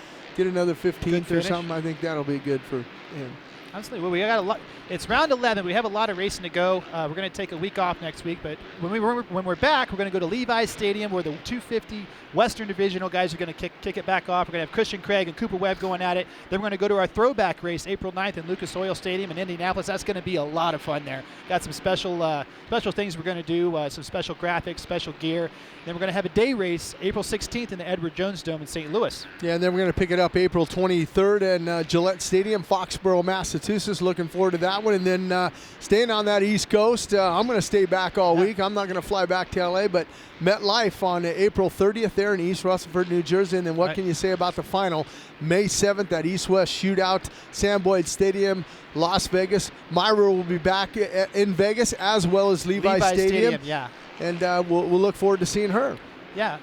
15th or something. I think that'll be good for him. Honestly, well, we got a lot. It's round 11. We have a lot of racing to go. We're going to take a week off next week, but when we're back, we're going to go to Levi's Stadium, where the 250 Western Divisional guys are going to kick it back off. We're going to have Christian Craig and Cooper Webb going at it. Then we're going to go to our throwback race April 9th in Lucas Oil Stadium in Indianapolis. That's going to be a lot of fun there. Got some special things we're going to do, some special graphics, special gear. Then we're going to have a day race April 16th in the Edward Jones Dome in St. Louis. Yeah, and then we're going to pick it up April 23rd in Gillette Stadium, Foxborough, Massachusetts. Massachusetts. Looking forward to that one. And then staying on that East Coast, I'm going to stay back all week. I'm not going to fly back to LA, but MetLife on April 30th there in East Rutherford, New Jersey. And then what can you say about the final? May 7th at East-West Shootout, Sam Boyd Stadium, Las Vegas. Myra will be back in Vegas as well as Levi Stadium. Yeah. And we'll look forward to seeing her. Yeah.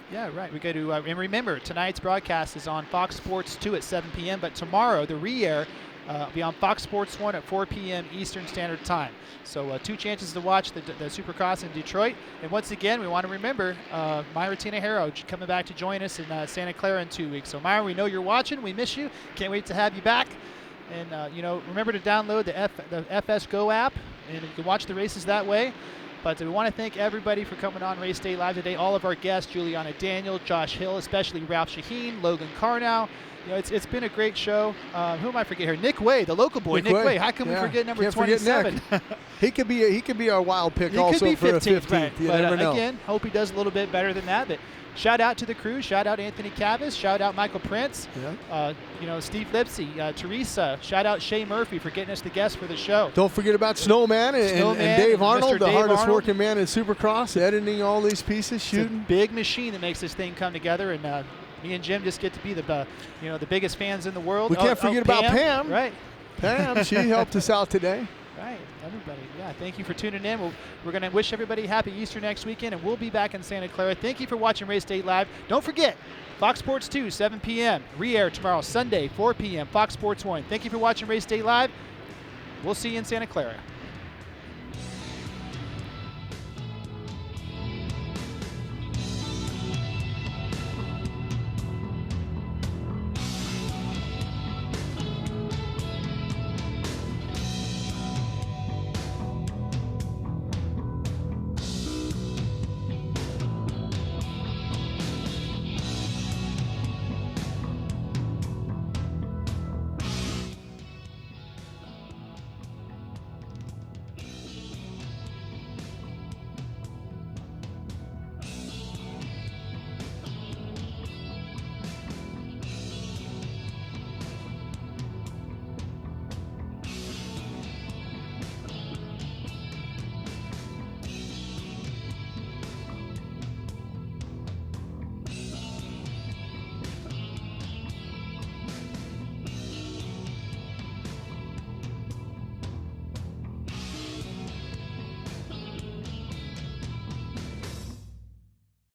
Yeah, right. We go to, and remember, tonight's broadcast is on Fox Sports 2 at 7 p.m., but tomorrow, the re-air will be on Fox Sports 1 at 4 p.m. Eastern Standard Time. So 2 chances to watch the Supercross in Detroit. And once again, we want to remember Myra Tinajero coming back to join us in Santa Clara in 2 weeks. So Myra, we know you're watching. We miss you. Can't wait to have you back. And, remember to download the FS Go app, and you can watch the races that way. But we want to thank everybody for coming on Race Day Live today. All of our guests, Juliana Daniel, Josh Hill, especially Ralph Shaheen, Logan Carell. It's been a great show. Who am I forgetting here? Nick Way, the local boy. Nick Way. How can we forget number Can't 27? He could be our wild pick He also could be for 15th, the 15th. right. You But never know. again, hope he does a little bit better than that. But shout out to the crew. Shout out Anthony Cavis. Shout out Michael Prince. Steve Lipsy, Teresa. Shout out Shay Murphy for getting us the guest for the show. Don't forget about Snowman and Dave Arnold, Mr. the Dave hardest Arnold. working man in Supercross, editing all these pieces, shooting. It's a big machine that makes this thing come together, and me and Jim just get to be the biggest fans in the world. We can't forget about Pam. Right. Pam, she helped us out today. Right, everybody. Yeah, thank you for tuning in. We're going to wish everybody happy Easter next weekend, and we'll be back in Santa Clara. Thank you for watching Race Day Live. Don't forget, Fox Sports 2, 7 p.m. Re-air tomorrow, Sunday, 4 p.m. Fox Sports 1. Thank you for watching Race Day Live. We'll see you in Santa Clara.